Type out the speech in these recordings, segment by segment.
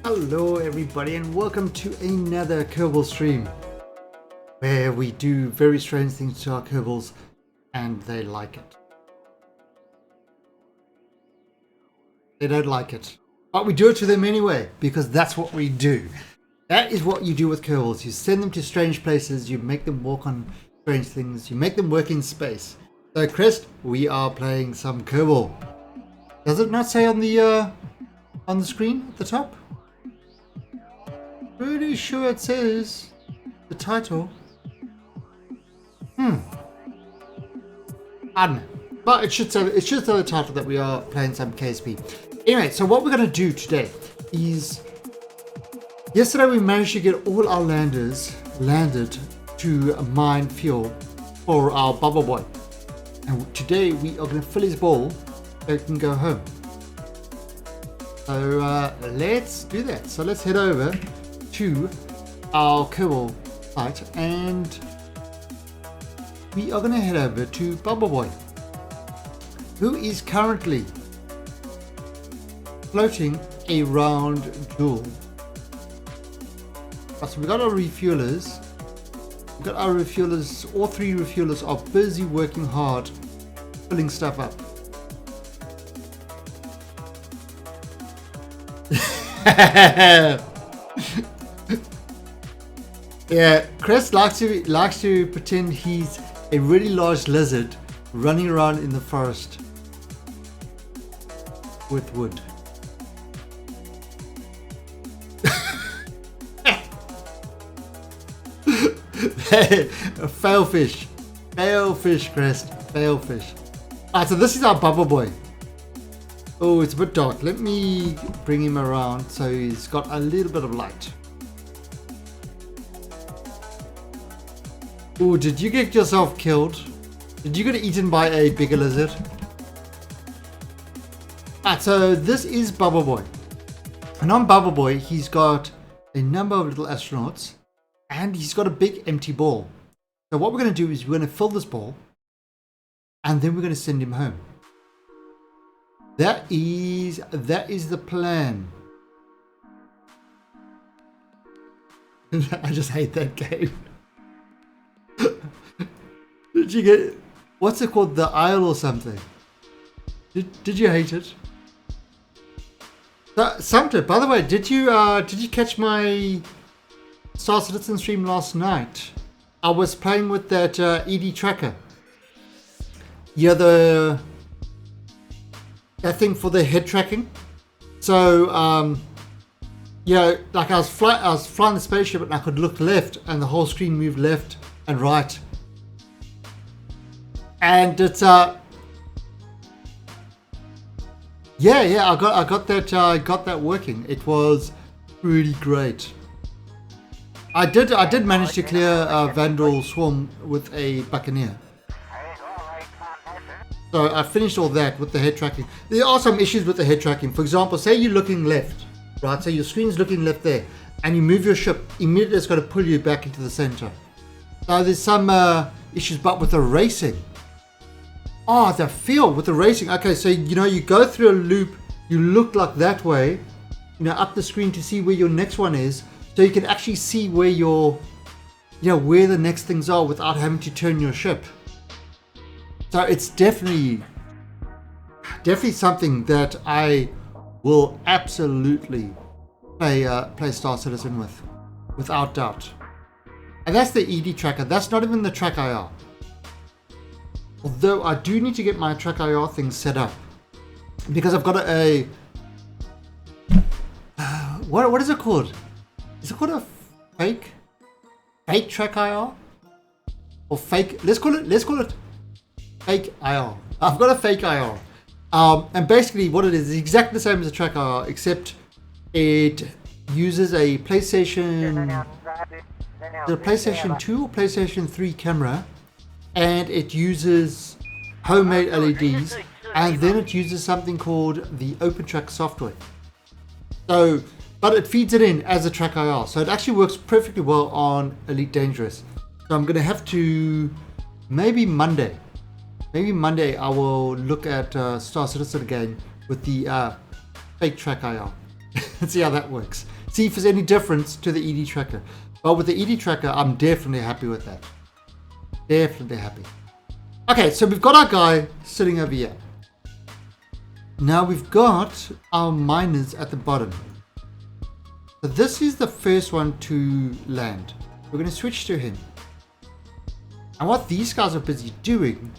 Hello everybody and welcome to another Kerbal stream where we do very strange things to our Kerbals and they like it. They don't like it, but we do it to them anyway because that's what we do. That is what you do with Kerbals. You send them to strange places, you make them walk on strange things, you make them work in space. So Crest, we are playing some Kerbal. Does it not say on the screen at the top? Pretty sure it says the title. I don't know. But it should say the title that we are playing some KSP. Anyway, so what we're gonna do today is yesterday we managed to get all our landers landed to mine fuel for our bubble boy. And today we are gonna fill his ball so he can go home. So let's do that. So let's head over to our Kerbal site, and we are going to head over to Bubble Boy, who is currently floating around Jewel. So we got our refuelers. We got our refuelers. All three refuelers are busy working hard, filling stuff up. Yeah, Chris likes to pretend he's a really large lizard running around in the forest with wood. Fail fish, Crest, fail fish. Alright, so this is our Bubble Boy. Oh, it's a bit dark. Let me bring him around so he's got a little bit of light. Oh, did you get yourself killed? Did you get eaten by a bigger lizard? Alright, so this is Bubble Boy. And on Bubble Boy, he's got a number of little astronauts. And he's got a big empty ball. So what we're going to do is we're going to fill this ball. And then we're going to send him home. That is the plan. I just hate that game. Did you get, what's it called, the Isle or something? Did you hate it? Sumter, by the way, did you catch my Star Citizen stream last night? I was playing with that ED tracker. Yeah, that thing for the head tracking. So yeah, like I was flying the spaceship and I could look left and the whole screen moved left and right. And it's yeah, I got that working. It was really great. I did manage to clear Vandal Swarm with a Buccaneer. So I finished all that with the head tracking. There are some issues with the head tracking. For example, say you're looking left, right? So your screen's looking left there, and you move your ship, immediately it's going to pull you back into the center. So there's some issues, but with the racing, oh, the feel with the racing. Okay, so you know, you go through a loop, you look like that way, you know, up the screen to see where your next one is, so you can actually see where your, you know, where the next things are without having to turn your ship. So it's definitely something that I will absolutely play Star Citizen with, without doubt. And that's the ED tracker. That's not even the track IR. Although I do need to get my track IR thing set up, because I've got a what is it called? Is it called a fake track IR or fake? Let's call it fake IR. I've got a fake IR, and basically what it is exactly the same as a track IR, except it uses a PlayStation 2 or PlayStation 3 camera, and it uses homemade LEDs, and then it uses something called the OpenTrack software. So, but it feeds it in as a track IR, so it actually works perfectly well on Elite Dangerous. So I'm going to have to, maybe Monday I will look at Star Citizen again with the fake track IR. See how that works. See if there's any difference to the ED tracker. But with the ED tracker, I'm definitely happy with that. Definitely happy. Okay, so we've got our guy sitting over here. Now we've got our miners at the bottom. So this is the first one to land. We're going to switch to him. And what these guys are busy doing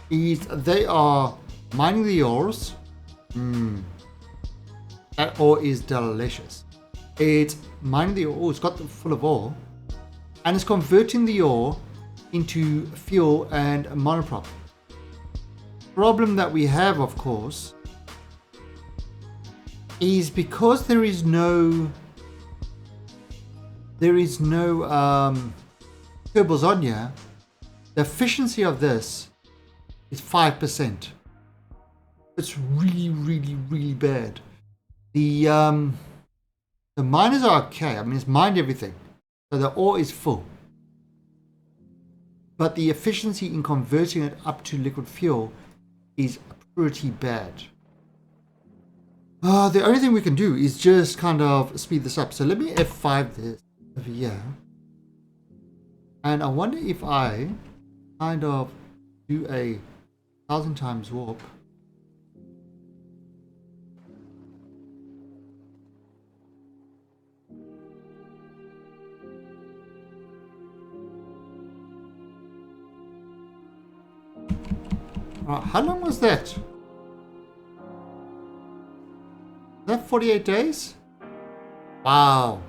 is they are mining the ores. That ore is delicious. It's mining the ore. It's got full of ore, and it's converting the ore into fuel and monoprop. Problem that we have, of course, is because there is no Kerbals on here, the efficiency of this is 5%. It's really, really, really bad. The The miners are okay. I mean, it's mined everything. So the ore is full. But the efficiency in converting it up to liquid fuel is pretty bad. The only thing we can do is just kind of speed this up. So let me F5 this over here. And I wonder if I kind of do a 1,000 times warp. How long was that? That 48 days? Wow.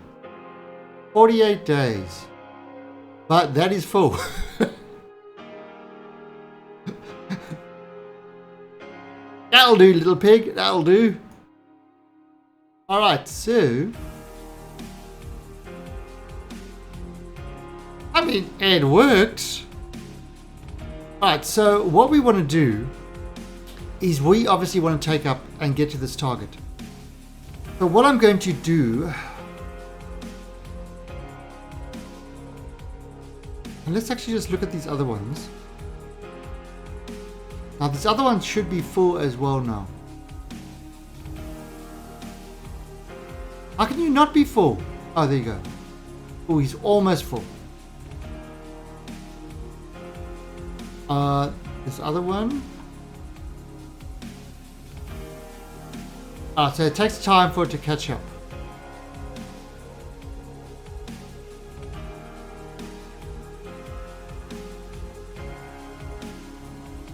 48 days. But that is full. That'll do, little pig. That'll do. Alright, so... I mean, it works. Alright, so what we want to do is we obviously want to take up and get to this target. So what I'm going to do... And let's actually just look at these other ones. Now this other one should be full as well now. How can you not be full? Oh, there you go. Oh, he's almost full. This other one. So it takes time for it to catch up.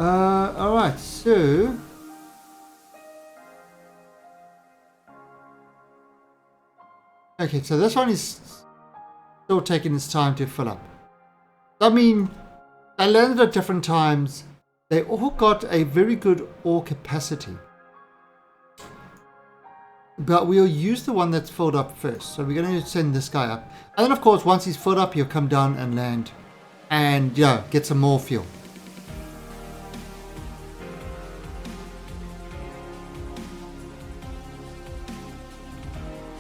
Alright, so... Okay, so this one is still taking its time to fill up. I mean, they landed at different times. They all got a very good ore capacity. But we'll use the one that's filled up first. So we're going to send this guy up. And then of course, once he's filled up, he'll come down and land. And yeah, get some more fuel.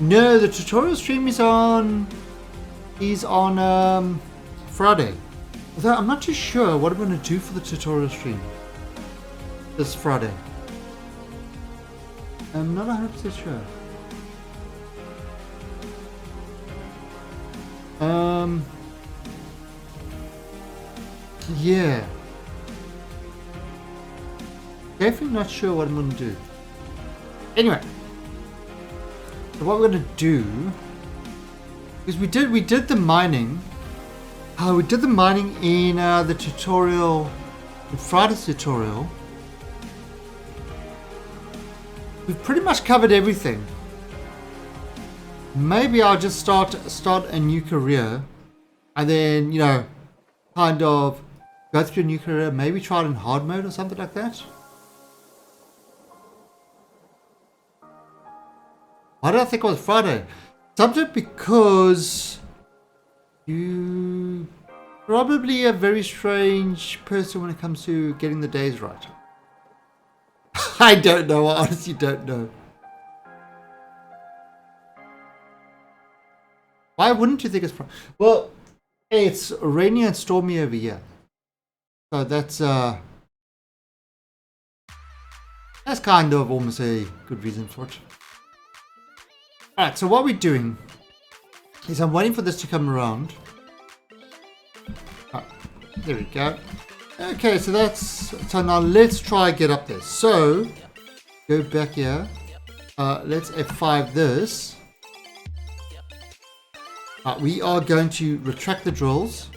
No, the tutorial stream is on Friday. Although I'm not too sure what I'm going to do for the tutorial stream this Friday. I'm not 100% sure. Yeah. Definitely not sure what I'm going to do. Anyway. So what we're going to do is we did the mining. We did the mining in the tutorial, in Friday's tutorial. We've pretty much covered everything. Maybe I'll just start a new career, and then kind of go through a new career. Maybe try it in hard mode or something like that. Why did I think it was Friday? Something because you probably a very strange person when it comes to getting the days right. I don't know. I honestly don't know. Why wouldn't you think it's Friday? Well, it's rainy and stormy over here. So that's kind of almost a good reason for it. Alright, so what we're doing is I'm waiting for this to come around. There we go. Okay, so now let's try get up there. So go back here. Let's F5 this. We are going to retract the drills.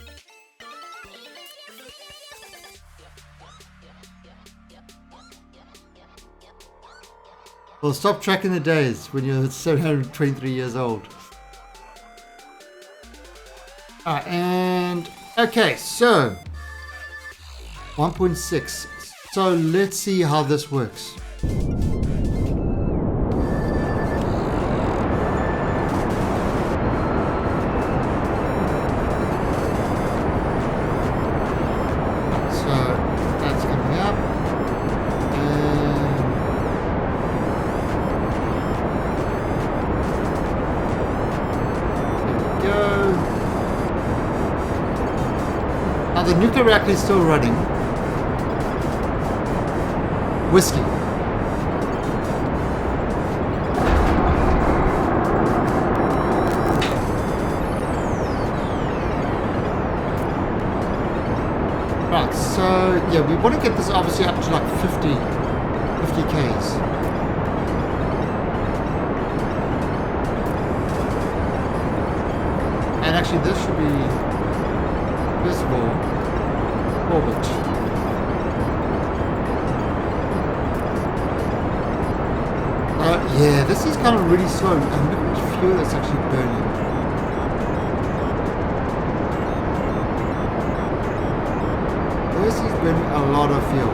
Well, stop tracking the days when you're 723 years old. And okay, so 1.6. So let's see how this works. The nuclear reactor is still running. Whiskey. Right, so yeah, we want to get this obviously up to like 50 Ks. And actually this should be visible orbit. Yeah, this is kind of really slow. And look how much fuel that's actually burning. This is burning a lot of fuel.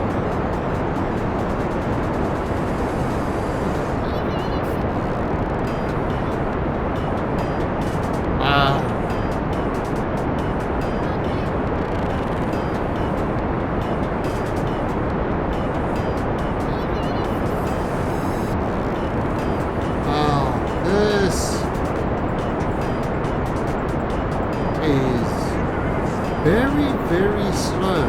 Very slow,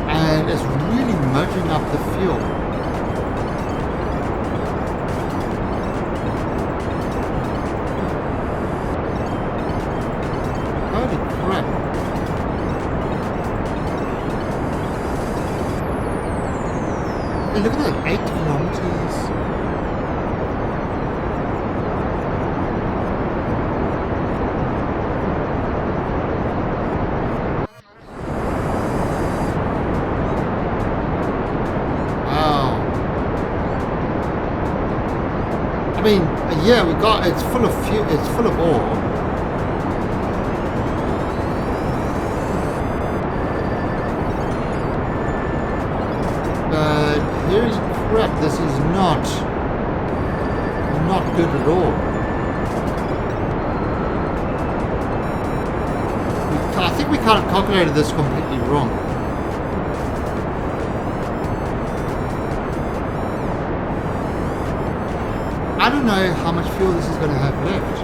and it's really motoring up the fuel. Holy crap. Hey, look at that, 8 kilometers. I mean, yeah, we got, it's full of fuel, it's full of ore. But holy crap, this is not good at all. I think we kind of calculated this completely wrong. I don't know how much fuel this is going to have left.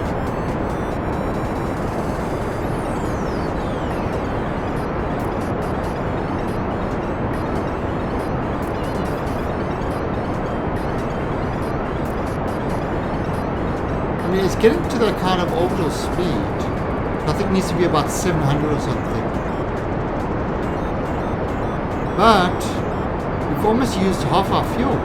I mean, it's getting to that kind of orbital speed. I think it needs to be about 700 or something. But we've almost used half our fuel.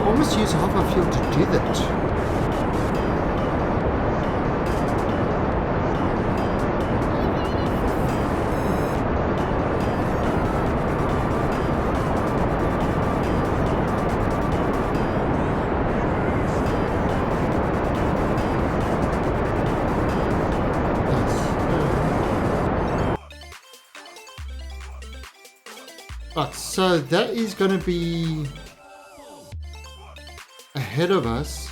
Almost use half our fuel to do that. Right, so that is going to be ahead of us.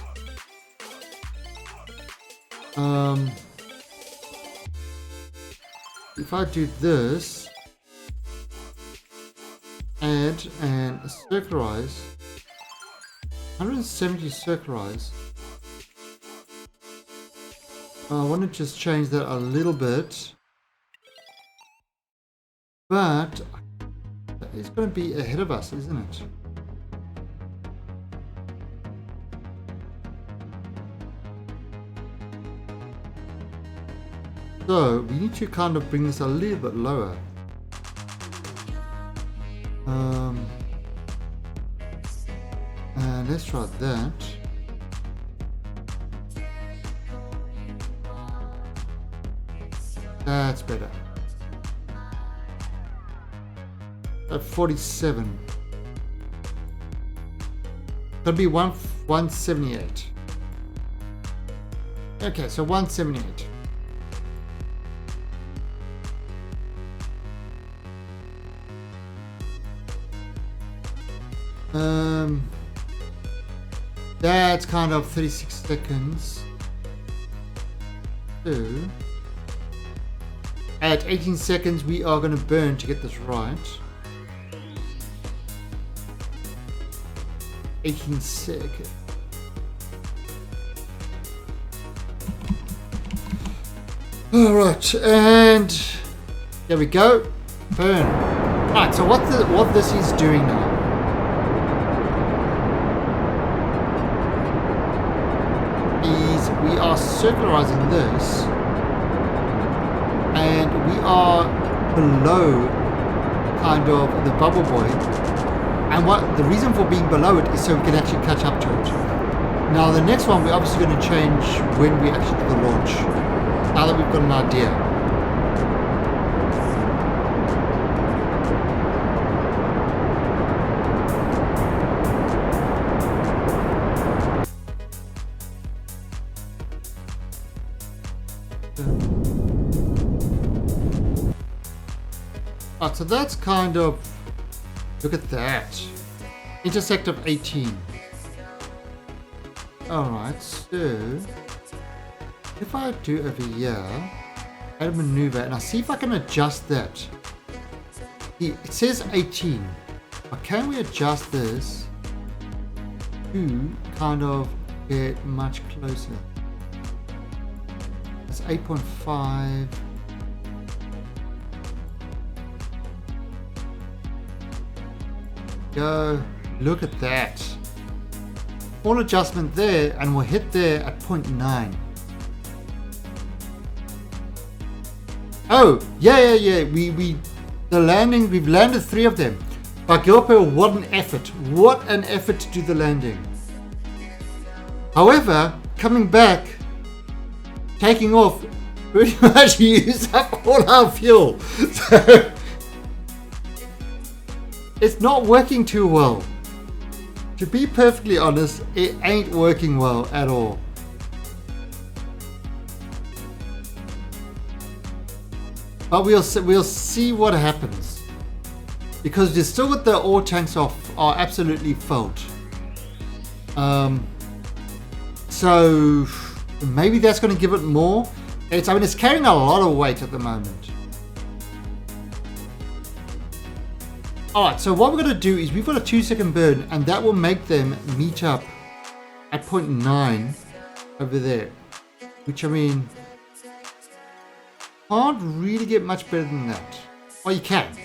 If I do this, add and circularize, 170 circularize. I want to just change that a little bit, but it's going to be ahead of us, isn't it? So we need to kind of bring this a little bit lower. And let's try that. That's better. At 47. That'll be 178. Okay, so 178. That's kind of 36 seconds. So at 18 seconds we are going to burn to get this right. 18 seconds. Alright, and there we go. Burn. Alright, so what this is doing now is we are circularizing this, and we are below kind of the bubble boy, and what the reason for being below it is so we can actually catch up to it. Now the next one we're obviously going to change when we actually do the launch, now that we've got an idea. Alright, so that's kind of, look at that, intersect of 18. Alright, so if I do over here, add a maneuver, and I'll see if I can adjust that. It says 18, but can we adjust this to kind of get much closer? It's 8.5. Go, look at that. All adjustment there, and we'll hit there at 0.9. Oh, yeah. The landing, we've landed 3 of them. But Gilpo, what an effort. What an effort to do the landing. However, coming back, taking off, pretty much used up all our fuel. So it's not working too well. To be perfectly honest, it ain't working well at all. But we'll see what happens, because they're still with the ore tanks are absolutely filled. So maybe that's going to give it more. I mean, it's carrying a lot of weight at the moment. Alright, so what we're going to do is we've got a 2-second burn, and that will make them meet up at 0.9 over there. Which, I mean, can't really get much better than that. Well, you can.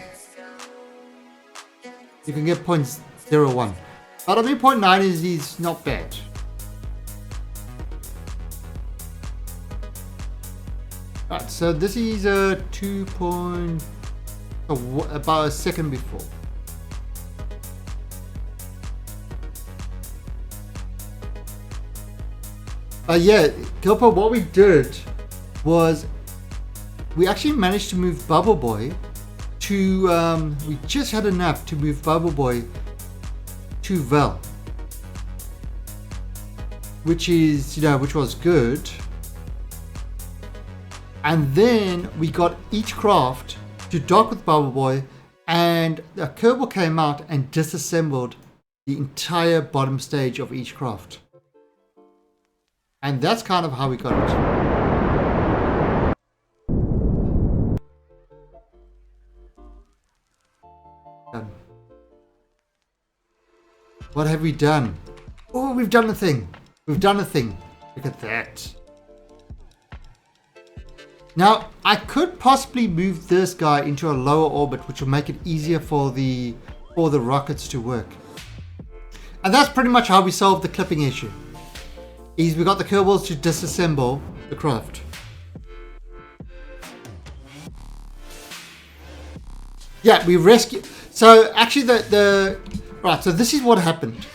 You can get 0.01. But I mean, 0.9 is not bad. Right, so this is a 2. About a second before. Yeah, Gilpo, what we did was we actually managed to move Bubble Boy to, we just had enough to move Bubble Boy to Vel, which is, which was good. And then we got each craft to dock with Bubble Boy, and a Kerbal came out and disassembled the entire bottom stage of each craft. And that's kind of how we got it. Done. What have we done? Oh, we've done a thing. We've done a thing. Look at that. Now, I could possibly move this guy into a lower orbit, which will make it easier for the rockets to work. And that's pretty much how we solved the clipping issue. Is we got the Kerbals to disassemble the craft. Yeah, we rescued. So actually, right. So this is what happened.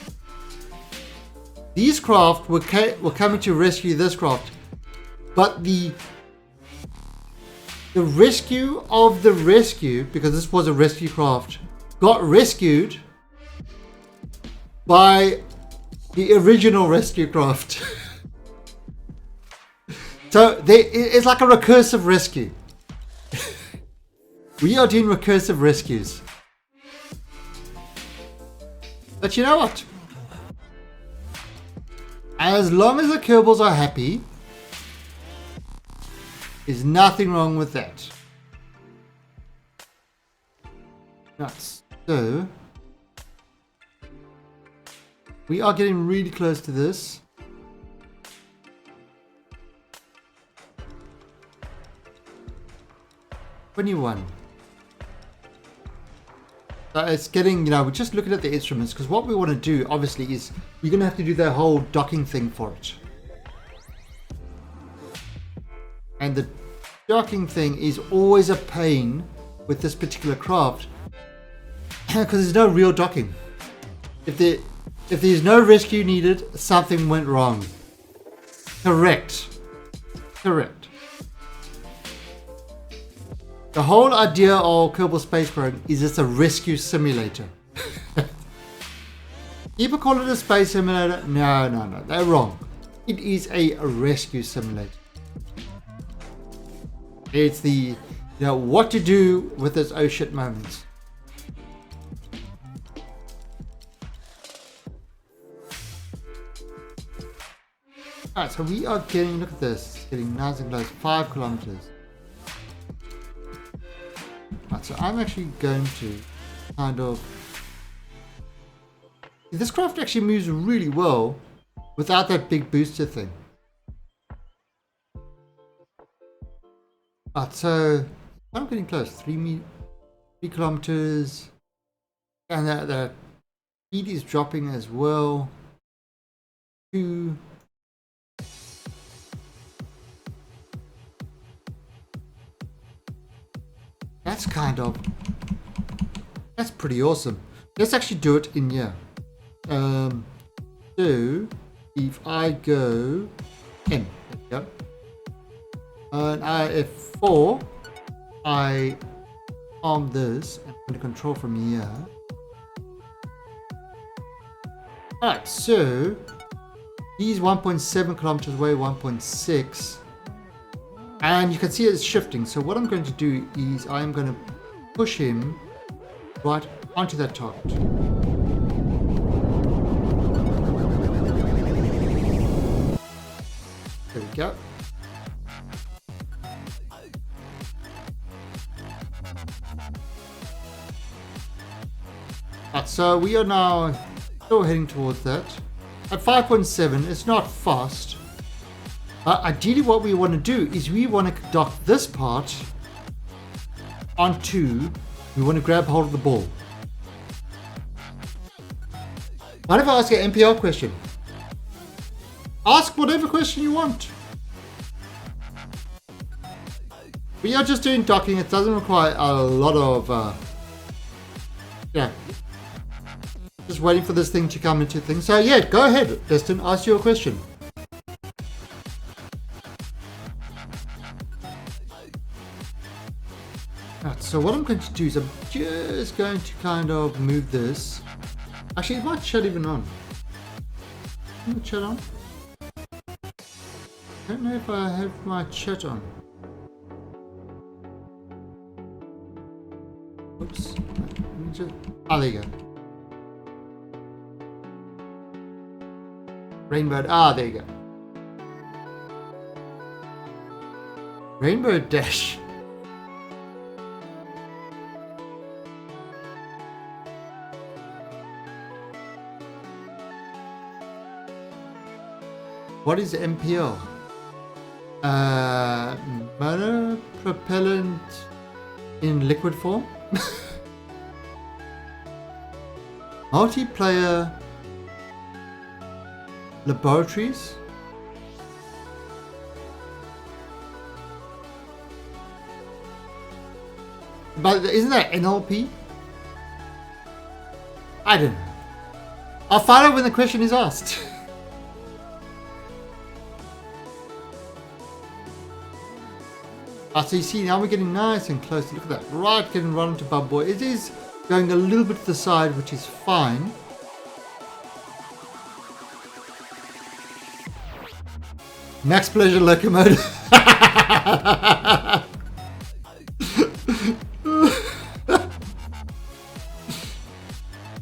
These craft were coming to rescue this craft, but the rescue of the rescue, because this was a rescue craft, got rescued by the original rescue craft. So it's like a recursive rescue. We are doing recursive rescues. But you know what? As long as the Kerbals are happy, there's nothing wrong with that. Right, so We are getting really close to this. $21. It's getting, we're just looking at the instruments because what we want to do, obviously, is we're going to have to do that whole docking thing for it. And the docking thing is always a pain with this particular craft because there's no real docking. If there's no rescue needed, something went wrong. Correct. The whole idea of Kerbal Space Program is it's a rescue simulator. People call it a space simulator. No, they're wrong. It is a rescue simulator. It's the, what to do with those oh shit moments. Alright, so we are getting, look at this, getting nice and close, 5 kilometers. Right, so I'm actually going to kind of... This craft actually moves really well without that big booster thing. Right, so I'm getting close. 3 kilometers. And the speed is dropping as well. 2. That's pretty awesome. Let's actually do it in here. So if I go M, there we go. And F4, I arm this and I'm going to control from here. Alright, so he's 1.7 kilometers away, 1.6. And you can see it's shifting. So what I'm going to do is I'm going to push him right onto that target. There we go. Right, so we are now still heading towards that. At 5.7, it's not fast. Ideally what we want to do is we want to dock this part onto, we want to grab hold of the ball. What if I ask an MPL question? Ask whatever question you want. We are just doing docking. It doesn't require a lot of, just waiting for this thing to come into things. So yeah, go ahead, Destin, ask your question. Right, so what I'm going to do is I'm just going to kind of move this. Actually, is my chat even on? Is my chat on? I don't know if I have my chat on. Oops. Let me just... Oh, there you go. Rainbow... Ah, there you go. Rainbow Dash. What is MPL? Monopropellant in liquid form? Multiplayer laboratories? But isn't that NLP? I don't know. I'll find out when the question is asked. So you see, now we're getting nice and close. Look at that. Right, getting right into Bub Boy. It is going a little bit to the side, which is fine. Max Pleasure Locomotive.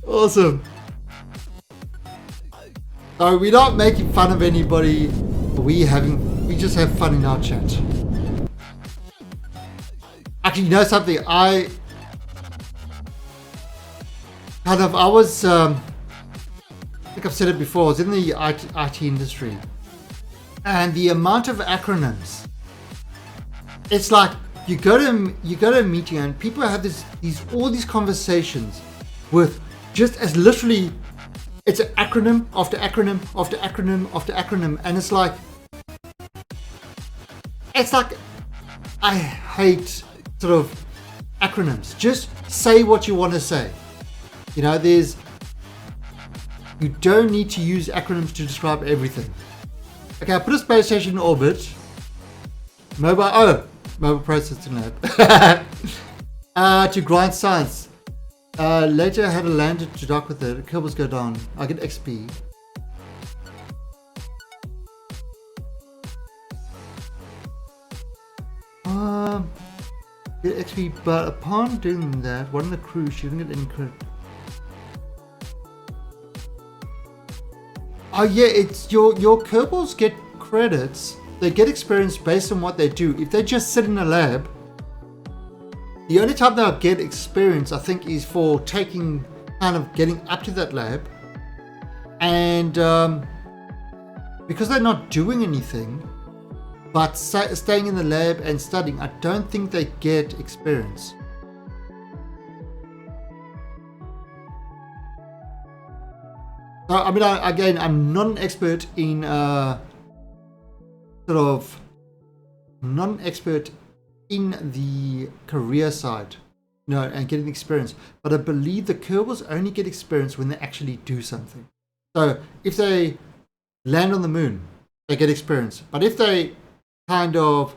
Awesome. So we're not making fun of anybody. We just have fun in our chat. Actually, you know something? I was think I've said it before, I was in the IT industry, and the amount of acronyms, it's like you go to a meeting and people have all these conversations with just as literally it's an acronym after acronym after acronym after acronym, and it's like I hate sort of acronyms. Just say what you want to say. You know, you don't need to use acronyms to describe everything. Okay, I put a space station in orbit. Mobile processing lab. To grind science. Later I had to land it to dock with it. Cables go down. I get XP. Get XP, but upon doing that, one of the crew, she didn't get any credit. Oh yeah, it's your Kerbals get credits. They get experience based on what they do. If they just sit in a lab, the only time they'll get experience, I think, is for getting up to that lab. And because they're not doing anything, but staying in the lab and studying, I don't think they get experience. So, I mean, again, I'm not an expert in in the career side, and getting experience. But I believe the Kerbals only get experience when they actually do something. So if they land on the moon, they get experience. But if they kind of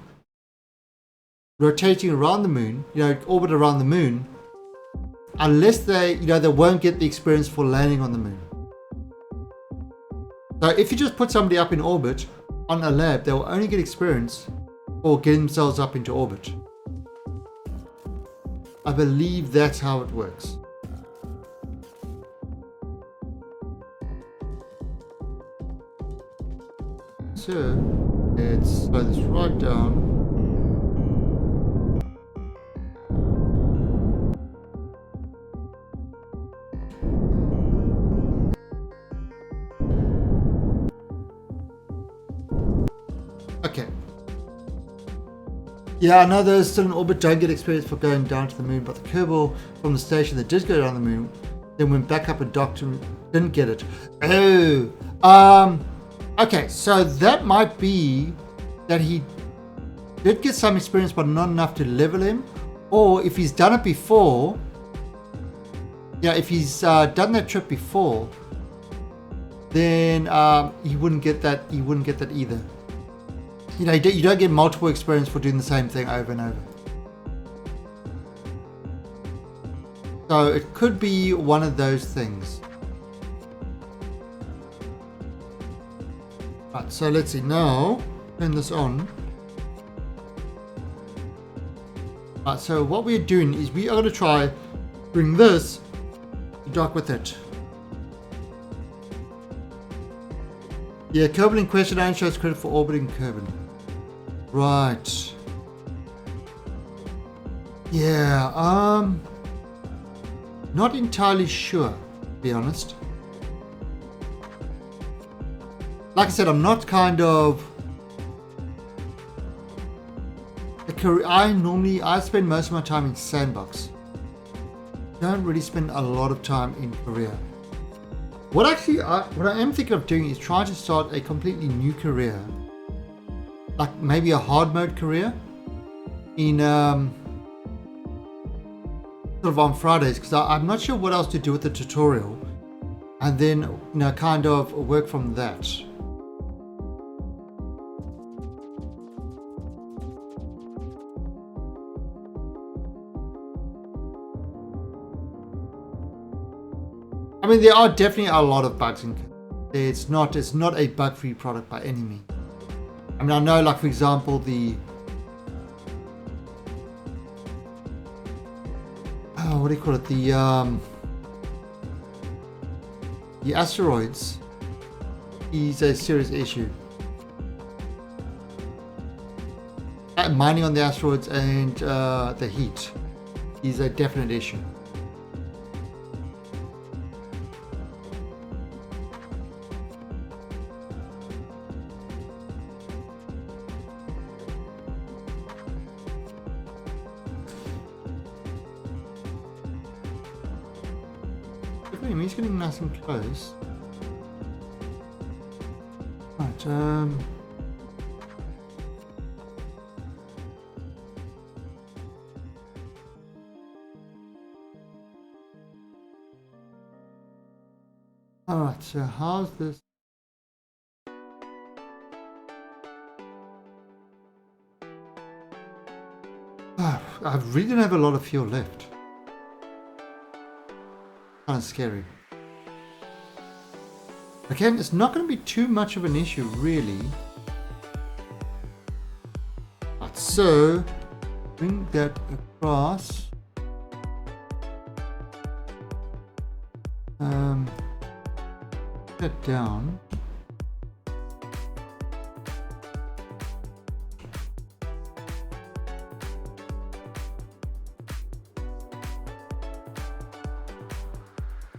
rotating around the moon, orbit around the moon, unless they won't get the experience for landing on the moon. So if you just put somebody up in orbit on a lab, they will only get experience for getting themselves up into orbit. I believe that's how it works. So let's slow this right down. Okay. Yeah, I know those still in orbit don't get experience for going down to the moon, but the Kerbal from the station that did go down the moon, then went back up and docked and didn't get it. Okay, so that might be that he did get some experience, but not enough to level him. Or if he's done it before, if he's done that trip before, then he wouldn't get that. He wouldn't get that either. You don't get multiple experience for doing the same thing over and over. So it could be one of those things. Right, so let's see. Now, turn this on. Right, so what we're doing is we are going to try bring this to dock with it. Yeah, Kerbal in question only shows credit for orbiting Kerbal. Right. Yeah, not entirely sure, to be honest. Like I said, I'm not kind of a career. I spend most of my time in sandbox. Don't really spend a lot of time in career. What I am thinking of doing is trying to start a completely new career, like maybe a hard mode career in sort of on Fridays, because I'm not sure what else to do with the tutorial, and then kind of work from that. I mean, there are definitely a lot of bugs in Kerbal. It's not a bug-free product by any means. I mean, I know, like for example, what do you call it? The asteroids is a serious issue. Mining on the asteroids and the heat is a definite issue. Look at him, he's getting nice and close. Right, alright, so how's this? Oh, I really don't have a lot of fuel left. Kind of scary. Again, it's not going to be too much of an issue, really. Right, so, bring that across. That down.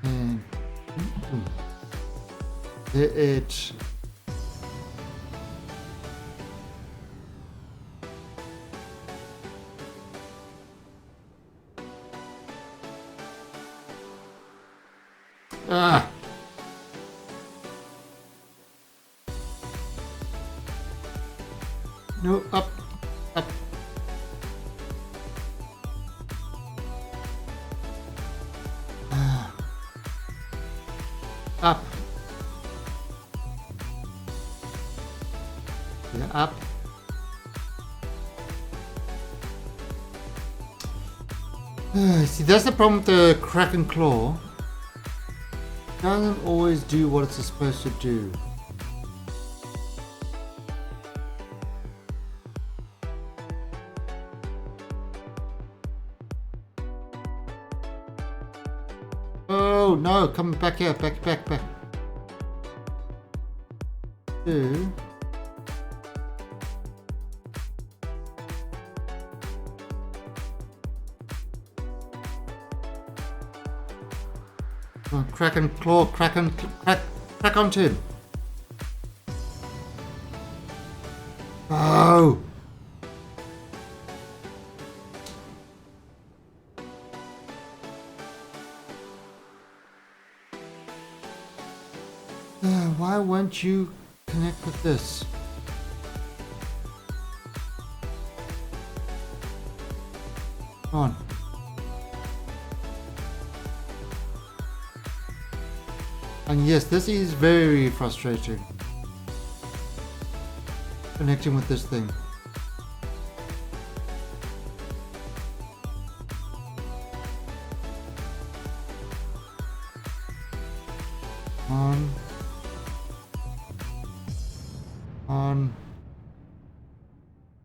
And it no, up. Up. Yeah, up. See, that's the problem with the crack and claw. It doesn't always do what it's supposed to do. Oh no, come back here, back. Two. Oh, crack and claw, crack onto him. Oh! Why won't you connect with this? Come on. And yes, this is very frustrating. Connecting with this thing.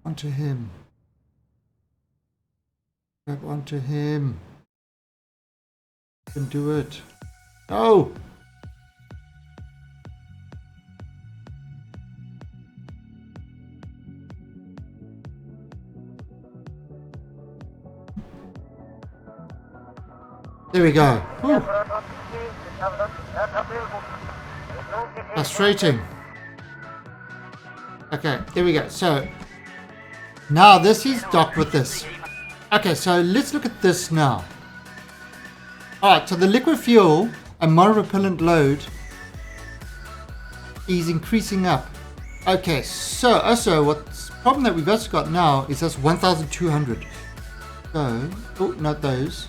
Onto him. Grab onto him. You can do it. No! There we go. Whew. Frustrating. Okay, there we go. So now this is docked with this. Okay, so let's look at this now. Alright, so the liquid fuel and monopropellant load is increasing up. Okay, so also what's the problem that we've also got now is that's 1,200. So, oh, not those.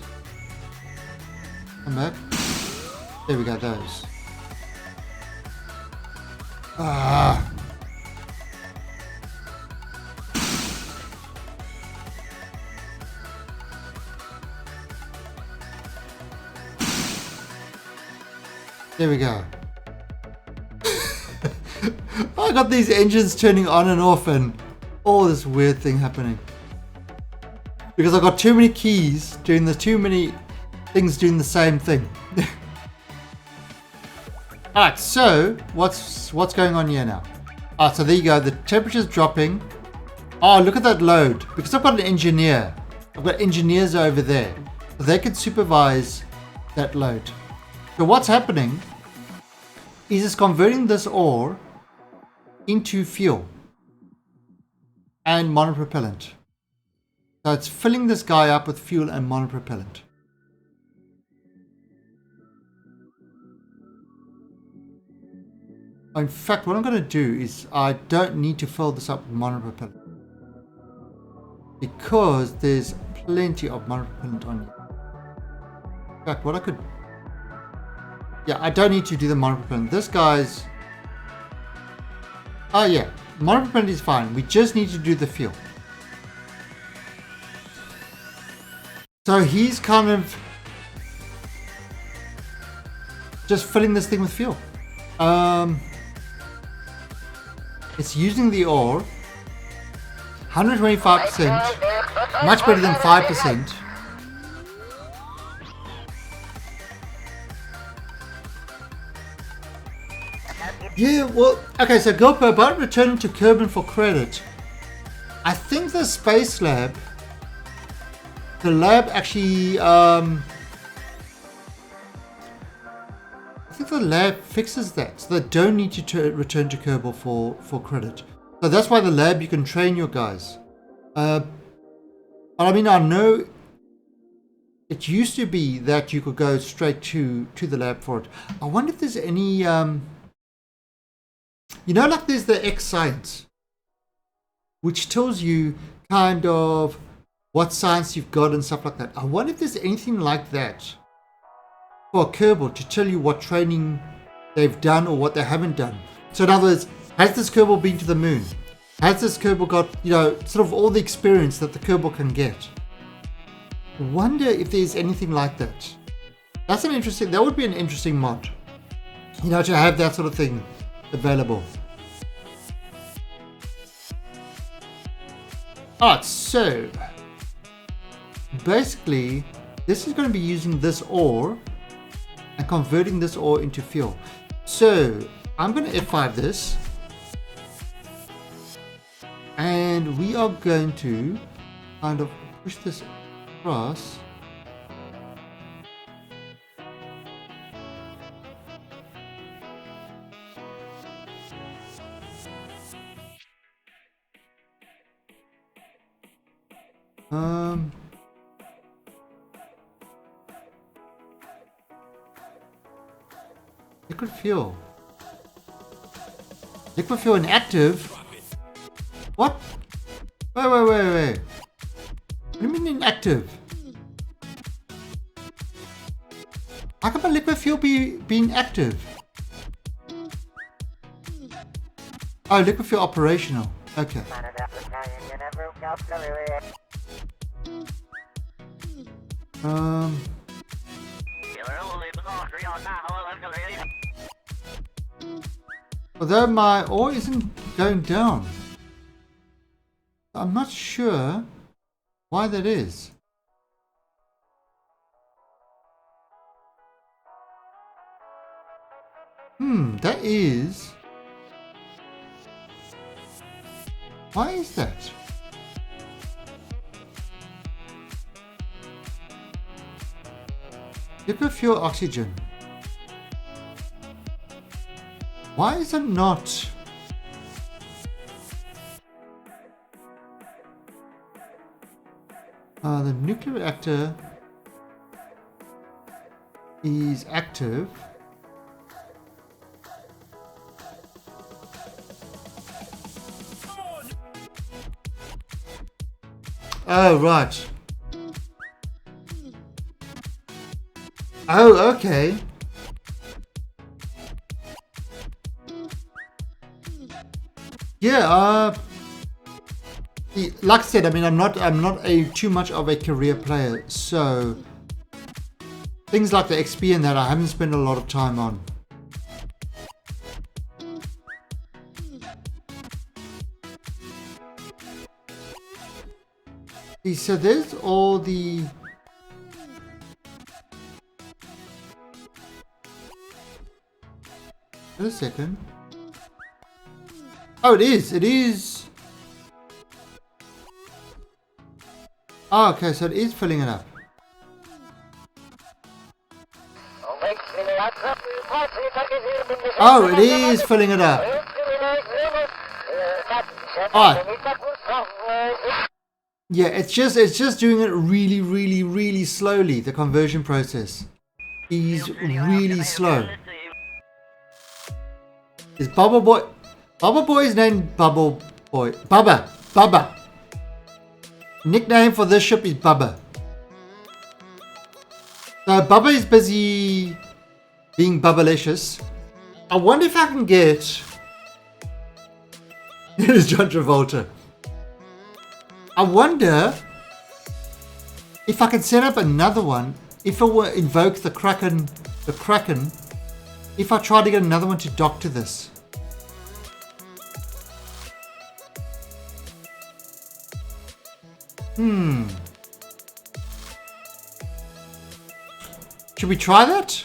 Come back. There we go, those. There we go. I got these engines turning on and off and all this weird thing happening. Because I got too many keys doing too many things doing the same thing. Alright, so what's going on here now? Alright, so there you go. The temperature's dropping. Oh, look at that load. Because I've got an engineer. I've got engineers over there. So they can supervise that load. So what's happening is it's converting this ore into fuel and monopropellant. So it's filling this guy up with fuel and monopropellant. In fact, what I'm going to do is I don't need to fill this up with monopropellant because there's plenty of monopropellant on here. In fact, what I could... Yeah, I don't need to do the monopropellant. This guy's... Oh yeah, monopropellant is fine. We just need to do the fuel. So he's kind of just filling this thing with fuel. It's using the ore, 125%, much better than 5%. Yeah, well, okay, so Gilpo, about returning to Kerbin for credit, I think the space lab, the lab actually, I think the lab fixes that, so they don't need to return to Kerbal for credit. So that's why the lab, you can train your guys. But I mean, I know it used to be that you could go straight to the lab for it. I wonder if there's any, you know, like there's the X science, which tells you kind of what science you've got and stuff like that. I wonder if there's anything like that for Kerbal to tell you what training they've done or what they haven't done. So in other words, has this Kerbal been to the moon? Has this Kerbal got, you know, sort of all the experience that the Kerbal can get? I wonder if there's anything like that. That's an interesting, that would be an interesting mod, you know, to have that sort of thing available. Alright, so basically this is going to be using this ore and converting this ore into fuel. So I'm going to F5 this and we are going to kind of push this across. Liquid fuel. Liquid fuel inactive? What? Wait. What do you mean inactive? How come a liquid fuel be inactive? Oh, liquid fuel operational. Okay. Although my ore isn't going down, I'm not sure why that is. That is... Why is that? Liquid fuel oxygen. Why is it not? The nuclear reactor is active. Oh, right. Oh, okay. Yeah, like I said, I mean, I'm not too much of a career player, so things like the XP and that I haven't spent a lot of time on. See, so there's all the... Wait a second. Oh, it is. Oh, okay, so it is filling it up. Oh, it is filling it up. Alright. Yeah, it's just doing it really slowly. The conversion process is really slow. Is Bubble Boy... Bubble Boy is named Bubble Boy. Bubba. Bubba. Nickname for this ship is Bubba. So Bubba is busy being Bubbalicious. I wonder if I can get... Here's John Travolta. I wonder if I can set up another one. If I were invoke the Kraken, if I try to get another one to dock to this. Should we try that?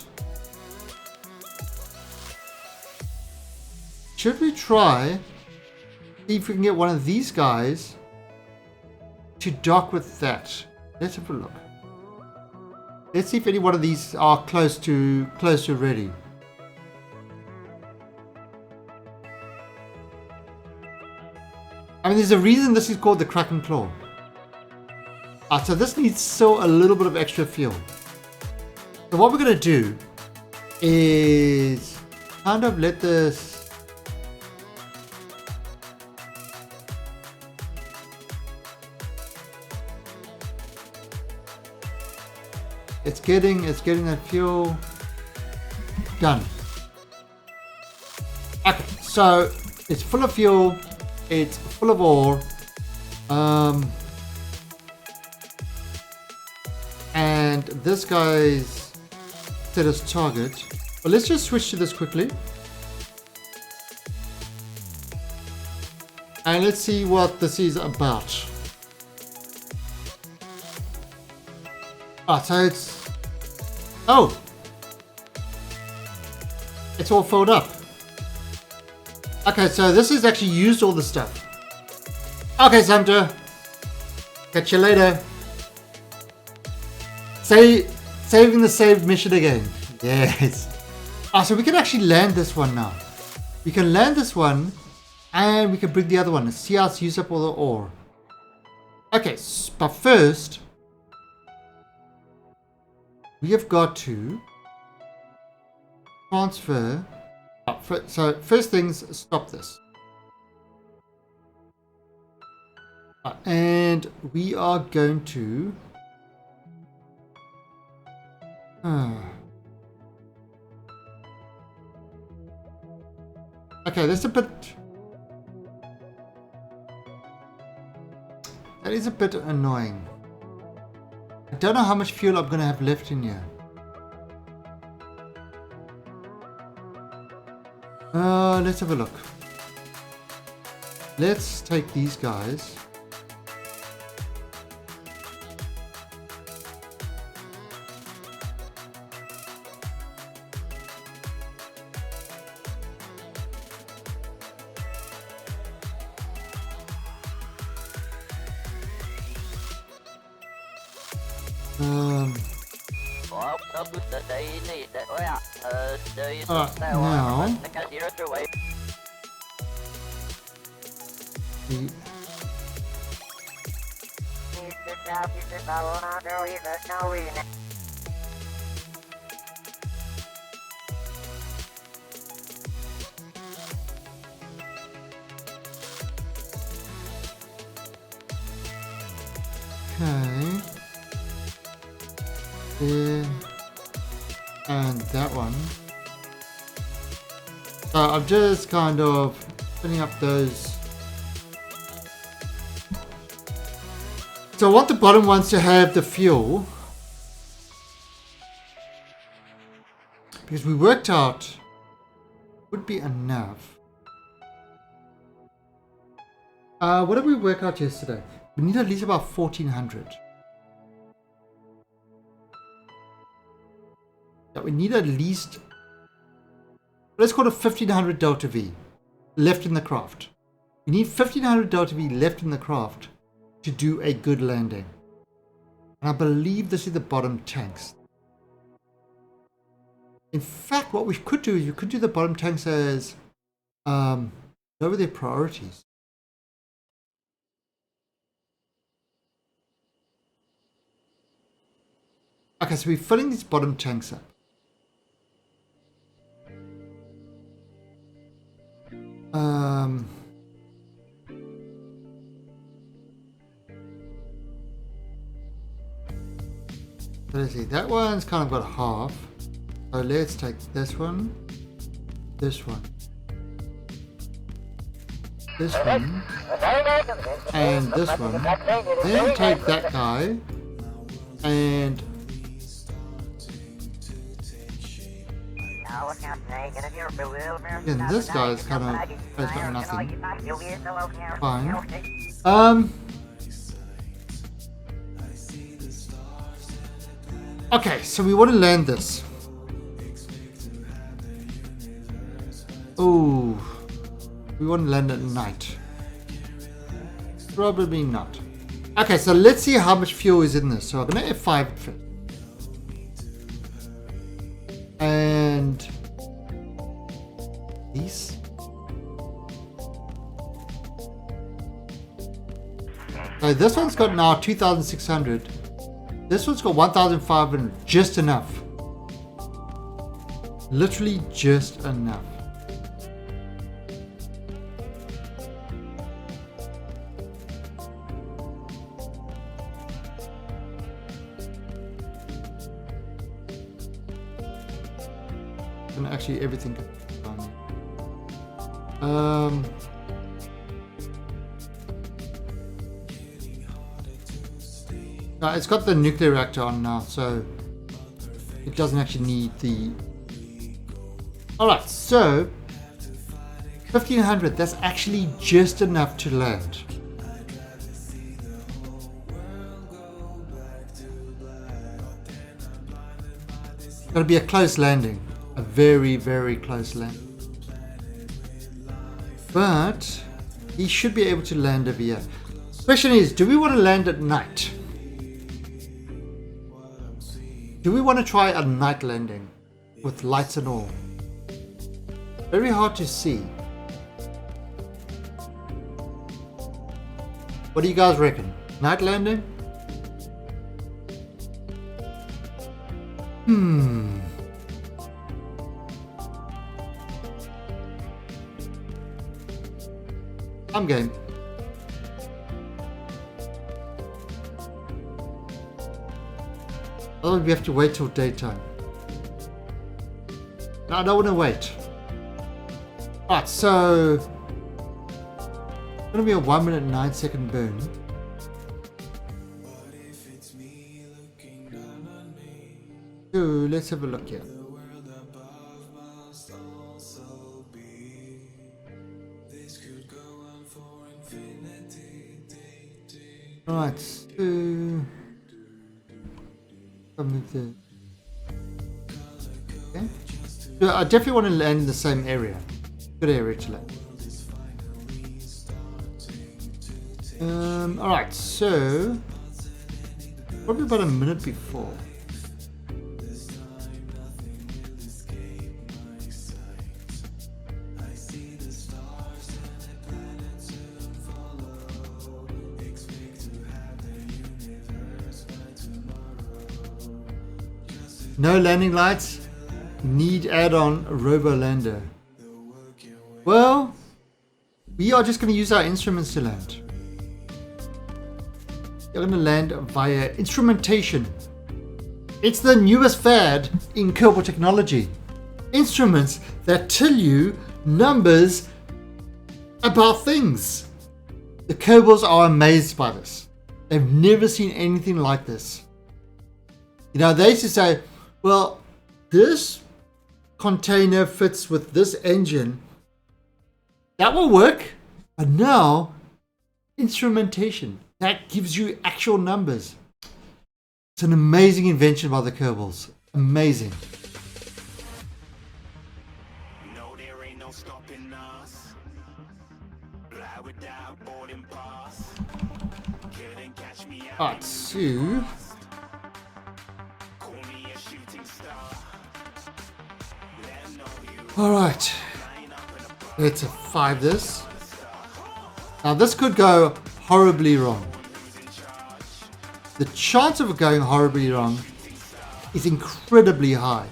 Should we try, see if we can get one of these guys to dock with that? Let's have a look. Let's see if any one of these are close to ready. I mean, there's a reason this is called the Kraken Claw. So this needs still a little bit of extra fuel. So what we're going to do is kind of let this... It's getting that fuel done. Okay, so it's full of fuel, it's full of ore, and this guy's set as target. But let's just switch to this quickly, and let's see what this is about. So it's... Oh! It's all filled up. Okay, so this has actually used all the stuff. Okay, Sumter. Catch you later. Saving the saved mission again. Yes. So we can actually land this one now. We can land this one, and we can bring the other one and see how it's used up all the ore. Okay, but first... we have got to transfer. So first things, stop this. And we are going to... Okay, that's a bit... that is a bit annoying. I don't know how much fuel I'm going to have left in here. Let's have a look. Let's take these guys. Now okay, there, and that one. So I'm just kind of filling up those. So I want the bottom ones to have the fuel, because we worked out would be enough. What did we work out yesterday? We need at least about 1400. Yeah, we need at least, let's call it 1500 delta V left in the craft. We need 1500 delta V left in the craft to do a good landing. And I believe this is the bottom tanks. In fact, what we could do is we could do the bottom tanks as over their priorities. Okay, so we're filling these bottom tanks up. Um, let's see, that one's kind of got half. So let's take this one, this one, this one, and this one. Then take that guy, and then this guy's kind of has got nothing. Fine. Okay, so we want to land this. Oh, we want to land at night. Probably not. Okay, so let's see how much fuel is in this. So I'm going to F5 first. And these. So this one's got now 2,600. This one's got 1,500. Just enough. Literally just enough. And actually everything it's got the nuclear reactor on now, so it doesn't actually need the... Alright, so 1,500, that's actually just enough to land. It'll be a close landing. A very, very close land. But he should be able to land over here. Question is, do we want to land at night? Do we want to try a night landing with lights and all? Very hard to see. What do you guys reckon? Night landing? I'm game. Oh, we have to wait till daytime. No, I don't want to wait. Alright, so it's going to be a 1 minute 9 second burn. So let's have a look here. Right, so okay. So I definitely want to land in the same area. Good area to land. Alright, so probably about a minute before. No landing lights, need add-on robo-lander. Well, we are just going to use our instruments to land. You're going to land via instrumentation. It's the newest fad in Kerbal technology. Instruments that tell you numbers about things. The Kerbals are amazed by this. They've never seen anything like this. You know, they used to say, well, this container fits with this engine. That will work. But now, instrumentation. That gives you actual numbers. It's an amazing invention by the Kerbals. Amazing. No, there ain't no stopping us. Fly without boarding pass. Couldn't catch me out. Alright, so alright, let's F5 this. Now this could go horribly wrong. The chance of it going horribly wrong is incredibly high.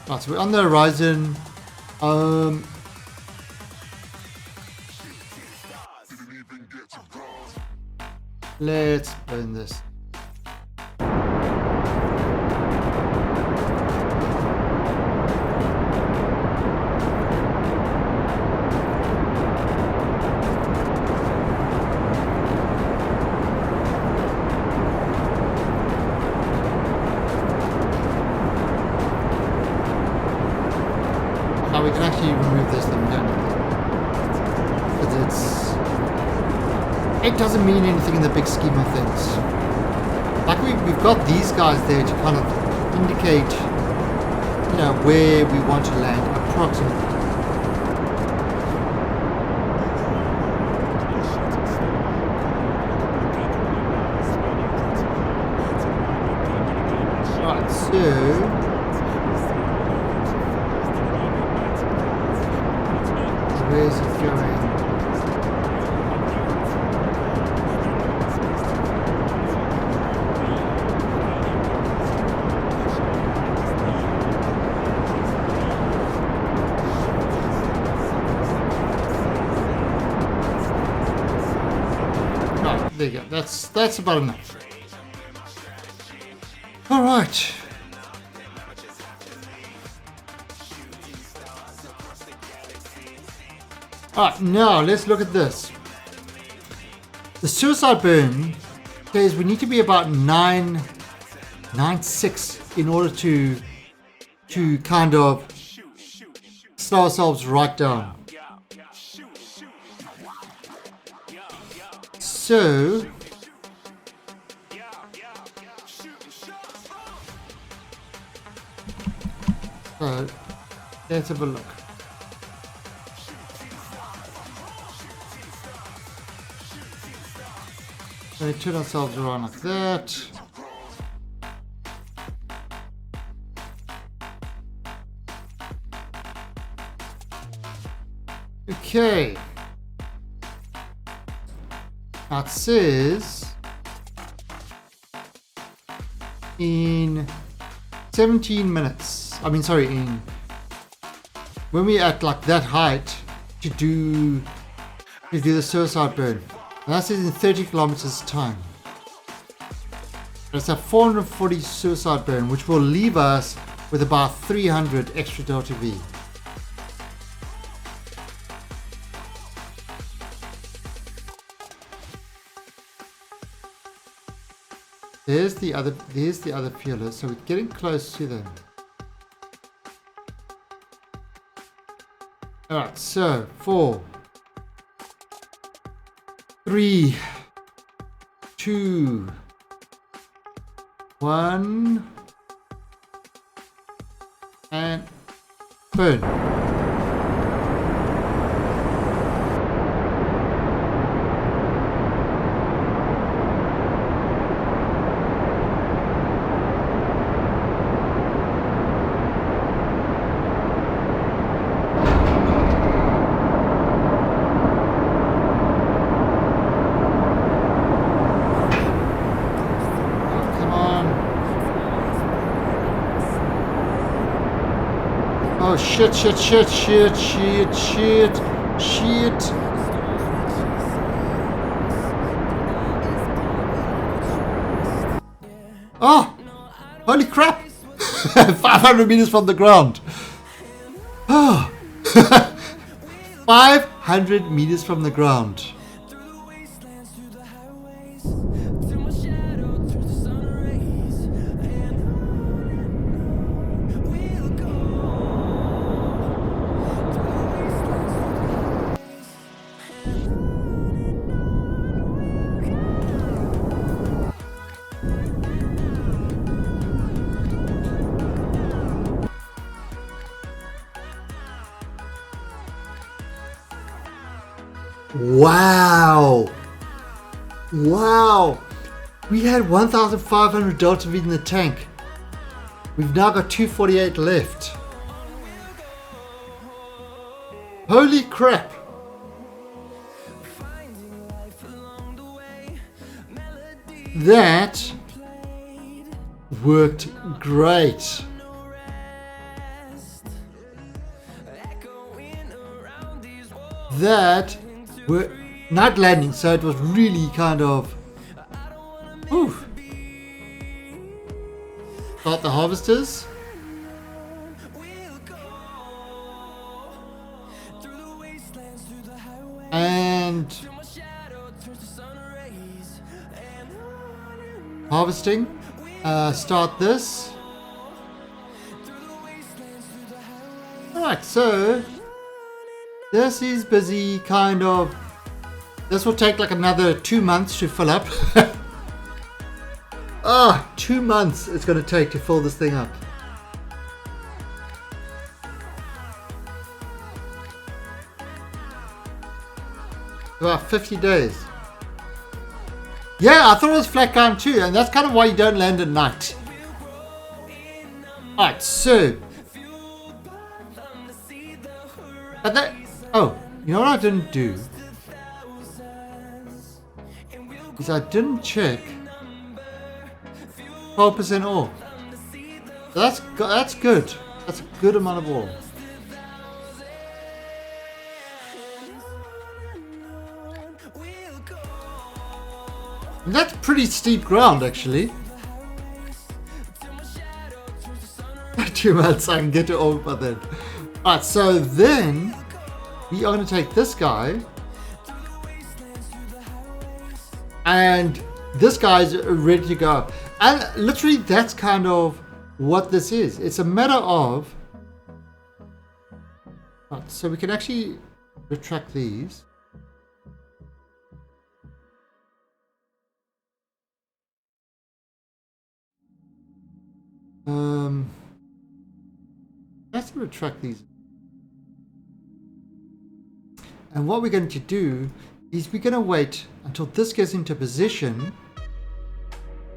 Right, so we're on the horizon. Let's burn this. Now we can actually remove this, then we don't need it. Because it doesn't mean anything in the big scheme of things. Like we've got these guys there to kind of indicate, you know, where we want to land approximately. Right, so where's it going? Right, there you go. That's about enough. All right. Alright, now let's look at this. The suicide burn says we need to be about 9.6 in order to kind of slow ourselves right down. So let's have a look. So we turn ourselves around like that. Okay. Now it says in 17 minutes. When we're at like that height to do the suicide burn. And that says in 30 kilometers time. It's a 440 suicide burn, which will leave us with about 300 extra delta V. There's the other feelers, so we're getting close to them. Alright, so 4, 3, 2, 1, and burn. Oh shit. Oh, holy crap. 500 meters from the ground. Oh. 500 meters from the ground. Wow! We had 1,500 delta V in the tank. We've now got 248 left. Holy crap! That worked great. that were night landing, so it was really kind of. Whew. Start the harvesters. And harvesting. Start this. Alright, so this is busy kind of. This will take like another 2 months to fill up. 2 months it's going to take to fill this thing up. About 50 days. Yeah, I thought it was flat ground too, and that's kind of why you don't land at night. Alright, so. But that. Oh, you know what I didn't do? Is I didn't check 12% ore. So that's good. That's a good amount of ore. And that's pretty steep ground, actually. 2 months, I can get to ore by then. Alright, so then we are going to take this guy. And this guy's ready to go. And literally that's kind of what this is. It's a matter of. Right, so we can actually retract these. Let's retract these. And what we're going to do is we're going to wait until this gets into position.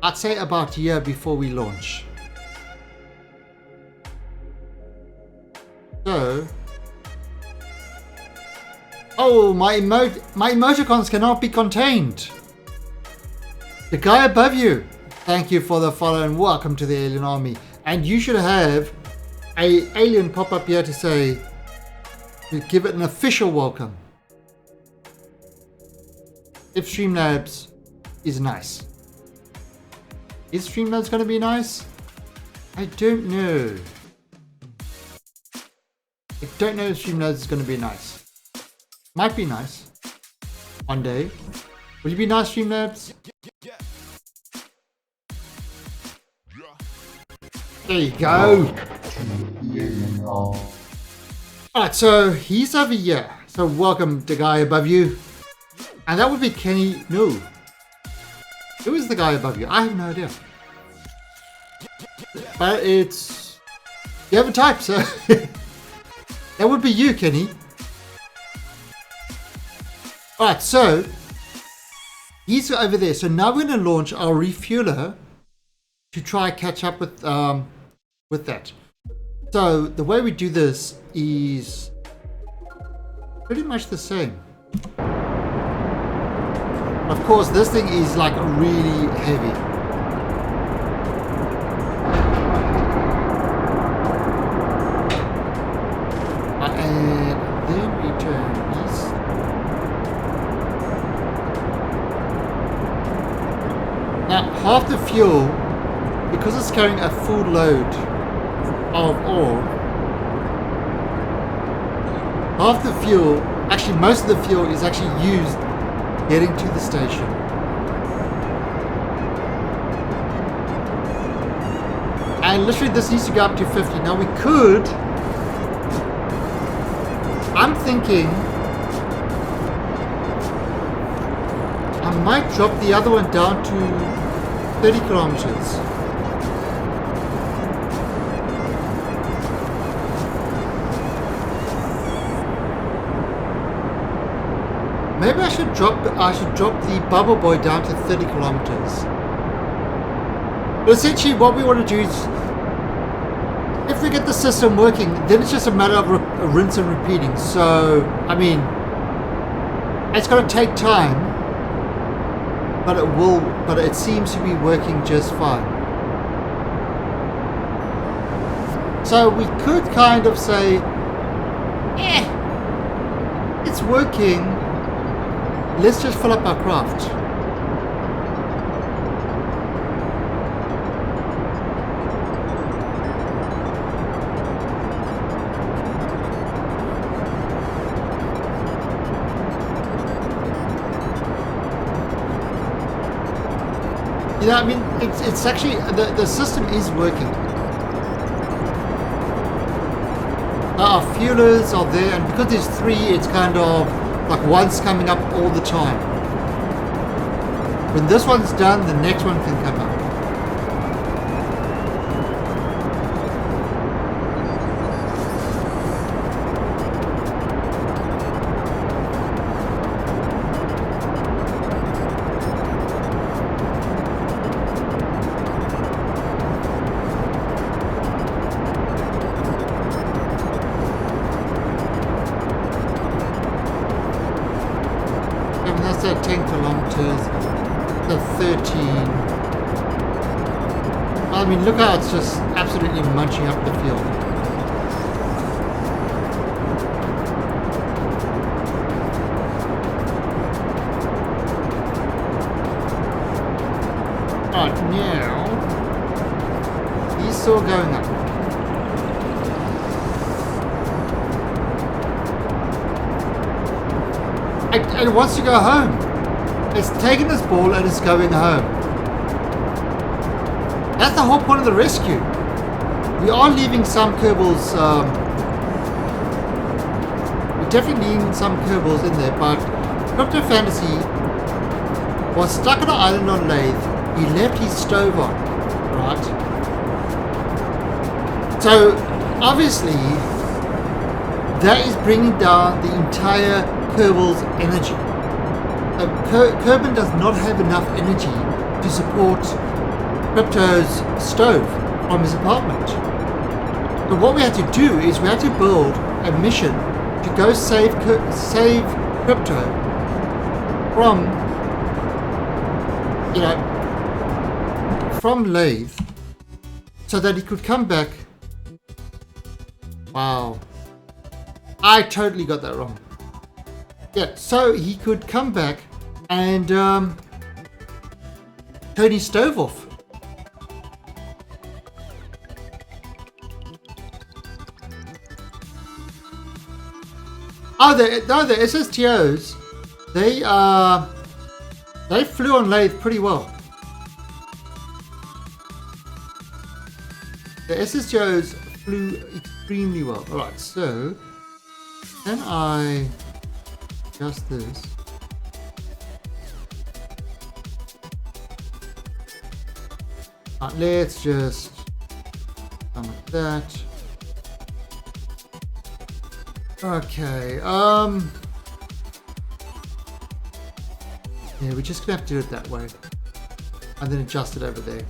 I'd say about a year before we launch. So, oh, my emoticons cannot be contained. The guy above you. Thank you for the follow and welcome to the Alien Army. And you should have a alien pop up here to say, to give it an official welcome. If Streamlabs is nice. Is Streamlabs going to be nice? I don't know. I don't know if Streamlabs is going to be nice. Might be nice. One day. Will you be nice, Streamlabs? There you go. Alright, so he's over here. So welcome the guy above you. And that would be Kenny. No. Who is the guy above you? I have no idea. But it's. You have a type, so. That would be you, Kenny. Alright, so. He's over there. So now we're going to launch our refueler to try catch up with that. So the way we do this is pretty much the same. Of course, this thing is like really heavy. And then we turn east. Now, half the fuel, because it's carrying a full load of ore, half the fuel, actually most of the fuel is actually used getting to the station. And literally this needs to go up to 50. Now we could, I'm thinking I might drop the other one down to 30 kilometers. Maybe I should drop the bubble boy down to 30 kilometers. But essentially what we want to do is, if we get the system working, then it's just a matter of rinse and repeating. So, I mean, it's going to take time, but it seems to be working just fine. So we could kind of say, it's it's working, let's just fill up our craft. Yeah, I mean, it's actually, the system is working. Our fuelers are there, and because there's 3, it's kind of like one's coming up all the time. When this one's done, the next one can come up. That's 10 kilometers, the 13. I mean, look how it's just absolutely munching up the field. Alright, now he's still going up. And it wants to go home. It's taking this ball and it's going home. That's the whole point of the rescue. We are leaving some Kerbals. We're definitely leaving some Kerbals in there, but Crypto Fantasy was stuck on an island on Lathe. He left his stove on, right? So obviously that is bringing down the entire Kerbal's energy. Kerbin does not have enough energy to support Crypto's stove from his apartment. But what we had to do is we had to build a mission to go save Crypto from, from Lathe, so that he could come back. Wow, I totally got that wrong. Yeah, so he could come back and turn his stove off. Oh, the SSTOs, they flew on Lathe pretty well. The SSTOs flew extremely well. All right, so can I adjust this? Let's just come with that. Okay, yeah, we're just gonna have to do it that way and then adjust it over there.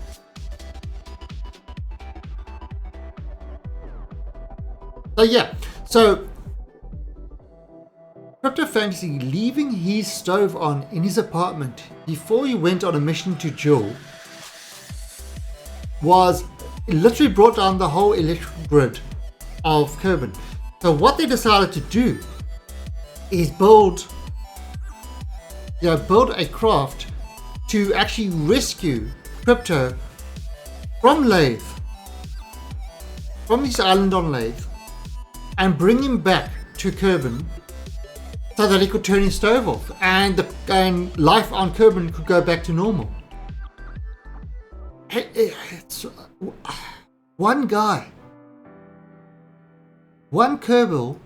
So yeah, so Crypto Fantasy leaving his stove on in his apartment before he went on a mission to Jewel was literally brought down the whole electrical grid of Kerbin. So what they decided to do is build a craft to actually rescue Crypto from Lathe, from his island on Lathe, and bring him back to Kerbin so that he could turn his stove off and life on Kerbin could go back to normal. It's one guy, one Kerbal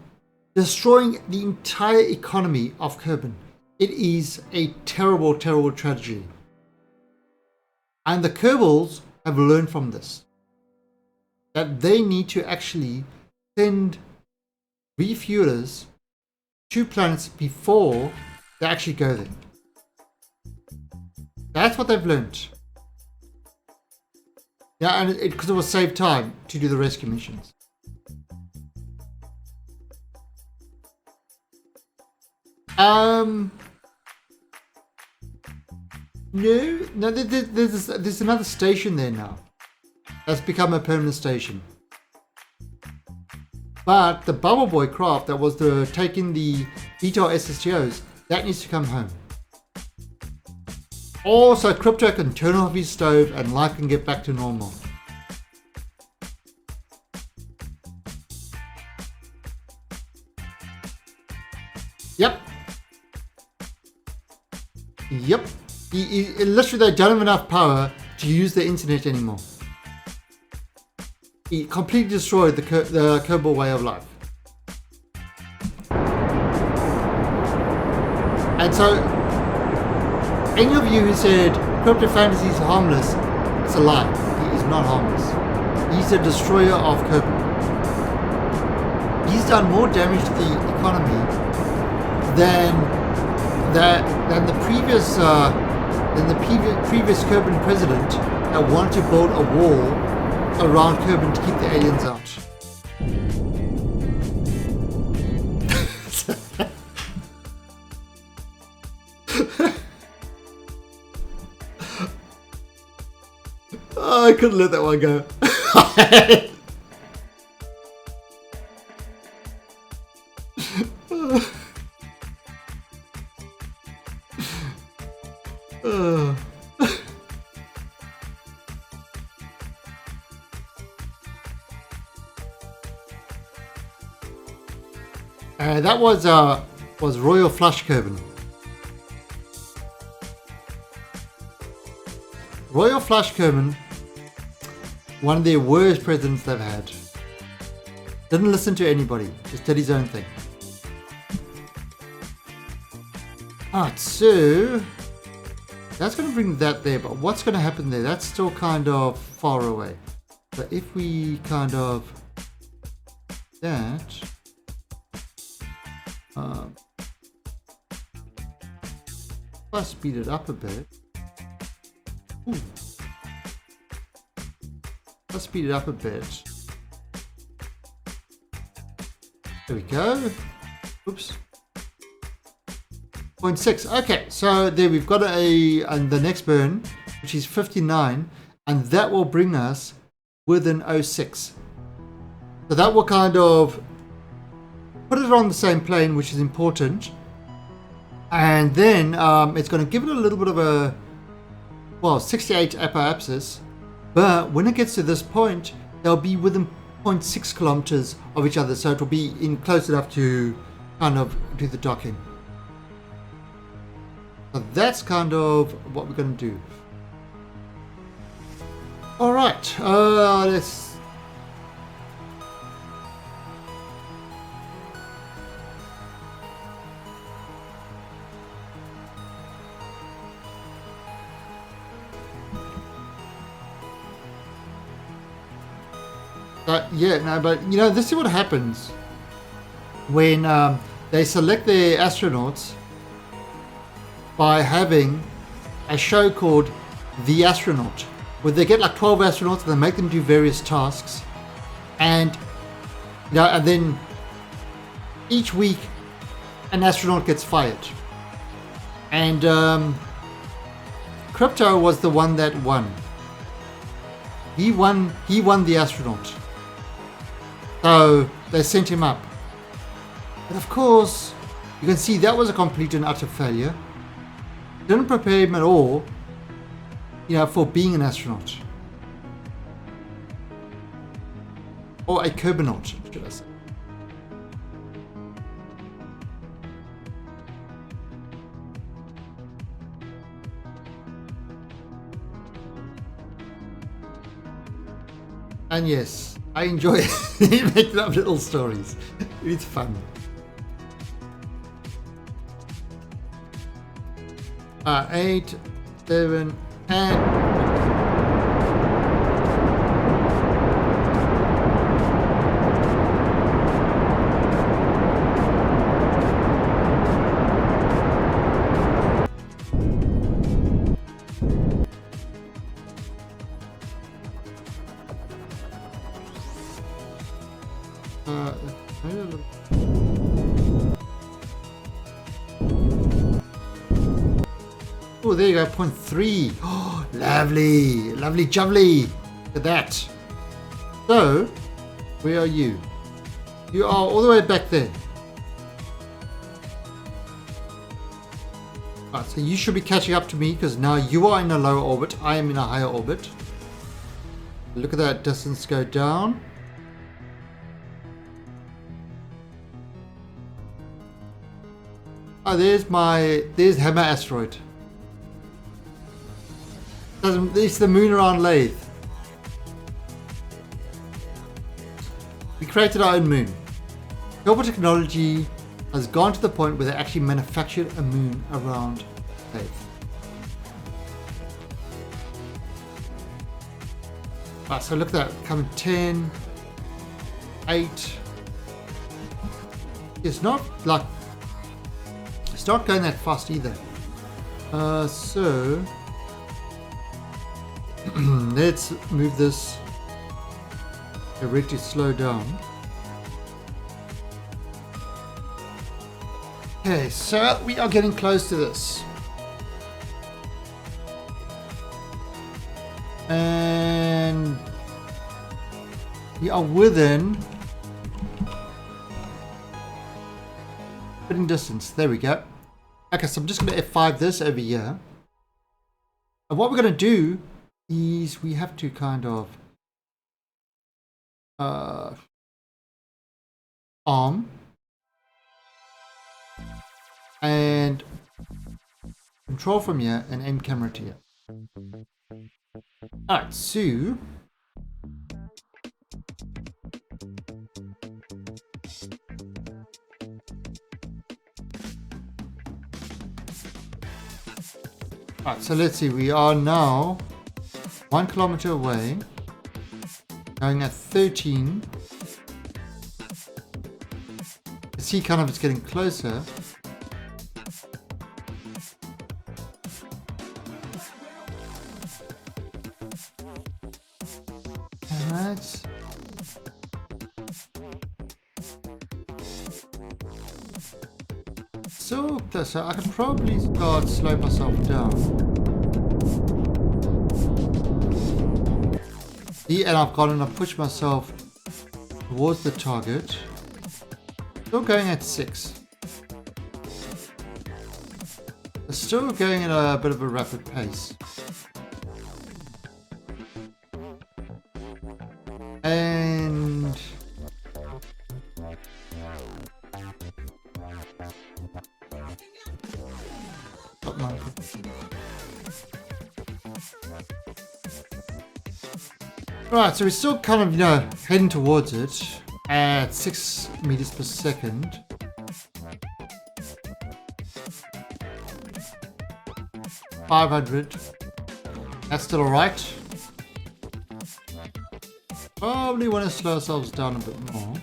destroying the entire economy of Kerbin. It is a terrible, terrible tragedy. And the Kerbals have learned from this, that they need to actually send refuelers to planets before they actually go there. That's what they've learned. Yeah, and because it will save time to do the rescue missions. No, there's another station there now. That's become a permanent station. But the Bubble Boy craft that was the taking the VTOL SSTOs, that needs to come home. Also, Crypto can turn off his stove and life can get back to normal. Yep. Yep. Literally, they don't have enough power to use the internet anymore. He completely destroyed the Kerbal way of life. And so, any of you who said Crypto Fantasy is harmless, it's a lie. He is not harmless. He's a destroyer of Kerbal. He's done more damage to the economy than the previous Kerbin president that wanted to build a wall around Kerbin to keep the aliens out. Oh, I couldn't let that one go. That was Royal Flush Kerbin. Royal Flush Kerbin, one of their worst presidents they've had. Didn't listen to anybody, just did his own thing. Alright, so that's going to bring that there, but what's going to happen there? That's still kind of far away. But if we kind of that, if I speed it up a bit. Ooh. Let's speed it up a bit. There we go. Oops. 0.6. Okay, so there we've got and the next burn, which is 59, and that will bring us within 0.6. So that will kind of put it on the same plane, which is important. And then it's going to give it a little bit of a, 68 apoapsis. But when it gets to this point, they'll be within 0.6 kilometers of each other. So it will be in close enough to kind of do the docking. So that's kind of what we're going to do. All right, let's. But this is what happens when they select their astronauts by having a show called The Astronaut, where they get like 12 astronauts and they make them do various tasks, and then each week an astronaut gets fired, and Crypto was the one that won. He won the astronaut. So they sent him up. But of course, you can see that was a complete and utter failure. Didn't prepare him at all, for being an astronaut. Or a Kerbinout, should I say. And yes, I enjoy making up little stories. It's fun. 8, 7, 10. Oh, there you go, 0.3. Oh, lovely, lovely jubbly. Look at that. So, where are you? You are all the way back there. Right, so you should be catching up to me because now you are in a lower orbit. I am in a higher orbit. Look at that distance go down. Oh, there's Hammer Asteroid. It's the moon around Lathe. We created our own moon. Global technology has gone to the point where they actually manufactured a moon around Lathe. Right, so look at that, coming 10, 8. It's not like, it's not going that fast either. So let's move this rig to slow down. Okay, so we are getting close to this. And we are within fitting distance. There we go. Okay, so I'm just going to F5 this over here. And what we're going to do is we have to kind of arm and control from here and aim camera to here. Alright, so alright, so let's see, we are now 1 kilometer away, going at 13. You see kind of it's getting closer. Alright. So I can probably start slow myself down. See, and I've gone and I've pushed myself towards the target. Still going at 6. Still going at a bit of a rapid pace. And right, so we're still kind of, heading towards it at 6 meters per second. $500. That's still alright. Probably want to slow ourselves down a bit more.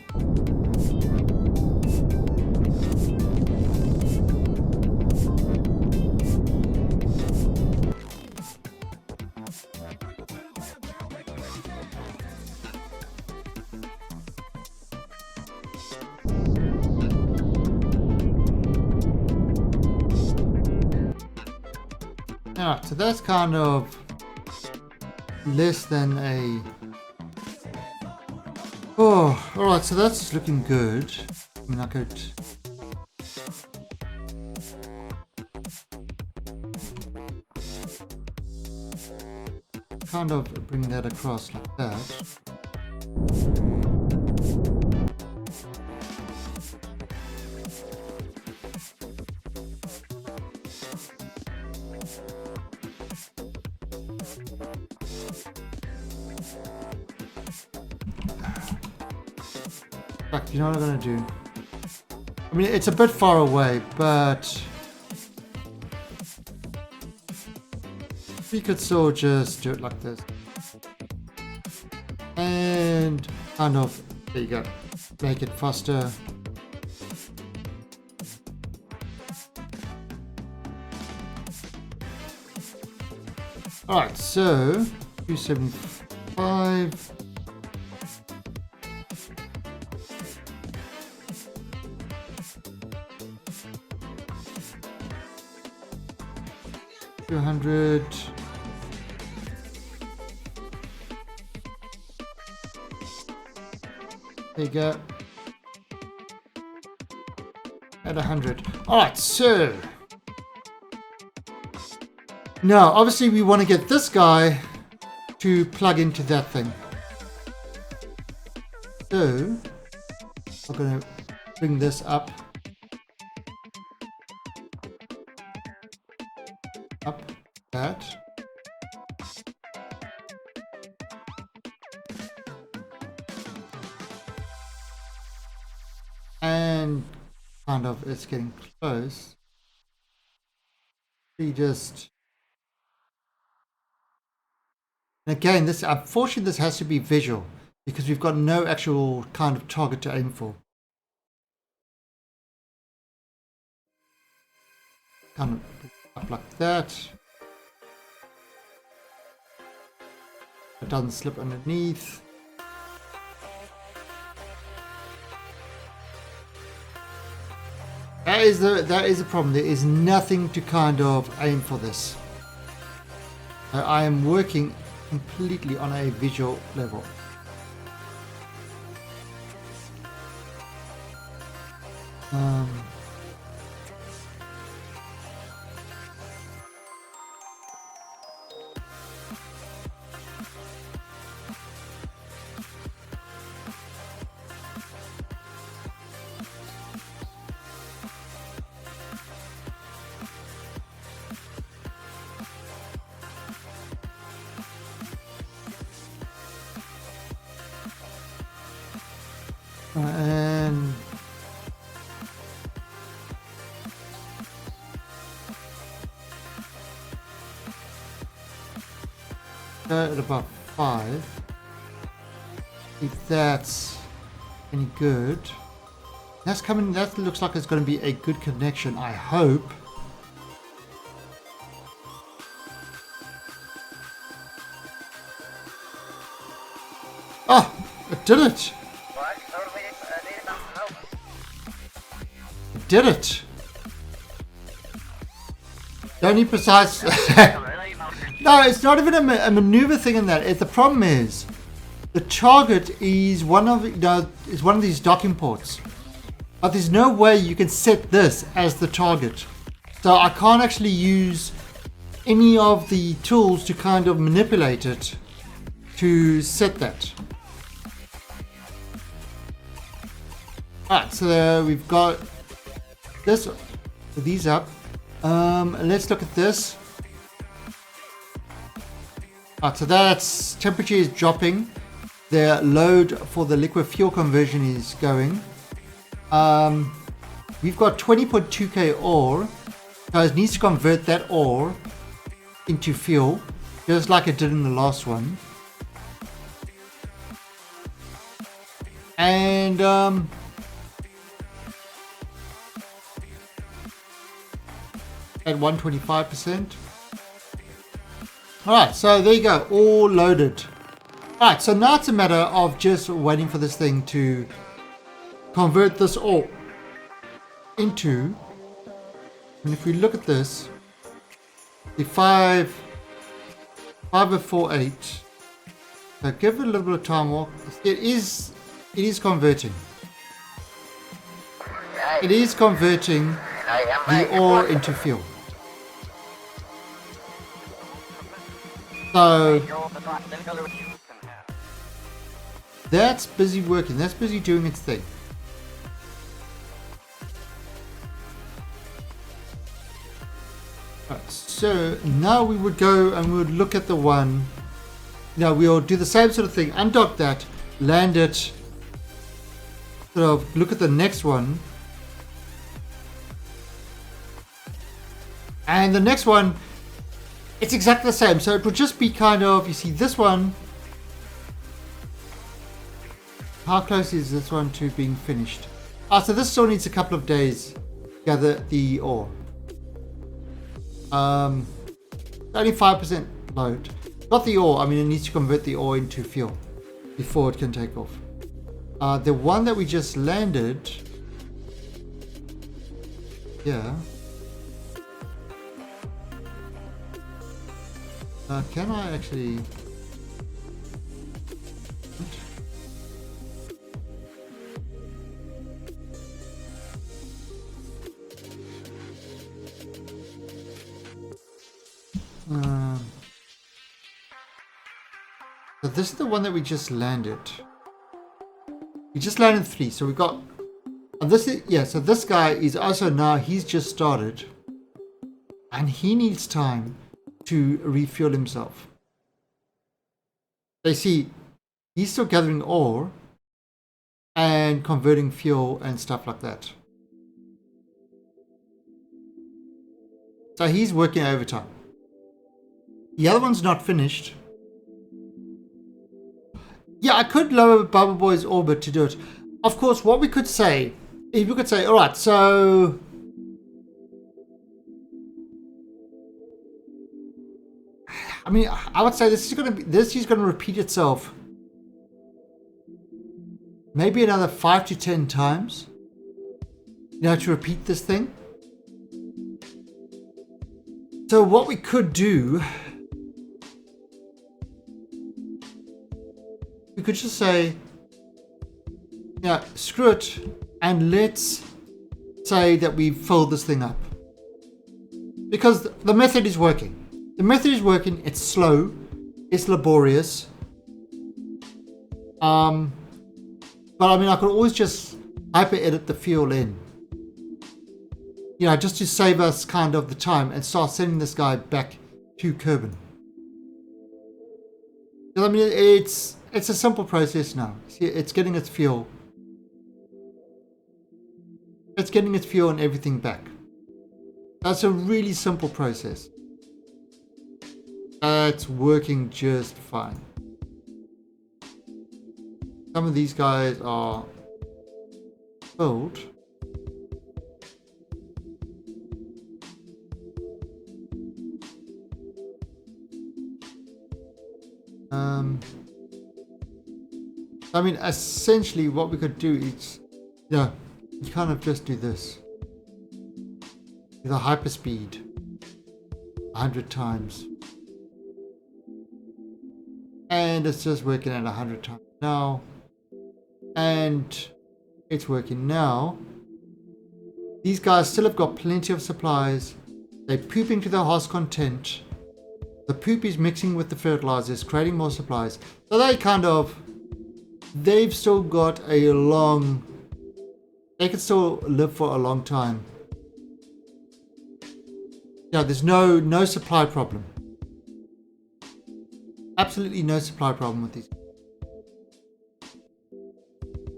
Alright, so that's kind of less than a... Oh, alright, so that's looking good. I mean, I could... kind of bring that across like that. You know what I'm gonna do? I mean, it's a bit far away, but we could still just do it like this. And kind of, there you go, make it faster. Alright, so 275. $200. There you go. at 100. Alright, so now obviously we want to get this guy to plug into that thing. So I'm going to bring this up. That. And kind of it's getting close. We just again, this unfortunately this has to be visual because we've got no actual kind of target to aim for. Kind of up like that. It doesn't slip underneath. That is the problem. There is nothing to kind of aim for this. I am working completely on a visual level. And at about 5. If that's any good. That's coming. That looks like it's going to be a good connection. I hope. Oh, it did it. It did it. The only precise. No, it's not even a maneuver thing in that. The problem is the target is one of these docking ports, but there's no way you can set this as the target. So I can't actually use any of the tools to kind of manipulate it to set that. Alright, so we've got this, these up. Let's look at this. Alright, so that's temperature is dropping. The load for the liquid fuel conversion is going. We've got 20.2k ore, so it needs to convert that ore into fuel, just like it did in the last one. And at 125%. Alright, so there you go, all loaded. Alright, so now it's a matter of just waiting for this thing to convert this ore into, and if we look at this, the 5048, so give it a little bit of time walk. It is converting. It is converting the ore into fuel. So that's busy working, that's busy doing its thing. Right, so now we would go and we would look at the one. Now we'll do the same sort of thing, undock that, land it, sort of look at the next one. And the next one, it's exactly the same. So it would just be kind of, you see this one, how close is this one to being finished? So this still needs a couple of days to gather the ore. Only 5% load. Not the ore, I mean it needs to convert the ore into fuel before it can take off. The one that we just landed, yeah. Can I actually... So this is the one that we just landed. We just landed 3, so we got. And this is, yeah. So this guy is also now, he's just started, and he needs time to refuel himself. They see he's still gathering ore and converting fuel and stuff like that. So he's working overtime. The other one's not finished. Yeah, I could lower Bubble Boy's orbit to do it. Of course, what we could say, if we could say, all right, so I mean, I would say this is going to repeat itself maybe another 5 to 10 times. You know, to repeat this thing. So what we could do, we could just say, yeah, screw it, and let's say that we've filled this thing up. Because the method is working. The method is working, it's slow, it's laborious. But I mean, I could always just hyper edit the fuel in. You know, just to save us kind of the time and start sending this guy back to Kerbin. I mean, it's a simple process now. See, it's getting its fuel. It's getting its fuel and everything back. That's a really simple process. It's working just fine. Some of these guys are filled. I mean, essentially what we could do is, yeah, you kind of just do this. With a hyperspeed 100 times. And it's just working at 100 times now. And it's working now. These guys still have got plenty of supplies. They're pooping to their heart's content. The poop is mixing with the fertilizers, creating more supplies. So they've still got they can still live for a long time. Yeah, there's no supply problem. Absolutely no supply problem with these.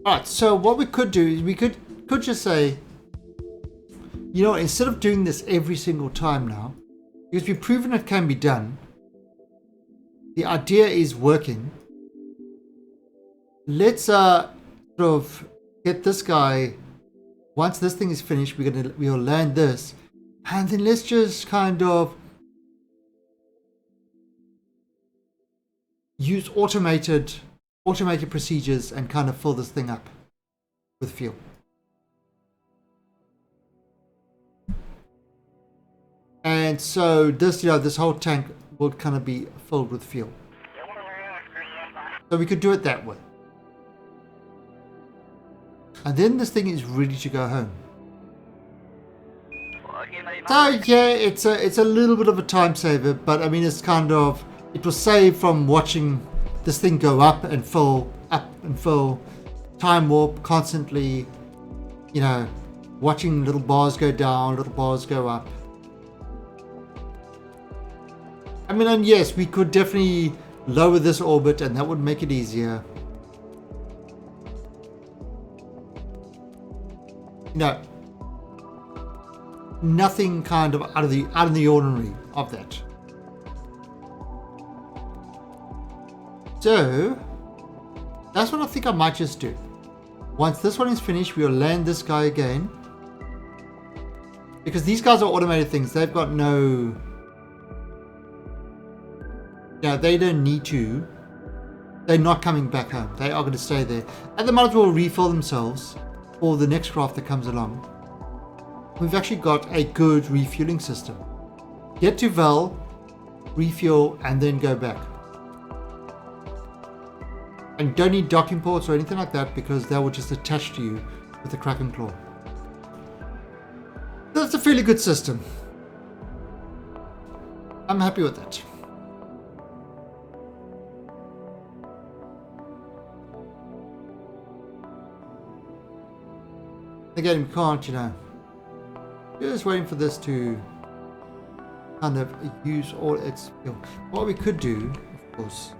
Alright, so what we could do is we could just say, you know, instead of doing this every single time now, because we've proven it can be done, the idea is working. Let's sort of get this guy, once this thing is finished, we'll land this, and then let's just kind of use automated procedures and kind of fill this thing up with fuel. And so this, you know, this whole tank would kind of be filled with fuel. So we could do it that way. And then this thing is ready to go home. So yeah, it's a little bit of a time saver, but I mean, it's kind of, it will save from watching this thing go up and fill, time warp constantly, you know, watching little bars go down, little bars go up. I mean, and yes, we could definitely lower this orbit and that would make it easier. No, nothing kind of out of the ordinary of that. So that's what I think I might just do. Once this one is finished, we'll land this guy again, because these guys are automated things. They've got no, yeah, they don't need to. They're not coming back home. They are going to stay there, and they might as well refill themselves for the next craft that comes along. We've actually got a good refueling system. Get to Val, refuel, and then go back. And you don't need docking ports or anything like that, because they will just attach to you with the Kraken Claw. That's a fairly good system. I'm happy with it. Again, we can't, you know, just waiting for this to kind of use all its skill. What we could do, of course,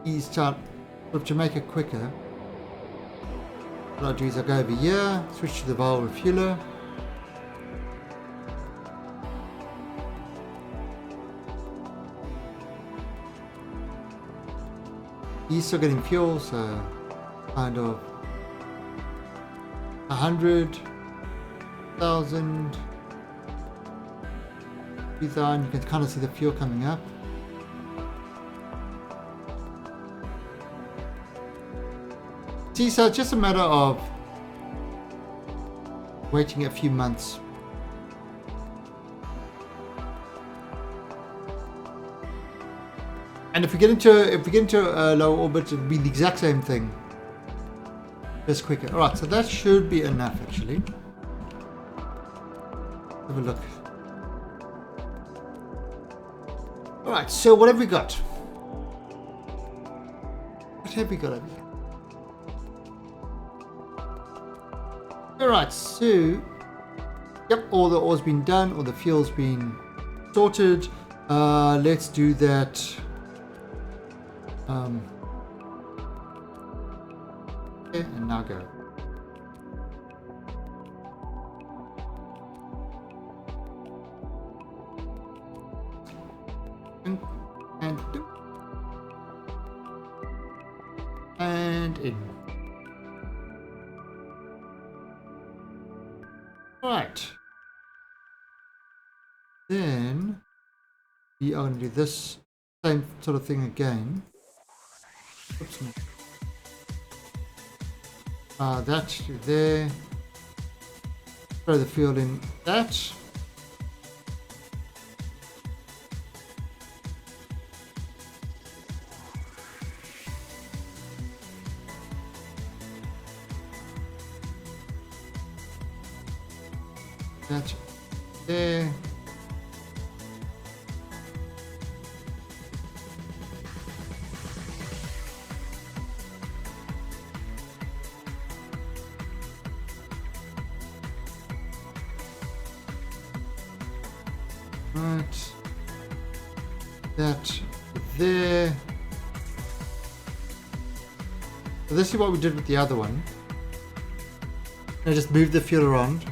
is start to make it quicker. What I'll do is I'll go over here, switch to the vial refueler. He's still getting fuel, so kind of 100,000, 3,000. You can kind of see the fuel coming up. See, so it's just a matter of waiting a few months. And if we get into a low orbit, it'll be the exact same thing, just quicker. All right, so that should be enough actually. Have a look. All right, so what have we got? What have we got over here? All right, so yep, all the ore's been done, all the fuel's been sorted. Let's do that. Okay, and now go. And in. Right. Then we are going to do this same sort of thing again. Oops. That to there. Throw the fuel in that. That there. Right, that there. So this is what we did with the other one. I just move the fuel around.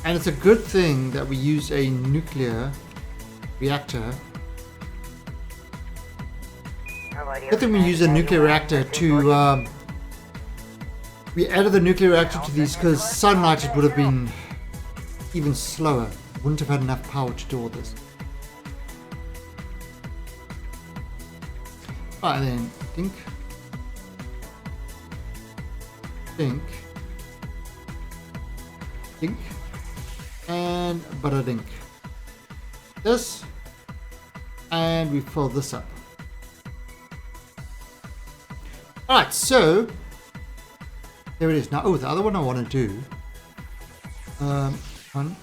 And it's a good thing that we use a nuclear reactor. Good thing we use a nuclear reactor to we added the nuclear reactor to these because sunlight it would have been even slower. Wouldn't have had enough power to do all this. Right, then think, and butter dink. This, and we fill this up. Alright, so there it is. Now, oh, the other one I want to do. One.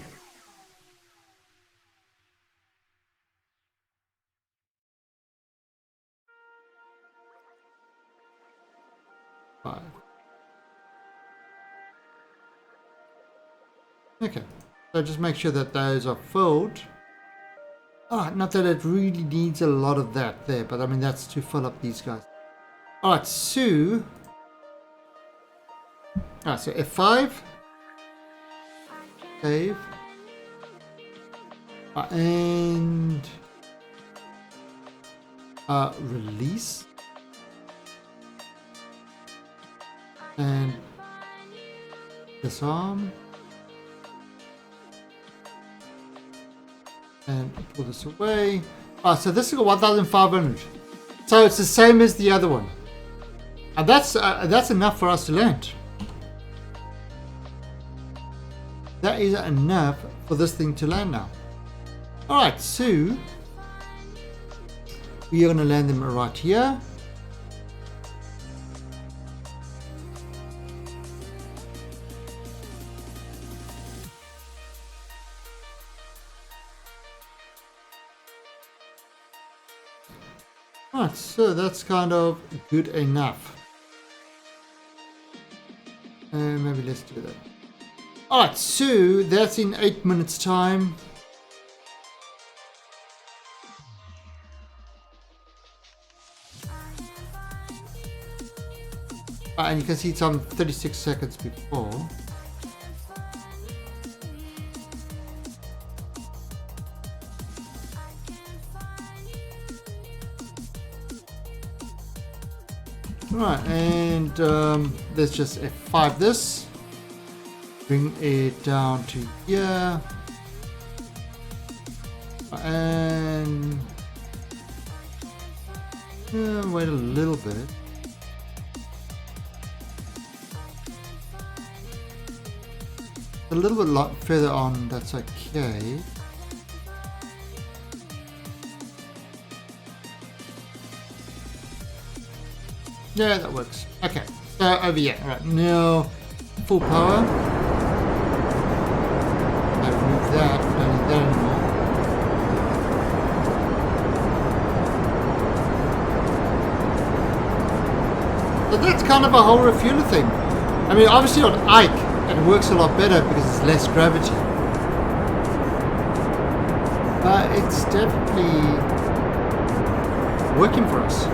Five. Okay. So just make sure that those are filled. Alright, not that it really needs a lot of that there, but I mean that's to fill up these guys. Alright, so so F5, save, and release, and disarm, and pull this away. So this is 1,500. So it's the same as the other one, and that's enough for us to land. That is enough for this thing to land now. Alright, so we are going to land them right here. Right, so that's kind of good enough. And maybe let's do that. Alright, so that's in 8 minutes time. And you can see it's on 36 seconds before. Right, and let's just F5 this. Bring it down to here. And wait a little bit. A little bit lot further on, that's okay. Yeah, that works. Okay, so over here. Alright, now full power. I remove that, we don't need that anymore. So that's kind of a whole refueler thing. I mean, obviously on Ike, it works a lot better because it's less gravity. But it's definitely working for us.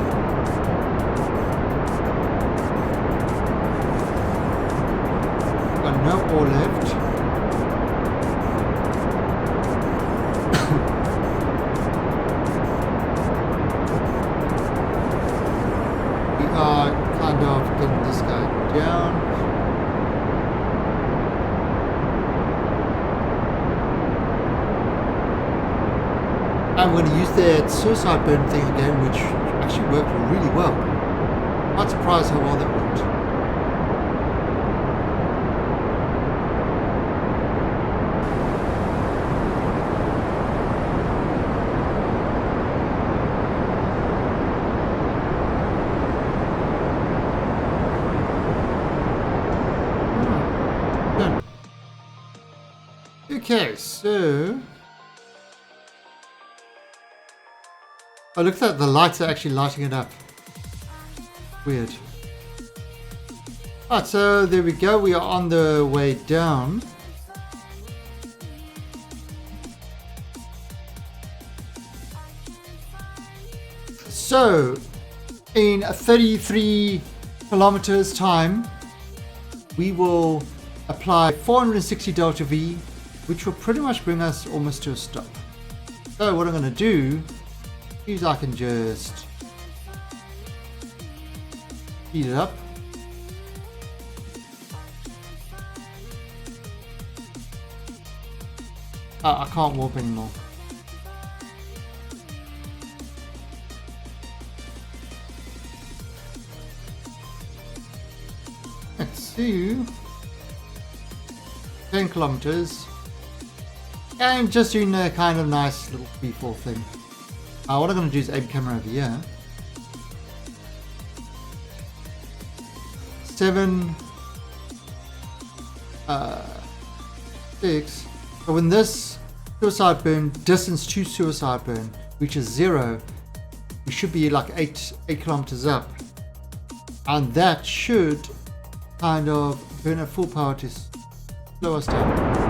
Got no ore left. We are kind of getting this guy down. I'm going to use that suicide burn thing again, which actually worked really well. Quite surprised how well that worked. Good. Okay, so... Oh, look at that, the lights are actually lighting it up. Weird. Alright, so there we go, we are on the way down. So, in 33 kilometers time, we will apply 460 delta V, which will pretty much bring us almost to a stop. So what I'm going to do is I can just heat it up. I can't warp anymore. Let's see. 10 kilometers. And just doing a kind of nice little freefall thing. What I'm going to do is aim camera over here. 7, 6. So when this suicide burn, distance to suicide burn, reaches 0, we should be like 8 kilometers up. And that should kind of burn at full power to slow us down.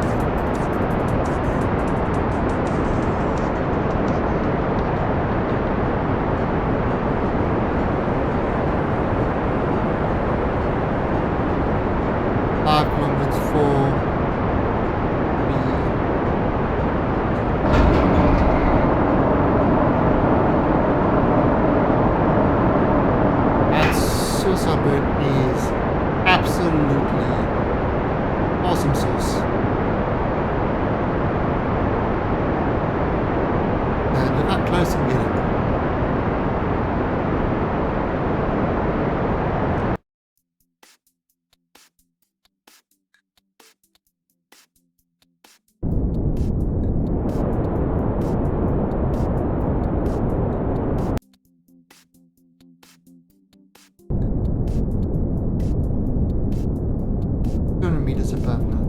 Is absolutely awesome sauce. And look how close I'm getting. Meters above now.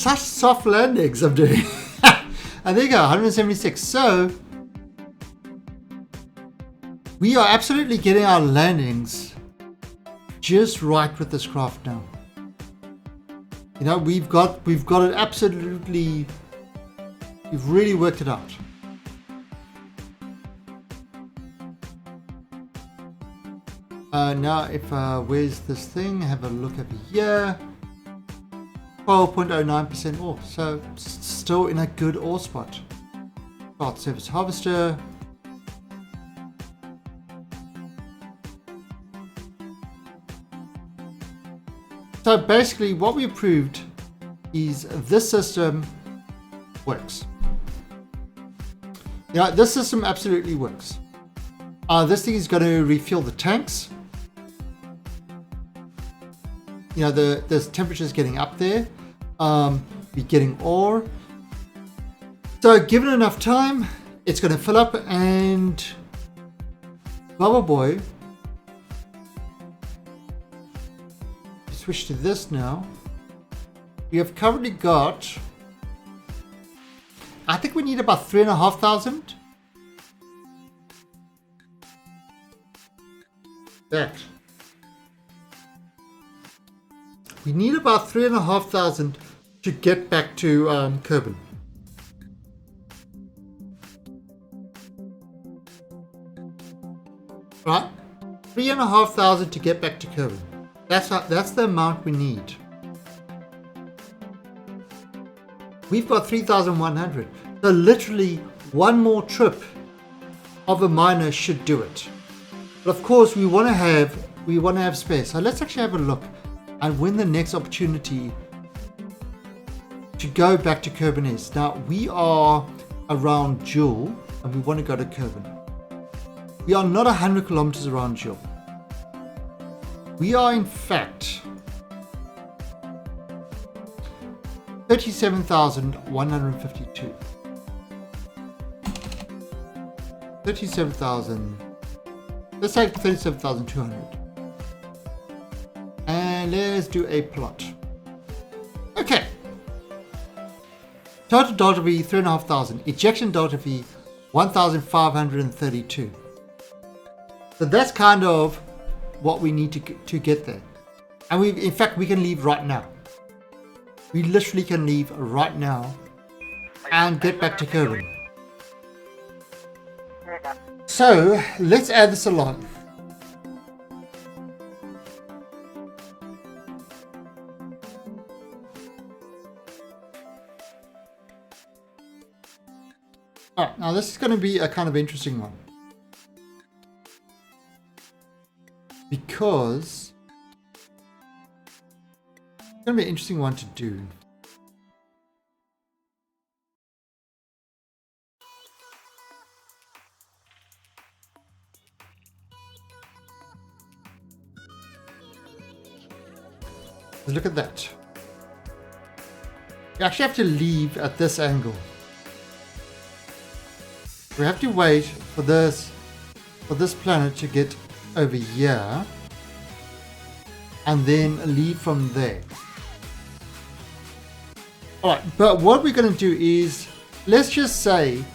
such soft landings I'm doing. And there you go, 176. So we are absolutely getting our landings just right with this craft now. You know, we've got it absolutely, we've really worked it out. Now if where's this thing? Have a look over here. 12.09% ore, so still in a good ore spot. Start surface harvester. So basically what we proved is this system works. Yeah, this system absolutely works. This thing is going to refuel the tanks. You know, the temperature is getting up there. We're getting ore. So given enough time, it's going to fill up, and Bubble Boy, switch to this now. We have currently got, I think we need about 3,500. That. We need about 3,500 to get back to Kerbin. Right? 3,500 to get back to Kerbin. That's the amount we need. We've got 3,100. So literally one more trip of a miner should do it. But of course we want to have space. So let's actually have a look and when the next opportunity to go back to Kerbin is. Now we are around Jewel and we want to go to Kerbin. We are not 100 kilometers around Jewel. We are in fact 37,152. 37,000. Let's take 37,200. And let's do a plot. Okay. Total delta V 3,500. Ejection delta V 1,532. So that's kind of what we need to get there. And in fact we can leave right now. We literally can leave right now and get back to Kerbin. So let's add this along. Alright, now this is going to be a kind of interesting one. Because it's going to be an interesting one to do. Look at that. You actually have to leave at this angle. We have to wait for this planet to get over here and then leave from there. Alright, but what we're going to do is, let's just say,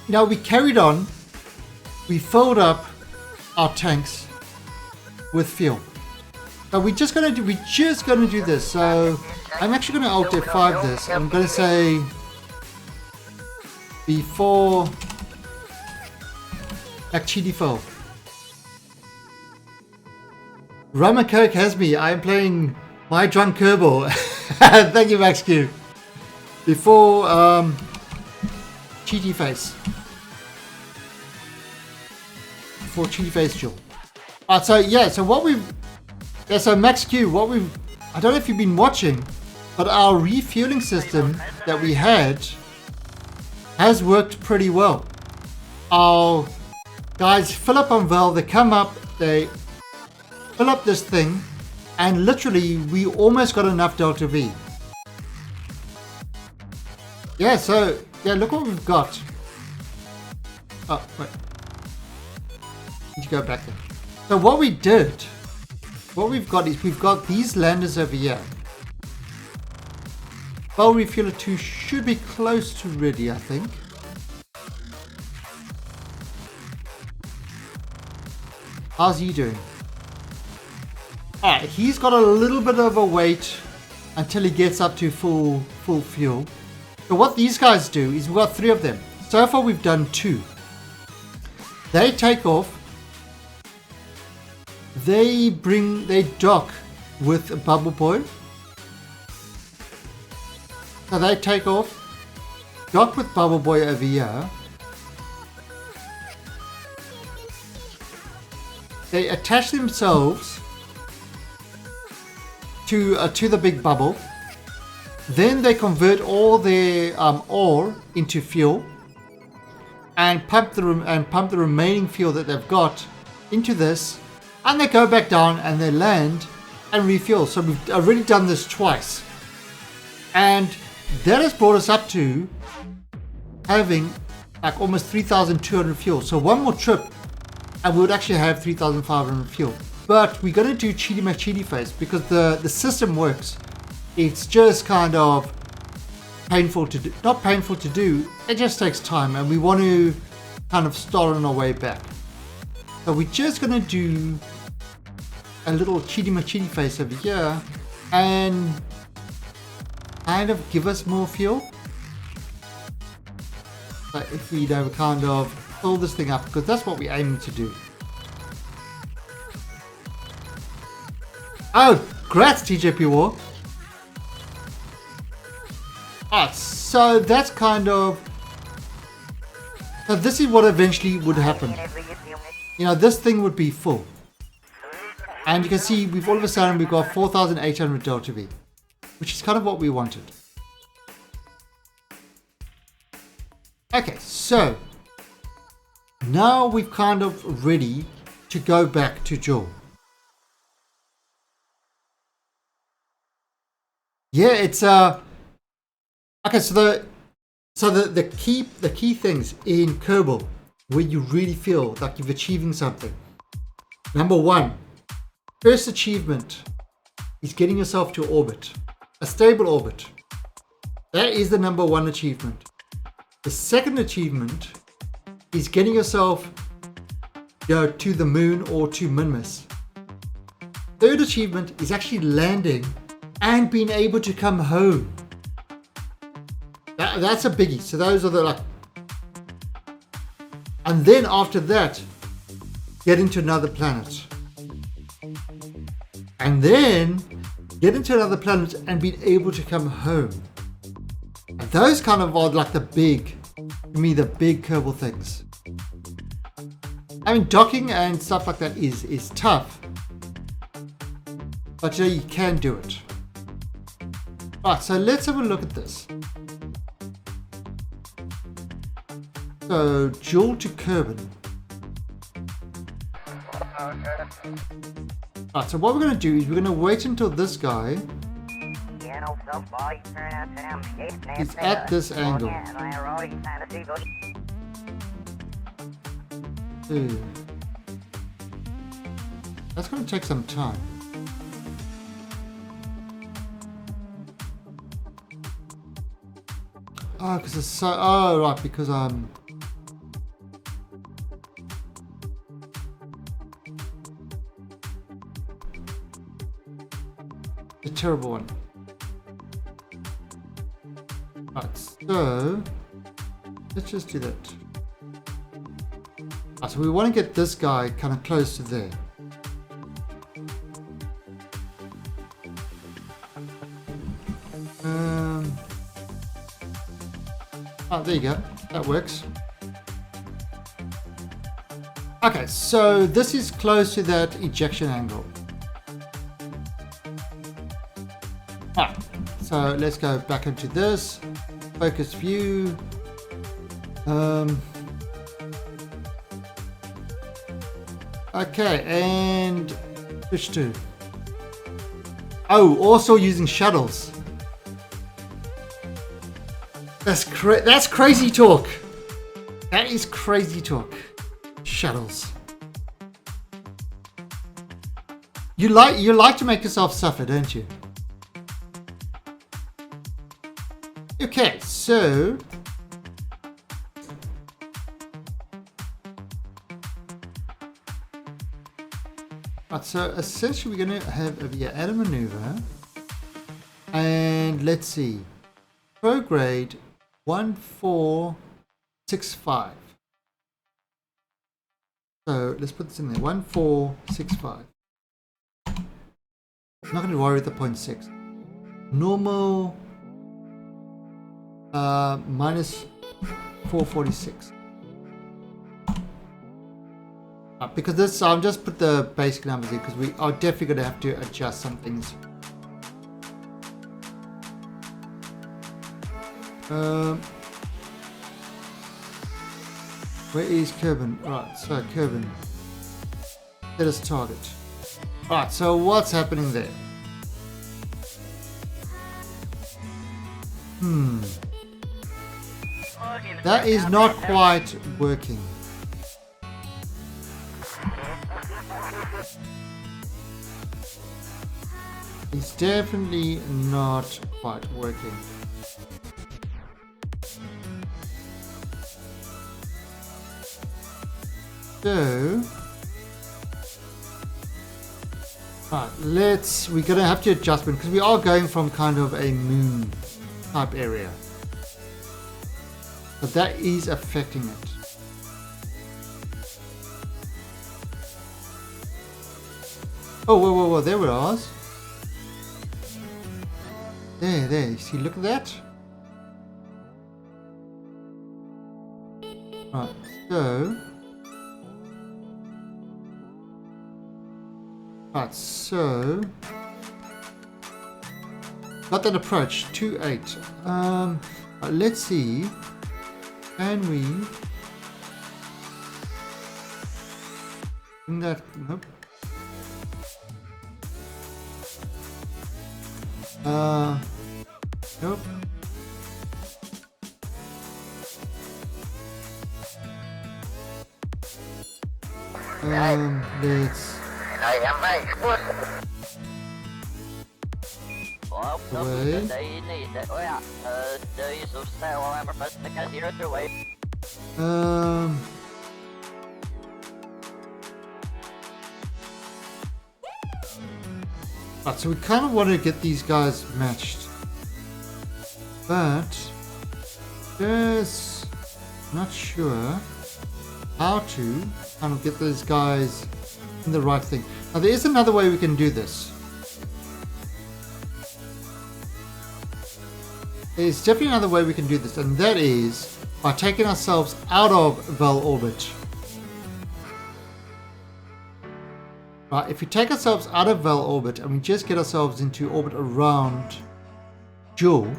now we carried on, we filled up our tanks with fuel. So we're just going to do this. So I'm actually going to Alt F5 this. I'm going to say before activity fill. Rum and Coke has me. I am playing my drunk Kerbal. Thank you, Max Q. Before cheaty face. Before cheaty face Jewel. So yeah, so what we've so Max Q, I don't know if you've been watching, but our refueling system that we had has worked pretty well. Our guys fill up on valve, they come up, they fill up this thing, and literally we almost got enough delta V. Yeah, so yeah, look what we've got. Oh wait, need to go back there. So what we've got is we've got these landers over here. Bowl Refueler 2 should be close to ready, I think. How's he doing? Alright, he's got a little bit of a wait until he gets up to full fuel. So what these guys do is we've got 3 of them. So far we've done 2. They take off. They dock with a bubble boy. So they take off, dock with bubble boy over here. They attach themselves to the big bubble. Then they convert all their ore into fuel and pump the remaining fuel that they've got into this, and they go back down and they land and refuel. So we've already done this twice, and that has brought us up to having like almost 3,200 fuel. So one more trip and we would actually have 3,500 fuel. But we're going to do Cheaty McCheaty phase because the system works. It's just kind of painful to do. Not painful to do, it just takes time, and we want to kind of start on our way back. So we're just going to do a little Cheaty McCheaty phase over here and kind of give us more fuel. So if we kind of fill this thing up, because that's what we're aiming to do. Oh, congrats TJP War. Alright, so that's kind of... So this is what eventually would happen. You know, this thing would be full. And you can see we've all of a sudden we've got 4,800 Delta V, which is kind of what we wanted. Okay, so now we're kind of ready to go back to Joel. Yeah, it's okay. So the key things in Kerbal where you really feel like you're achieving something. Number 1, first achievement is getting yourself to orbit, a stable orbit. That is the number 1 achievement. The second achievement is getting yourself, to the moon or to Minmus. Third achievement is actually landing and being able to come home. That's a biggie. So those are the and then after that, getting to another planet. And then getting to another planet and being able to come home. And those kind of are like the big Kerbal things. I mean, docking and stuff like that is tough. But you can do it. Right, so let's have a look at this. So, Joel to Kerbin. Right, so what we're going to do is we're going to wait until this guy is at this angle. Ooh. That's going to take some time. Oh, because it's so... Oh, right, because a terrible one. Right, so... Let's just do that. Right, so we want to get this guy kind of close to there. Oh, there you go. That works. Okay, so this is close to that ejection angle. Alright, so let's go back into this. Focus view. Okay, and switch to. Oh, also using shuttles. That's crazy talk. That is crazy talk. Shuttles. You like to make yourself suffer, don't you? so right, so essentially we're going to have over here add a maneuver, and let's see, prograde 1465. So let's put this in there, 1465. I'm not going to worry with the 0.6. Normal minus 446. Because this, I'll just put the basic numbers in because we are definitely going to have to adjust some things. Where is Kerbin? Right, so Kerbin. Let us target. Right, so what's happening there? That is not quite working. It's definitely not quite working. So, right, we're going to have to adjustment because we are going from kind of a moon type area. But that is affecting it. Oh, whoa, there it was. There, you see, look at that. Right, so got that approach 2.8. Let's see, can we bring that? Nope. Nope. Let's right, so we kind of want to get these guys matched, but just not sure how to kind of get those guys in the right thing. Now there is another way we can do this. There's definitely another way we can do this, and that is by taking ourselves out of Vel orbit. Right, if we take ourselves out of Vel orbit and we just get ourselves into orbit around Joule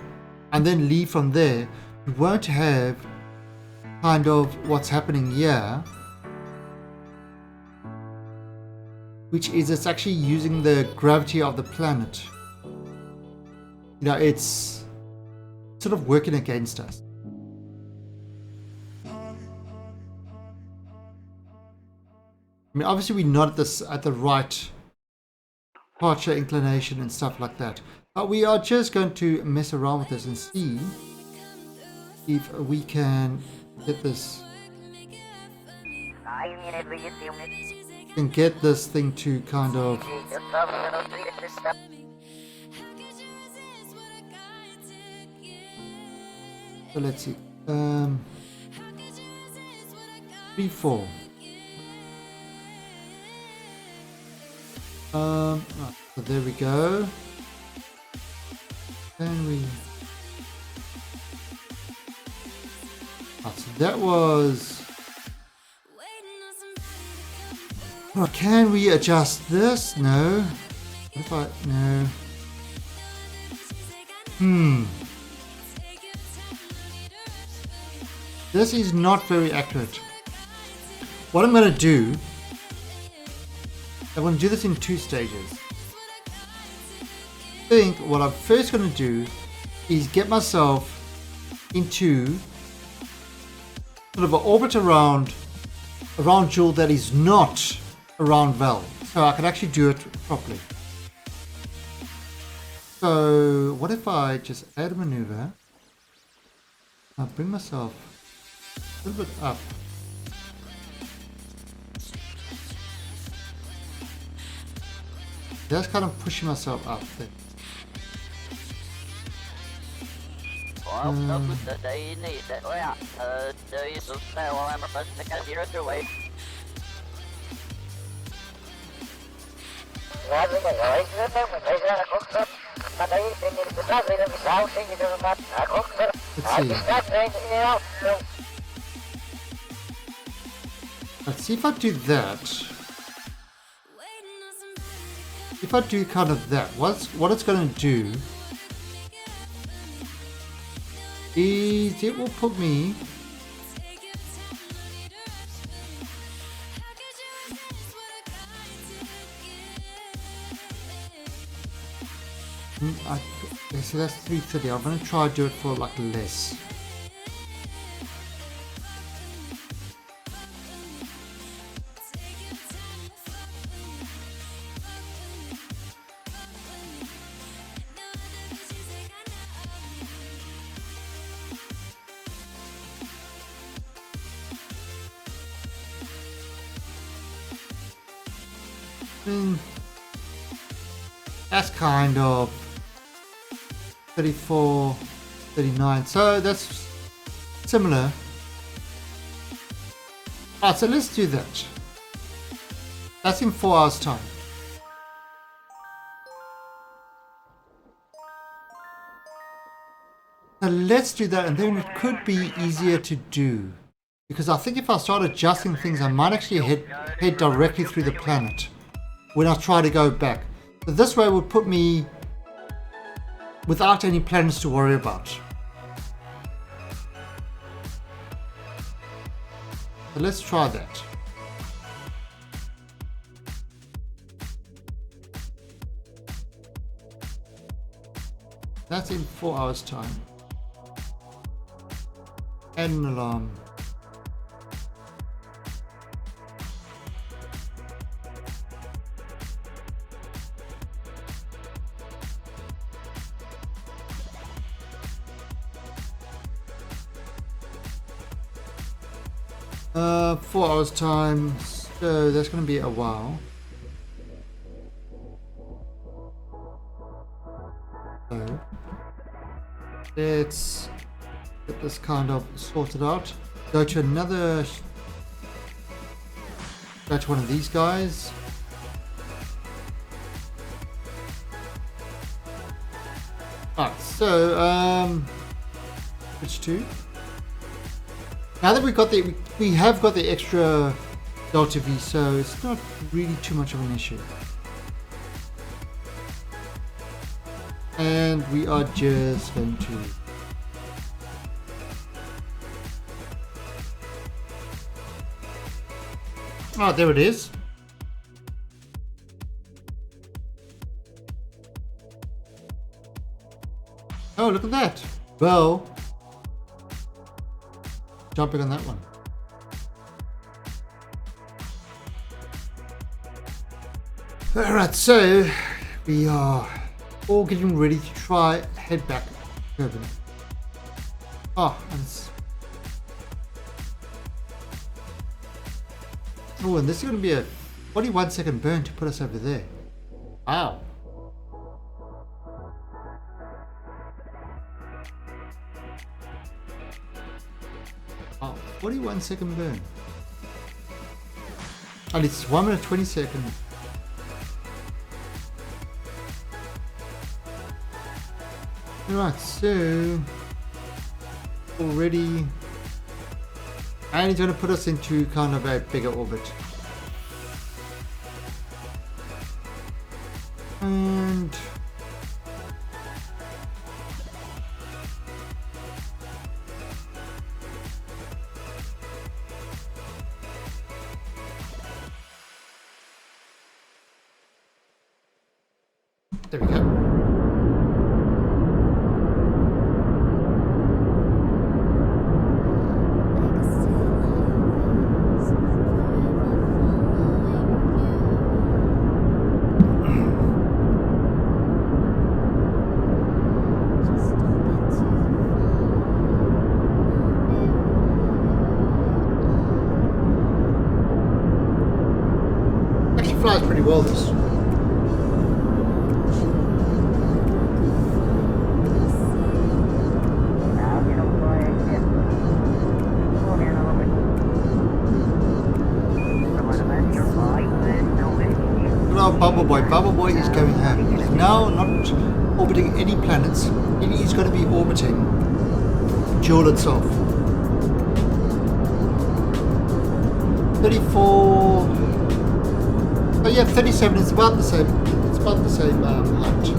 and then leave from there, we won't have kind of what's happening here, which is it's actually using the gravity of the planet. You know, it's sort of working against us. I mean, obviously we're not at the right departure inclination and stuff like that. But we are just going to mess around with this and see if we can get this. And get this thing to kind of. So let's see. 3, 4. Right, so there we go. And we. Right, so that was. Right, can we adjust this? No. What if I. No. This is not very accurate. What I'm going to do, I'm going to do this in 2 stages. I think what I'm first going to do is get myself into sort of an orbit around Joule that is not around Vel, so I can actually do it properly. So what if I just add a maneuver I'll bring myself a little bit up. Just kind of pushing myself up there. Let's see if I do that. If I do kind of that, what it's going to do is it will put me so that's 330. I'm going to try to do it for like less. That's kind of 34, 39. So that's similar. Alright, so let's do that. That's in 4 hours time. Now let's do that, and then it could be easier to do. Because I think if I start adjusting things, I might actually head directly through the planet when I try to go back. So this way would put me without any planets to worry about. So let's try that. That's in 4 hours time. Add an alarm. 4 hours time, so that's going to be a while. So let's get this kind of sorted out. Go to one of these guys. Alright, so switch to. Now that we have got the extra Delta V, so it's not really too much of an issue. And we are just going to oh, there it is. Oh, look at that. Well, jumping on that one. Alright, so we are all getting ready to try head back to Kerbin. Oh, and this is going to be a 41-second burn to put us over there. Wow. Oh, 41-second burn. And it's 1 minute 20 seconds. Right, so already, and he's going to put us into kind of a bigger orbit. And there we go. flies pretty well, this. Bubble Boy. Bubble Boy is going home. He's now not orbiting any planets. He's going to be orbiting Joule itself. 34. Oh yeah, 37. It's about the same. It's about the same height.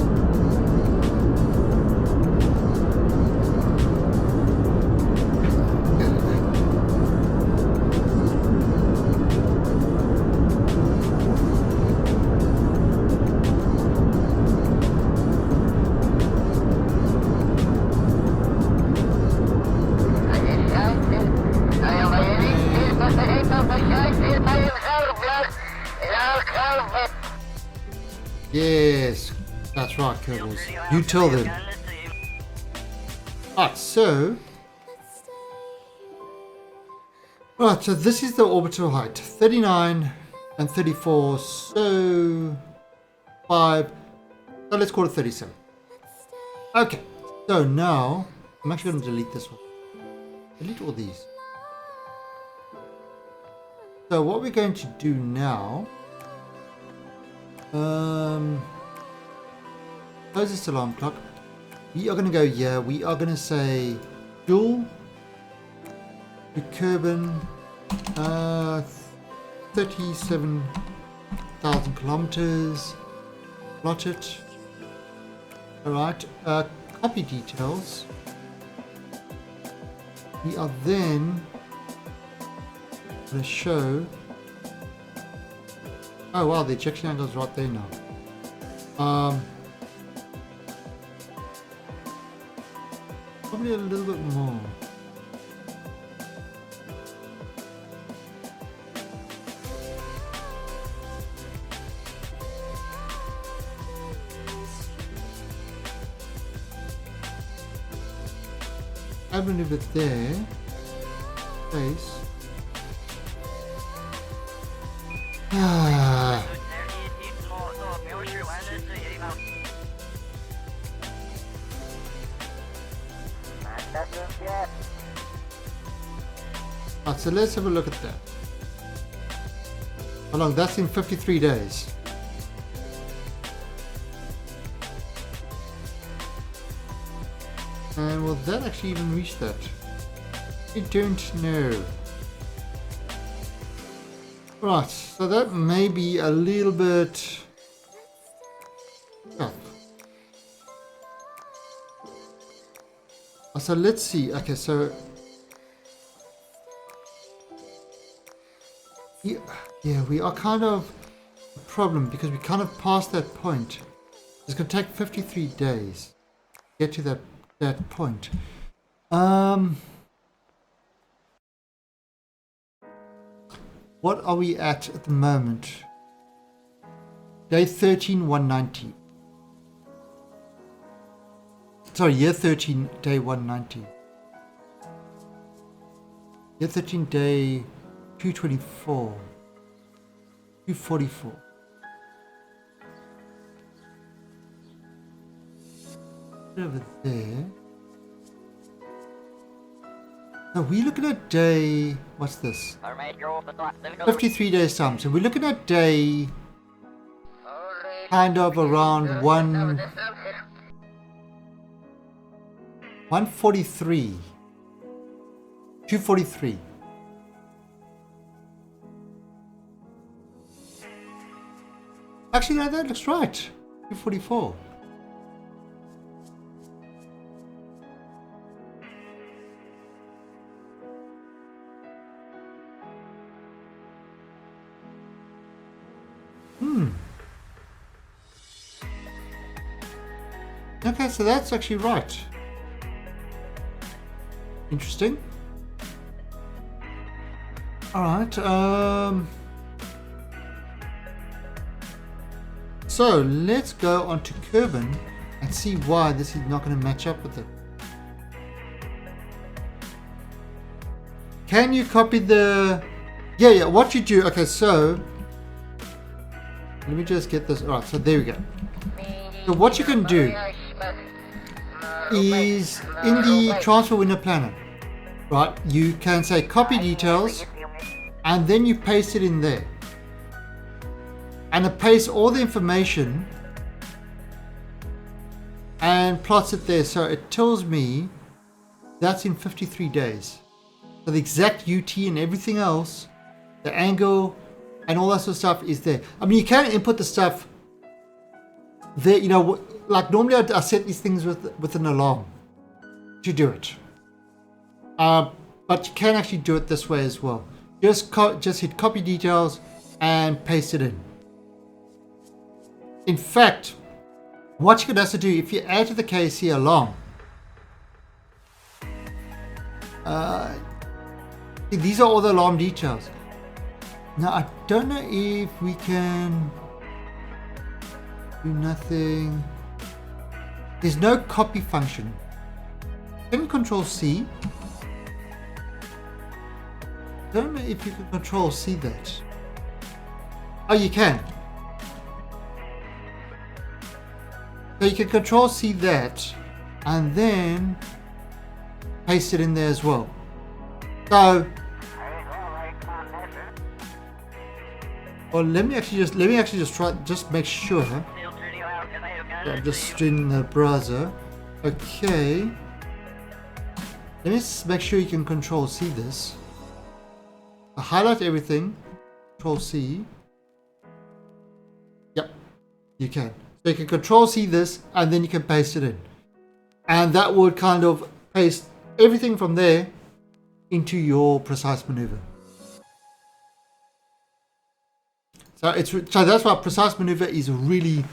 Yes, that's right, Kerbals. You tell them. Right, so this is the orbital height, 39 and 34, so 5, so let's call it 37. Okay, so now, I'm actually going to delete this one. Delete all these. So what we're going to do now, close this alarm clock. We are going to go here. We are going to say Joule to Kerbin, 37,000 kilometers. Plot it. Alright, copy details. We are then going to show. Oh wow, the ejection angle is right there now. Probably a little bit more. I believe it there. Place. Right, so let's have a look at that. How long? That's in 53 days. And will that actually even reach that? I don't know. Right, so that may be a little bit tough. So let's see. Okay, so yeah, we are kind of a problem because we kind of passed that point. It's going to take 53 days to get to that point. What are we at the moment? Day 13, 190. Sorry, year 13, day 190. Year 13, day 224. 244. Over there. So we're looking at day, what's this? 53 days time. So we're looking at day kind of around 143. 243. Actually, no, that looks right. 244. Okay, so that's actually right. Interesting. Alright, so let's go on to Kerbin and see why this is not going to match up with it. Can you copy the... Yeah, what you do... Okay, so Let me just get this. Alright, so there we go. So what you can do is in the transfer window planner, right, you can say copy details and then you paste it in there. And it pastes all the information and plots it there. So it tells me that's in 53 days. So the exact UT and everything else, the angle and all that sort of stuff is there. I mean, you can input the stuff there, you know, like normally I set these things with an alarm to do it. But you can actually do it this way as well. Just hit copy details and paste it in. In fact, what you could also do, if you add to the KC alarm, these are all the alarm details. Now, I don't know if we can do nothing. There's no copy function. Can you control C? Don't know if you can control C that. Oh, you can. So you can control C that and then paste it in there as well. So, well, let me actually just try, just make sure. I'm just in the browser. Okay. Let me just make sure you can control C this. I highlight everything. Control C. Yep, you can. So you can control C this and then you can paste it in. And that would kind of paste everything from there into your precise maneuver. So that's why precise maneuver is really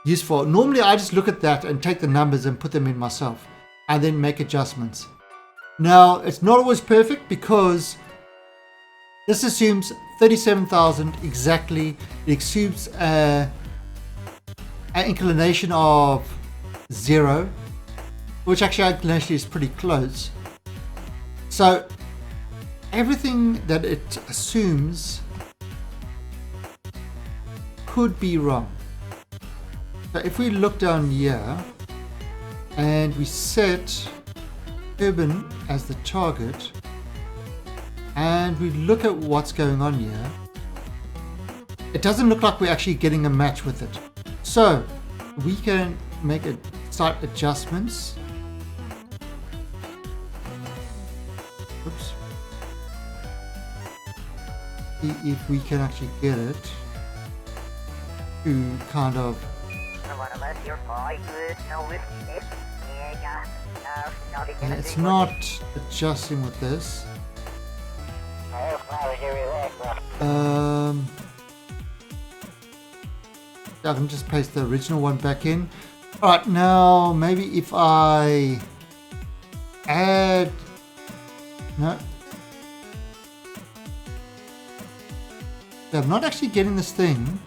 useful. Normally I just look at that and take the numbers and put them in myself and then make adjustments. Now it's not always perfect because this assumes 37,000 exactly. It assumes an inclination of 0, which actually inclination is pretty close. So everything that it assumes could be wrong. So if we look down here and we set urban as the target and we look at what's going on here, it doesn't look like we're actually getting a match with it. So we can make slight adjustments. Oops. See if we can actually get it to kind of. And it's not adjusting with this. I can just paste the original one back in. Alright, now maybe if I add. No. I'm not actually getting this thing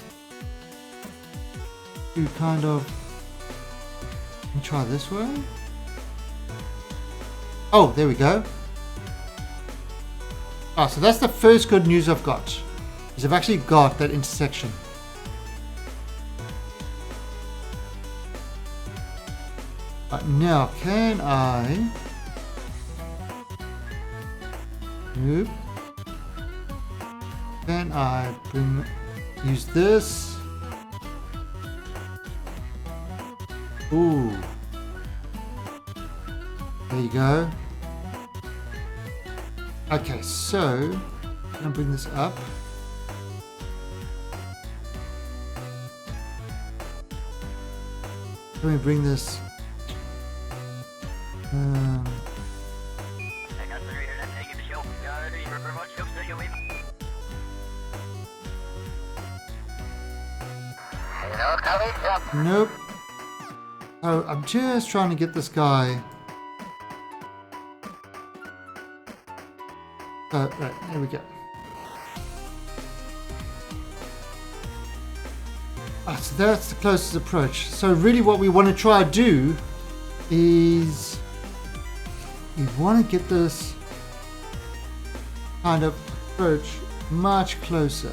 to kind of. Let me try this one. Oh, there we go. Ah, so that's the first good news I've got. Is I've actually got that intersection. But now, can I? Nope. Can I use this? Ooh. There you go. Okay, so I'm gonna bring this up. Let me bring this. Nope. Oh, I'm just trying to get this guy. Right, there we go. So that's the closest approach. So really what we want to try to do is we want to get this kind of approach much closer.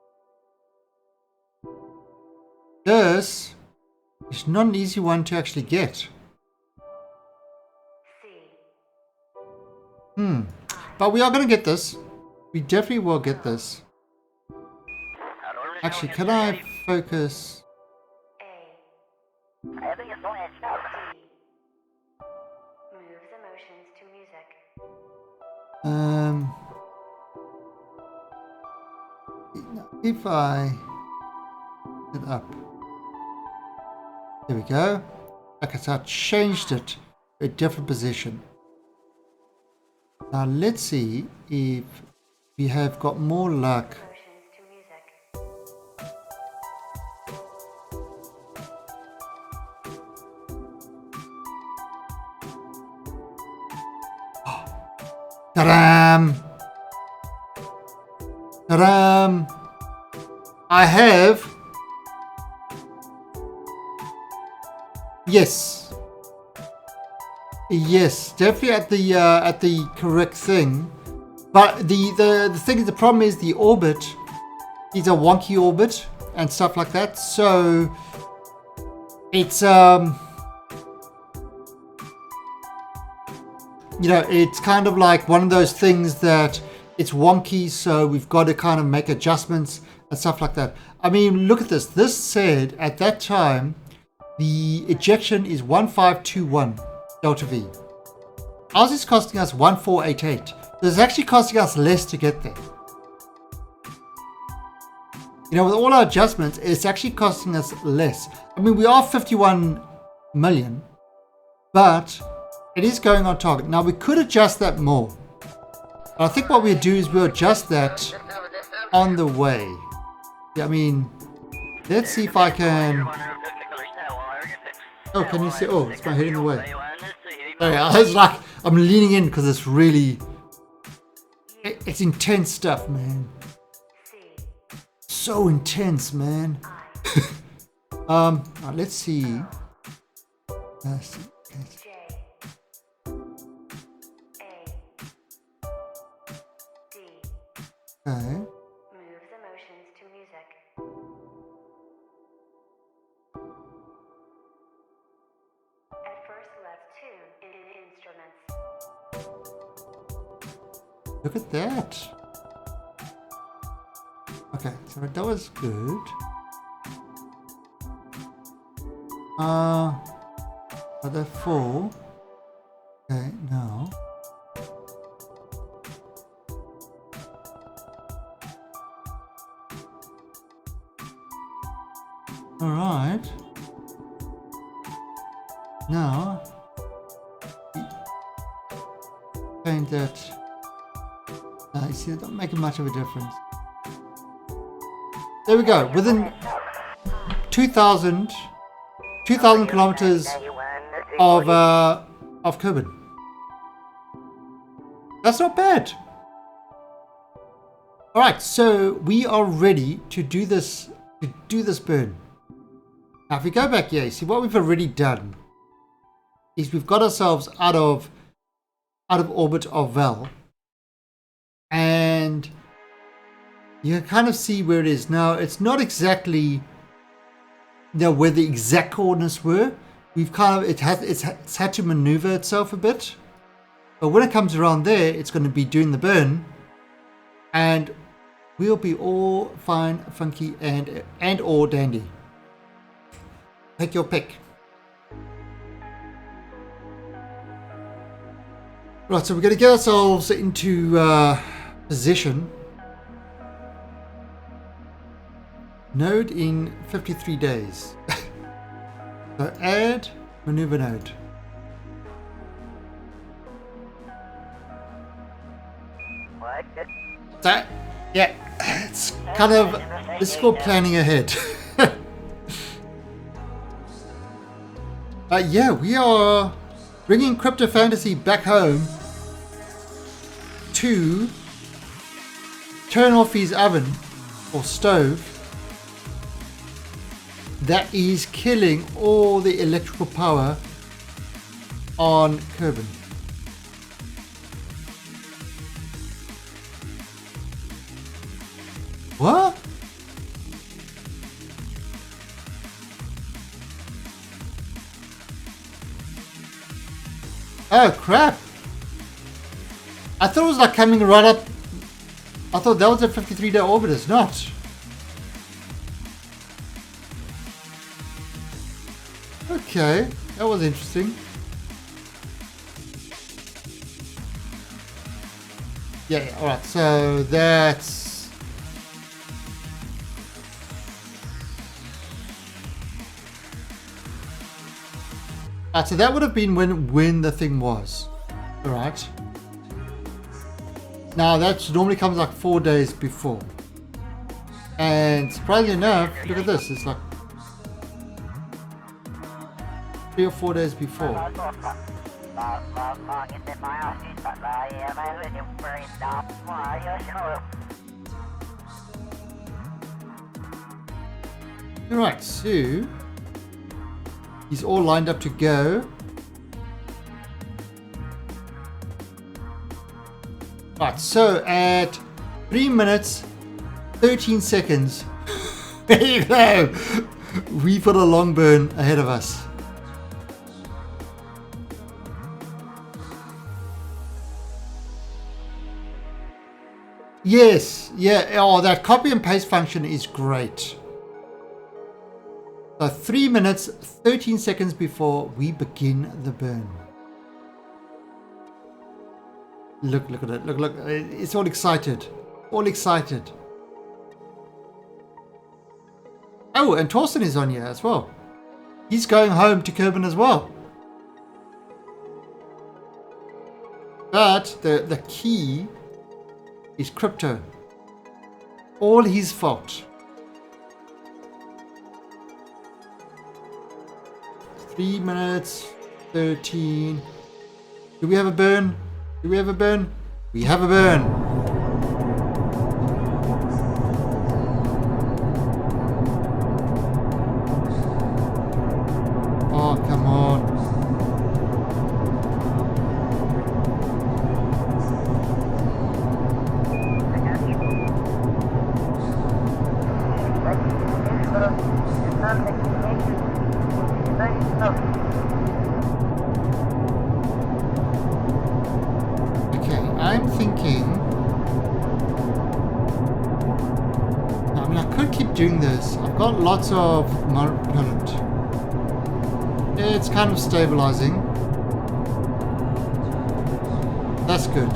this is not an easy one to actually get. But we are going to get this. We definitely will get this. Actually, can I focus? Moves emotions to music. If I it up, there we go. Okay, so I changed it to a different position. Now let's see if we have got more luck. Emotions to music. Ta-dam! Ta-dam! I have. Yes. Yes, definitely at the correct thing. But the thing is, the problem is the orbit is a wonky orbit and stuff like that. So it's you know, it's kind of like one of those things that it's wonky, so we've got to kind of make adjustments and stuff like that. I mean, look at this. This said at that time the ejection is 1521 delta V. Ours is costing us 1488. So it's actually costing us less to get there. You know, with all our adjustments, it's actually costing us less. I mean, we are 51 million, but it is going on target. Now, we could adjust that more. But I think what we'll do is we'll adjust that on the way. Yeah, I mean, let's see if I can... Oh, can you see? Oh, it's my head in the way. Sorry, I was like, I'm leaning in because it's really... It's intense stuff, man. So intense, man. Let's see. Okay. Moves emotions to music. At first, let's tune in instruments. Look at that. Okay, so that was good. Are there 4? Okay, now. All right. Now, change that. You see, it don't make much of a difference. There we go. Within 2,000 kilometers of Kerbin. That's not bad. All right, so we are ready to do this burn. Now, if we go back here, see what we've already done is we've got ourselves out of orbit of Val, and you can kind of see where it is now. It's not exactly where the exact coordinates were. We've kind of it's had to maneuver itself a bit, but when it comes around there, it's going to be doing the burn, and we'll be all fine, funky, and all dandy. Take your pick. Right, so we're going to get ourselves into position. Node in 53 days. So add maneuver node. That, yeah, it's kind of, this is called planning ahead. Yeah, we are bringing Crypto Fantasy back home to turn off his oven or stove that is killing all the electrical power on Kerbin. What? Oh crap! I thought it was like coming right up. I thought that was a 53-day orbit. It's not. Okay, that was interesting. Yeah, alright, so that's... so that would have been when the thing was. Alright. Now that normally comes like 4 days before. And surprisingly enough, look at this, it's like 3 or 4 days before. Alright, so he's all lined up to go. Right, so at 3 minutes 13 seconds, there you go. We've got a long burn ahead of us. Yes, yeah, oh, that copy and paste function is great. So 3 minutes 13 seconds before we begin the burn. Look at it, look, it's all excited, all excited. Oh, and Torsten is on here as well. He's going home to Kerbin as well. But the key is crypto. All his fault. 3 minutes 13. Do we have a burn? Do we have a burn? We have a burn. Oh, come on. Okay, I'm thinking... I mean, I could keep doing this. I've got lots of repellent. It's kind of stabilizing. That's good.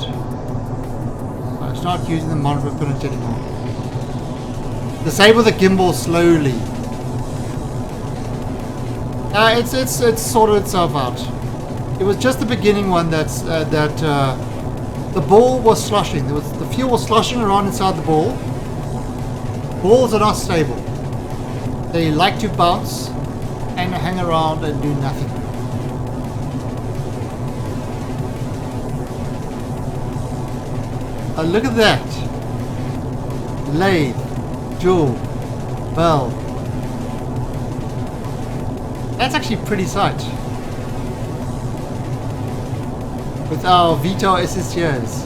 It's not using the monopropellant anymore. Disable the gimbal slowly. It's sorted itself out. It was just the beginning one that's the ball was sloshing. The fuel was sloshing around inside the ball. Balls are not stable. They like to bounce and hang around and do nothing. Look at that. Lathe, Jewel, Bell. That's actually pretty sight. With our Vitar SSTOs.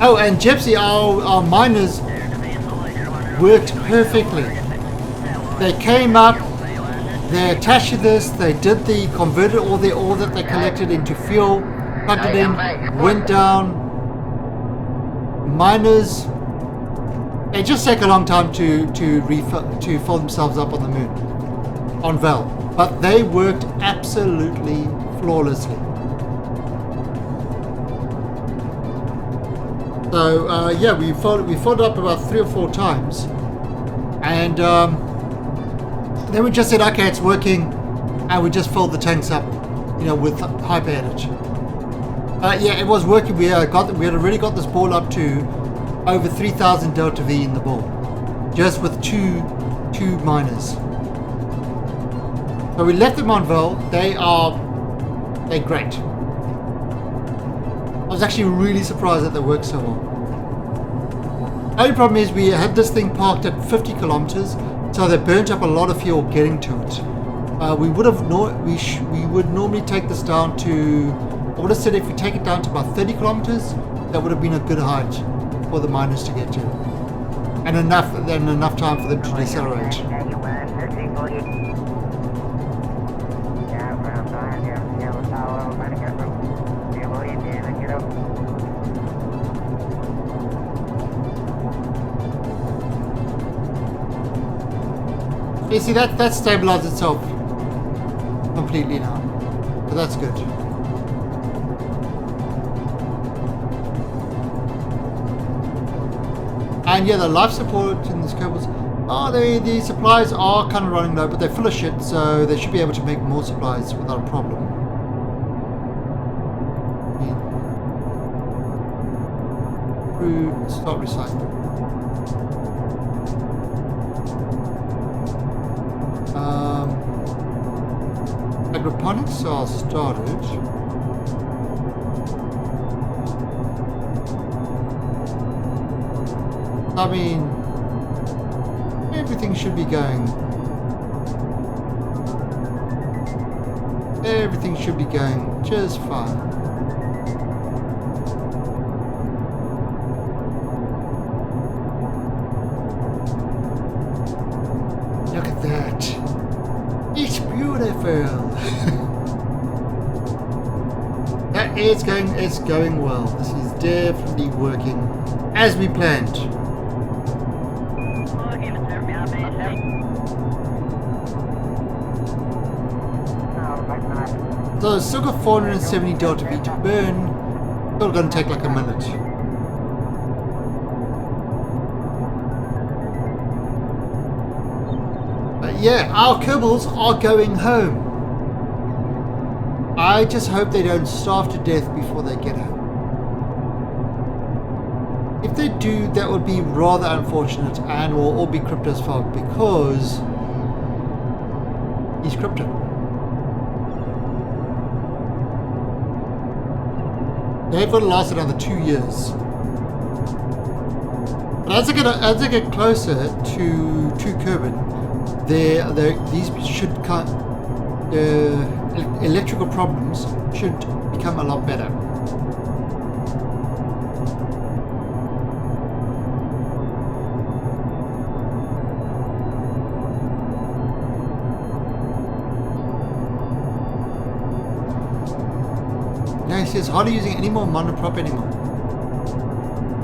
Oh, and Gypsy, our miners worked perfectly. They came up, they attached to this, they converted all the ore that they collected into fuel, plugged it in, went down. Miners, it just take a long time to fill themselves up on the moon, on Vel, but they worked absolutely flawlessly. So yeah, we followed up about 3 or 4 times, and then we just said, okay, it's working, and we just filled the tanks up, with hyper edit. Yeah, it was working. We had already got this ball up to over 3,000 delta V in the ball, just with two miners. So we left them on Vel. They're great. I was actually really surprised that they worked so well. Only problem is we had this thing parked at 50 kilometers, so they burnt up a lot of fuel getting to it. We would normally take this down to, I would have said if we take it down to about 30 kilometers, that would have been a good height for the miners to get to, and enough time for them to decelerate. you see that stabilized itself completely now. So that's good. And yeah, the life support in these cables, the supplies are kind of running low, but they're full of shit, so they should be able to make more supplies without a problem. Start recycling. Hydroponics are started. I mean, everything should be going. Everything should be going just fine. Look at that. It's beautiful. It's going well. This is definitely working as we planned. So still got 470 delta V to burn. Still gonna take like a minute. But yeah, our Kerbals are going home. I just hope they don't starve to death before they get home. If they do, that would be rather unfortunate and will all be Crypto's fault because he's Crypto. They've got to last another 2 years. But as they get closer to Kerbin, these should electrical problems should become a lot better. Now he says hardly using any more monoprop anymore.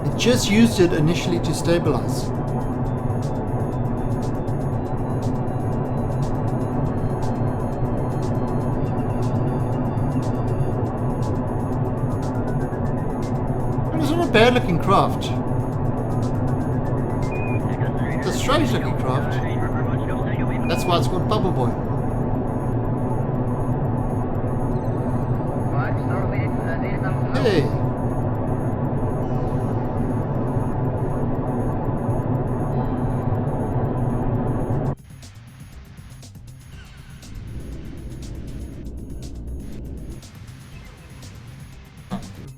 It just used it initially to stabilize. Bad looking craft. It's a strange looking craft. That's why it's called Bubble Boy. Hey.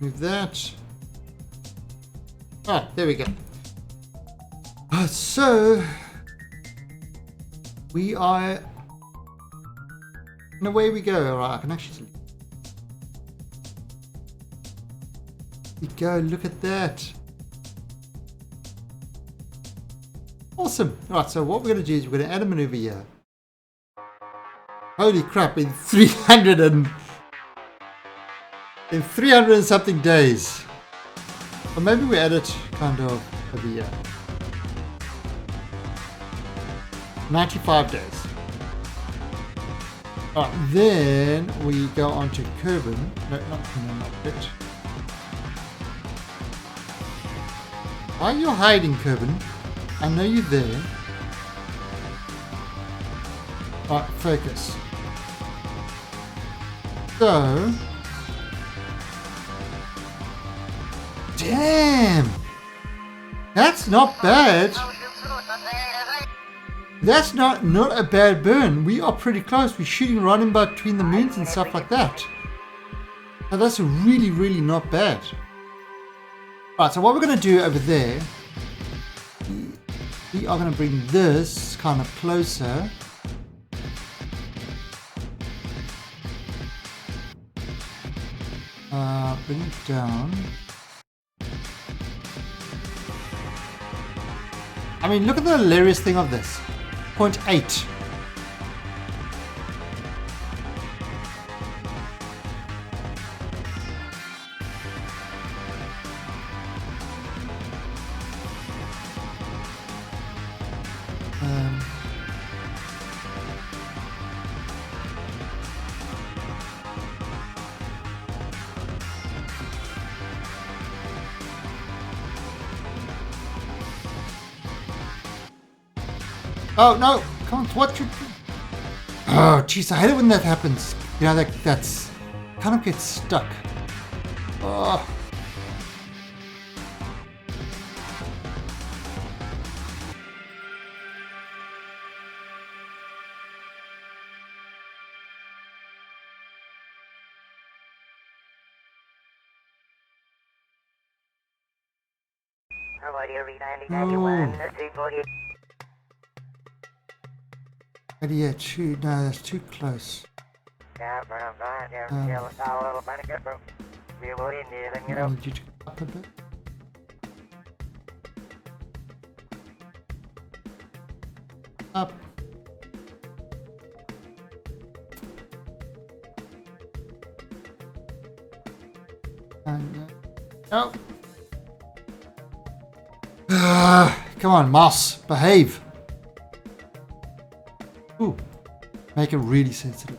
Move that. Ah, there we go. So we are, and away we go. All right, I can actually. We go. Look at that. Awesome. All right. So what we're going to do is we're going to add a maneuver here. Holy crap! In 300 and something days. Or maybe we add it kind of over here. 95 days. Alright, then we go on to Kerbin. No, not it. Why are you hiding, Kerbin? I know you're there. Alright, focus. So... Damn! That's not bad. That's not a bad burn. We are pretty close. We're shooting right in between the moons and stuff like that. Now that's really, really not bad. Alright, so what we're going to do over there, we are going to bring this kind of closer. Bring it down. I mean, look at the hilarious thing of this. 0.8. Oh no! Come on, what you? Oh, jeez, I hate it when that happens. You know, that's kind of gets stuck. Oh. Oh. 88, no, that's too close. I need you to go up a bit. Up. And, oh. Come on, mouse, behave. Ooh, make it really sensitive.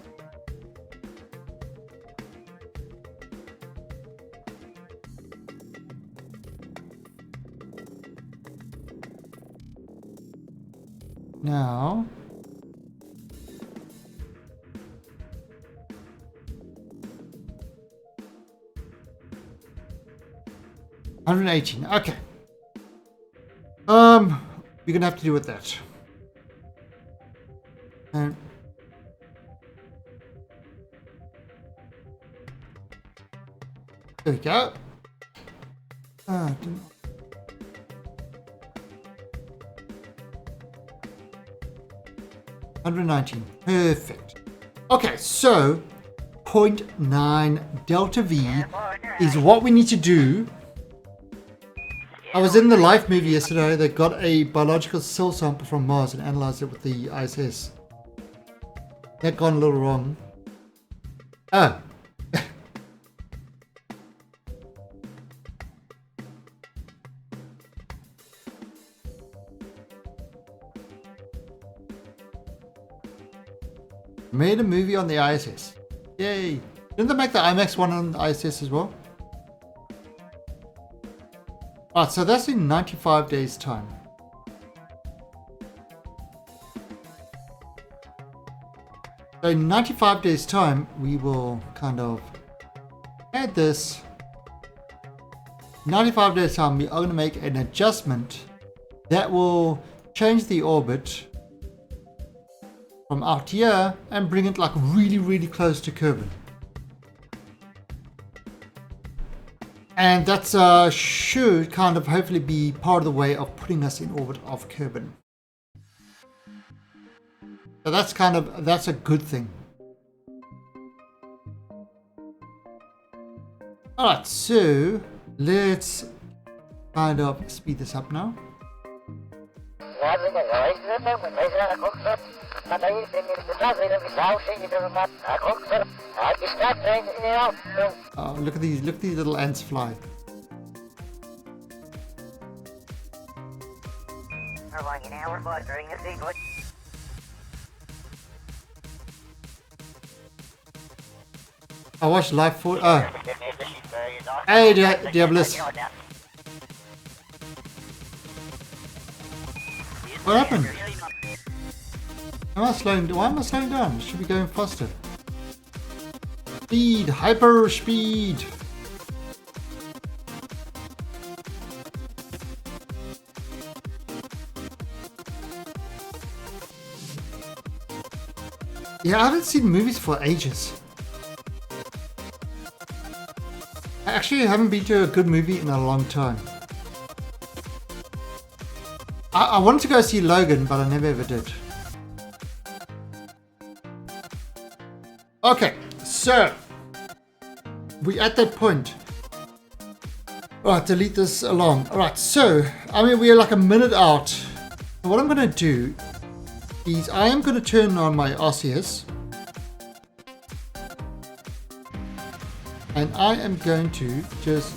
Now, $118. Okay. We're gonna have to deal with that. And there we go. Didn't... 119. Perfect. Okay, so 0.9 delta V is what we need to do. I was in the Life movie yesterday. They got a biological cell sample from Mars and analyzed it with the ISS. That gone a little wrong. Oh. Made a movie on the ISS. Yay. Didn't they make the IMAX one on the ISS as well? Alright, so that's in 95 days time. So in 95 days time, we will kind of add this. 95 days time, we are going to make an adjustment that will change the orbit from out here and bring it like really, really close to Kerbin. And that's should kind of hopefully be part of the way of putting us in orbit of Kerbin. So that's a good thing. Alright, so let's kind of speed this up now. Oh, look at these little ants fly. I watched Life for hey Diabolus. What happened? Why am I slowing down? It should be going faster. Speed, hyper speed. Yeah, I haven't seen movies for ages. I actually haven't been to a good movie in a long time. I wanted to go see Logan, but I never ever did. Okay, so we're at that point. Alright, delete this along. Alright, so I mean we're like a minute out. So what I'm gonna do is I am gonna turn on my RCS. And I am going to just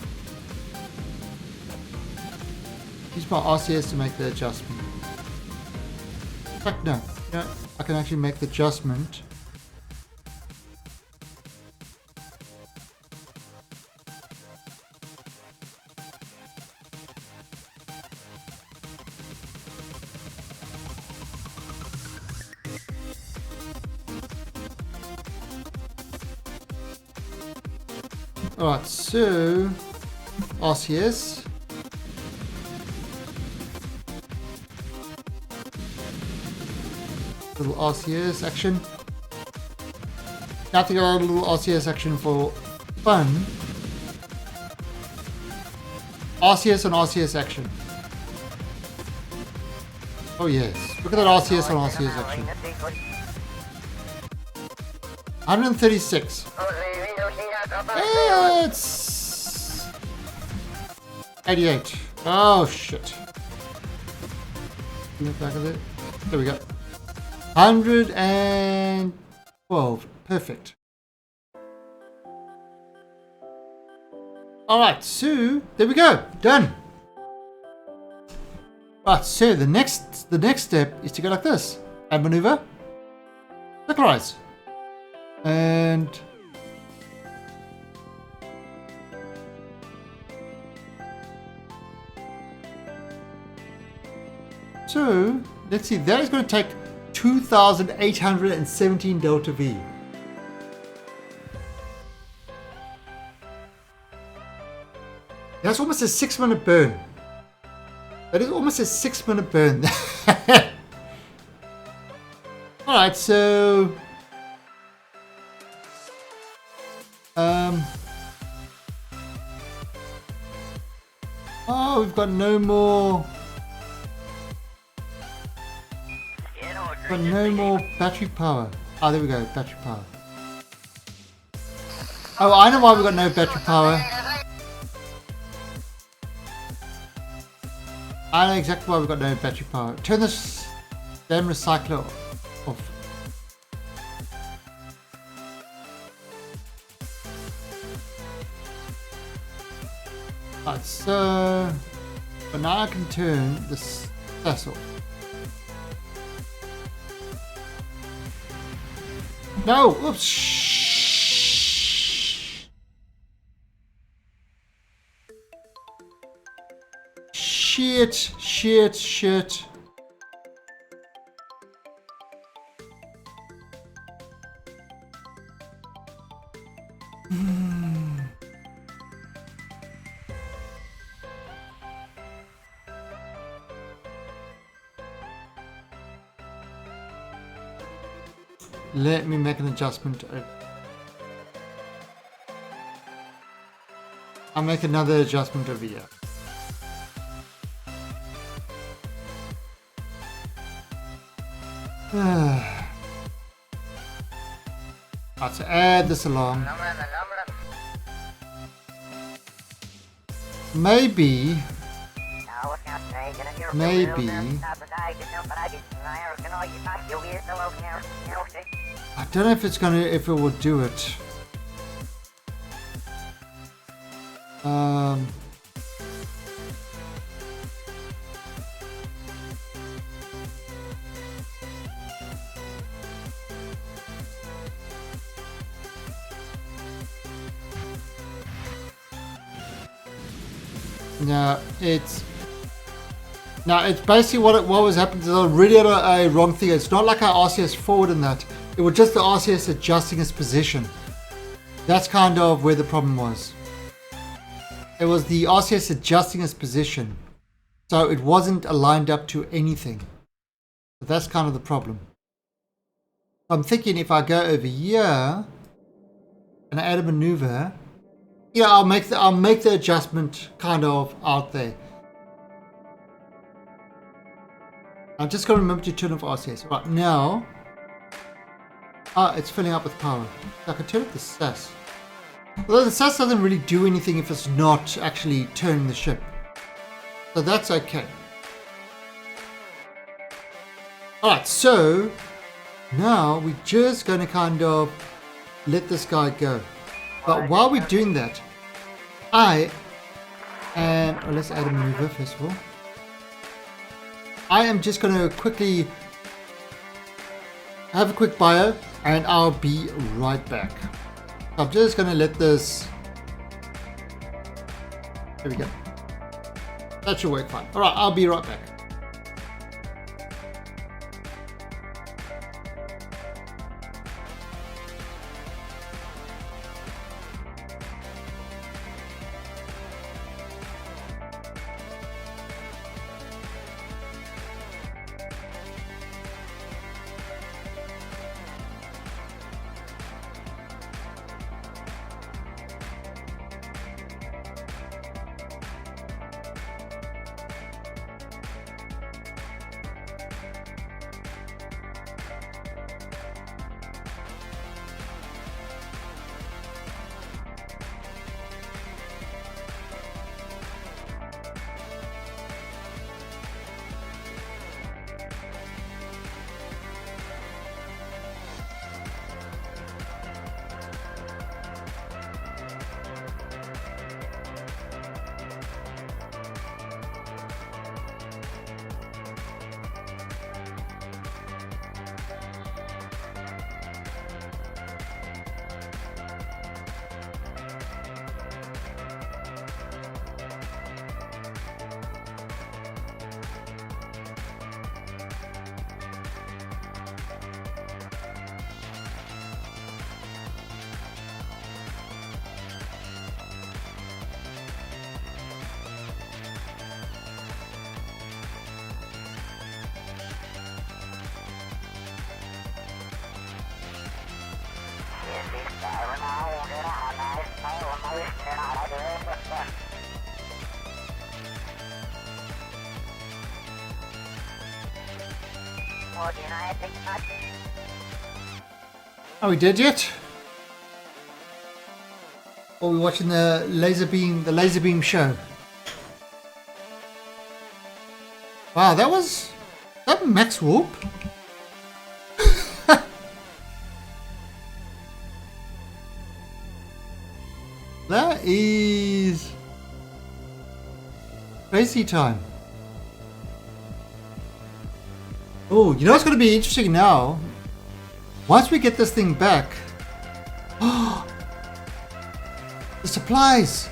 use my RCS to make the adjustment. In fact, no, I can actually make the adjustment. Alright, so RCS. Little RCS action. Now to go a little RCS action for fun. RCS on RCS action. Oh yes, look at that RCS on RCS action. 136. It's 88. Oh shit. Look back at it. There we go. 112. Perfect. Alright, so there we go. Done. Right, so the next step is to go like this. Add maneuver. Localize. And so let's see, that is going to take 2,817 delta V. That's almost a 6-minute burn. That is almost a 6-minute burn. Alright, so oh, we've got no more. Got no more battery power. Oh, there we go, battery power. Oh, I know why we got no battery power. I know exactly why we've got no battery power. Turn this damn recycler off. Right, so but now I can turn this off. No! Oops! Shit. Let me make an adjustment. I'll make another adjustment over here. Right, so add this along. Maybe I don't know if it's gonna, if it will do it. No, it's basically what was happening. I really had a wrong thing. It's not like our RCS forward in that. It was just the RCS adjusting its position. That's kind of where the problem was. It was the RCS adjusting its position. So it wasn't aligned up to anything. But that's kind of the problem. I'm thinking if I go over here and I add a maneuver, yeah, I'll make the adjustment kind of out there. I'm just going to remember to turn off RCS. Right now, it's filling up with power. So I can turn off the SAS. Although the SAS doesn't really do anything if it's not actually turning the ship. So that's okay. Alright, so now we're just going to kind of let this guy go. But while we're doing that, let's add a maneuver first of all. I am just going to quickly have a quick bio and I'll be right back. I'm just going to let this, there we go. That should work fine. Alright, I'll be right back. Are we dead yet? Or are we watching the laser beam show? Wow, that max warp? That is crazy time. Oh, you know what's going to be interesting now? Once we get this thing back, the supplies.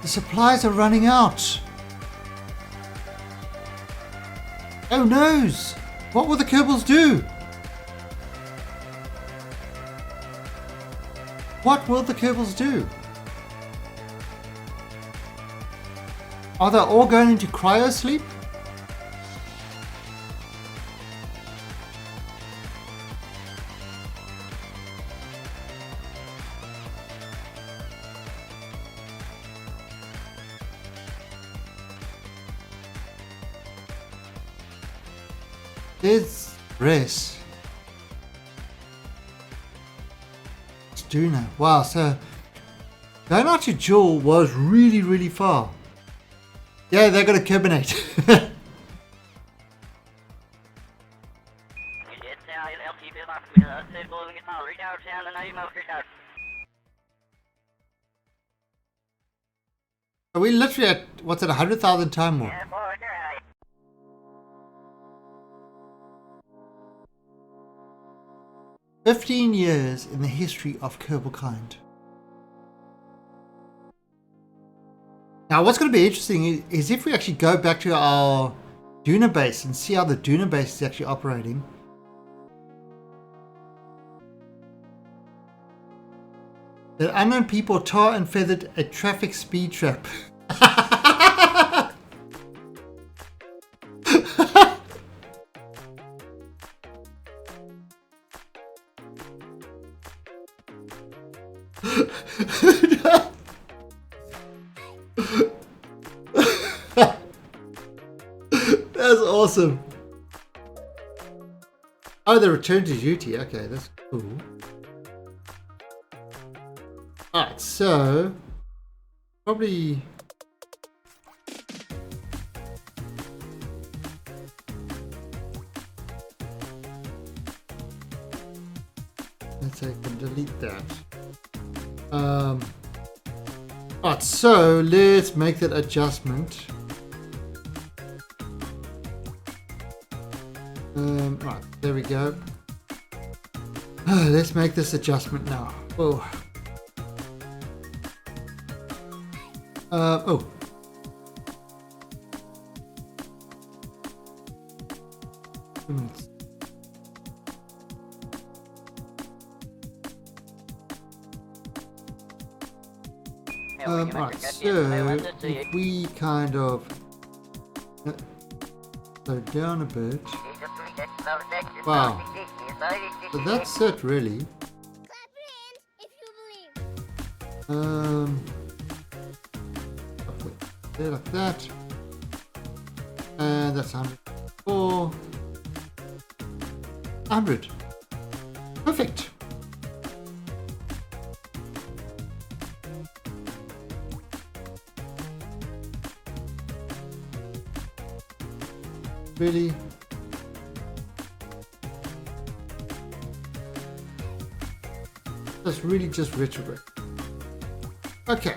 The supplies are running out. Oh noes! What will the Kerbals do? What will the Kerbals do? Are they all going into cryo sleep? There's Rest. It's Duna. Wow, so going out to Jewel was really, really far. Yeah, they're going to carbonate. Are we literally at, what's it, 100,000 time more? "15 years in the history of Kerbal-kind." Now, what's going to be interesting is if we actually go back to our Duna base and see how the Duna base is actually operating. The unknown people tar and feathered a traffic speed trap. That's awesome. Oh, they returned to duty. Okay, that's cool. Alright, so probably let's say I can delete that. Alright, so let's make that adjustment. Right, there we go. Let's make this adjustment now. Oh. Oh. Right, so if we kind of slow down a bit. Wow. So that's it really. There like that. And that's 104. 100. Perfect. Really? That's really just retrograde. Okay.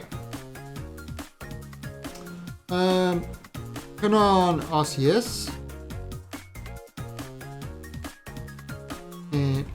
Turn on RCS. And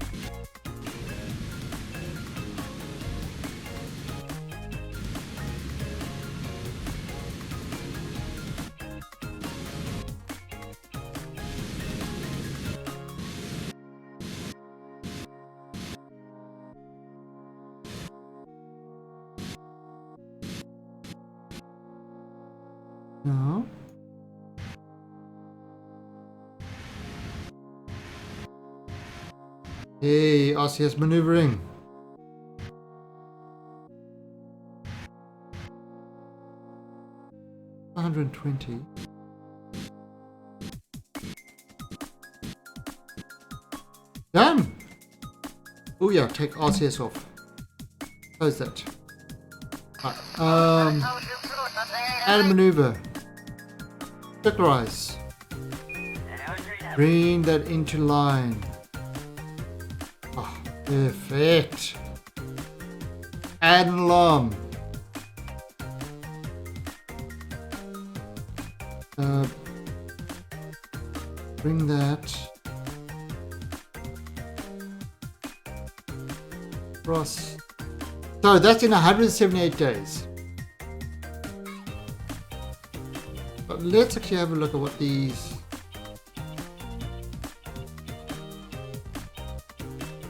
no. Hey, RCS maneuvering. 120. Done! Oh yeah, take RCS off. Close that. Right, add a maneuver. Circularize. Bring that into line. Oh, perfect. Add an alarm. Bring that across. So that's in 178 days. But let's actually have a look at what these.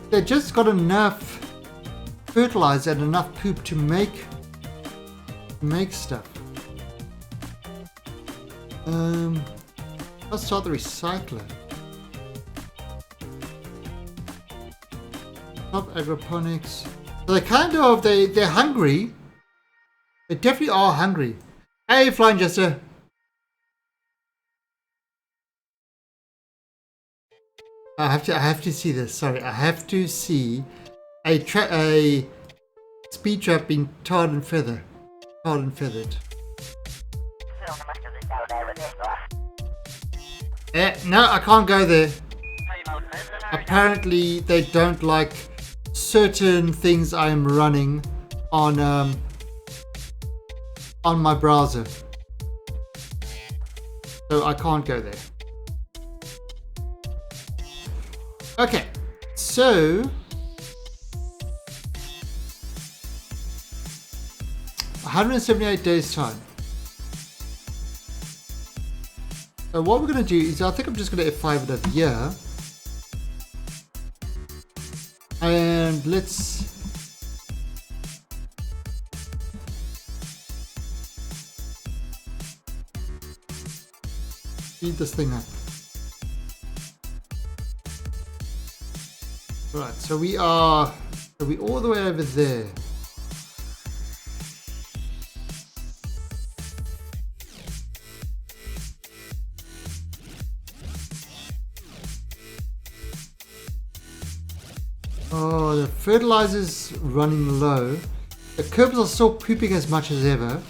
They just got enough fertilizer and enough poop to make stuff. Let's start the recycler. Top agroponics. So they kind of they're hungry. They definitely are hungry. Hey, Flying Jester. I have to see this. Sorry, I have to see a speed trap being tarred and feathered. No, I can't go there. Apparently, they don't like certain things I am running on my browser, so I can't go there. Okay, so 178 days time. So what we're going to do is, I think I'm just going to F5 it over here. And let's speed this thing up. Right, so we all the way over there. Oh, the fertilizer's running low. The Kerbs are still pooping as much as ever,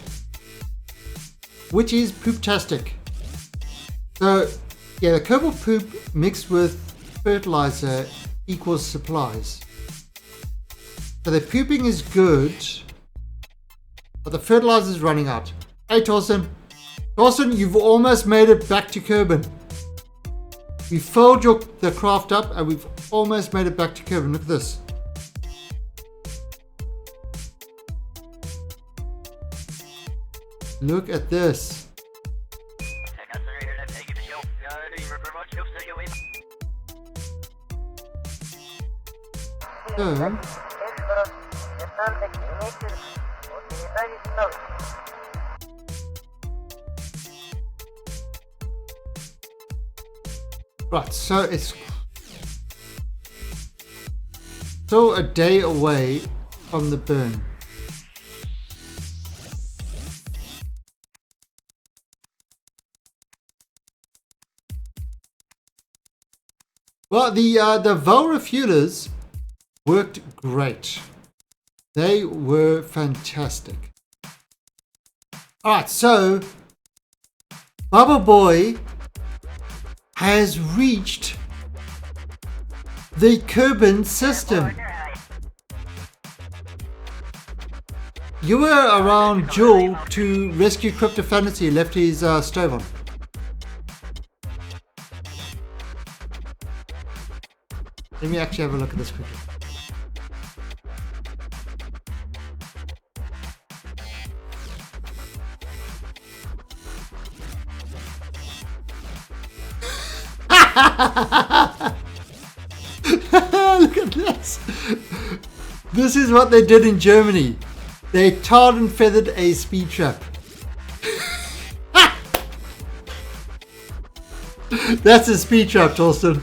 which is pooptastic. So, yeah, the Kerbal poop mixed with fertilizer equals supplies. So the pooping is good, but the fertilizer is running out. Hey, Torsten, you've almost made it back to Kerbin. We filled the craft up and we've almost made it back to Kerbin. Look at this. Look at this. So, right, so it's still a day away from the burn. Well, the Val refuelers worked great. They were fantastic. Alright, so Bubble Boy has reached the Kerbin system. You were around Jewel to rescue Cryptofantasy, left his stove on. Let me actually have a look at this quickly. Look at this. This is what they did in Germany. They tarred and feathered a speed trap. That's a speed trap, Torsten.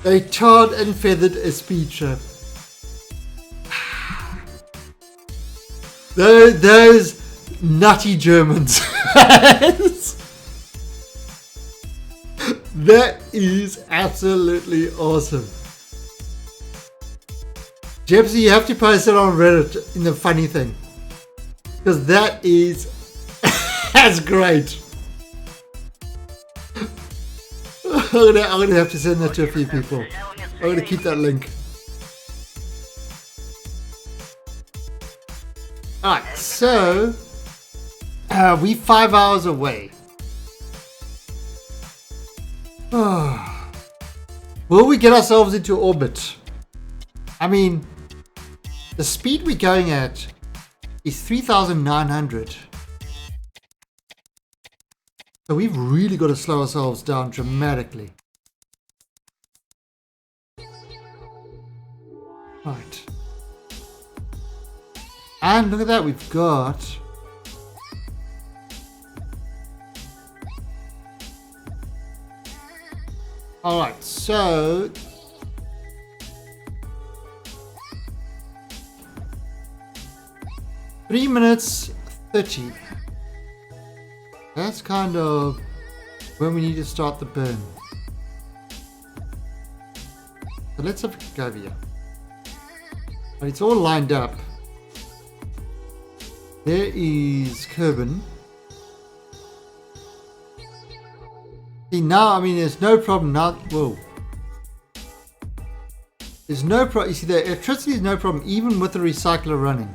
They tarred and feathered a speed trap. nutty Germans. That is absolutely awesome. Jepsy, you have to post it on Reddit in the funny thing. Because that is that's great. I'm gonna have to send that to a few people. I'm gonna keep that link. Alright, so we 5 hours away. Will we get ourselves into orbit? I mean, the speed we're going at is 3,900. So we've really got to slow ourselves down dramatically. Right. And look at that, we've got... Alright, so... Three minutes 30. That's kind of when we need to start the burn. So let's have a go here. But it's all lined up. There is Kerbin. See now, I mean, there's no problem now. Whoa. There's no problem. You see, the electricity is no problem, even with the recycler running,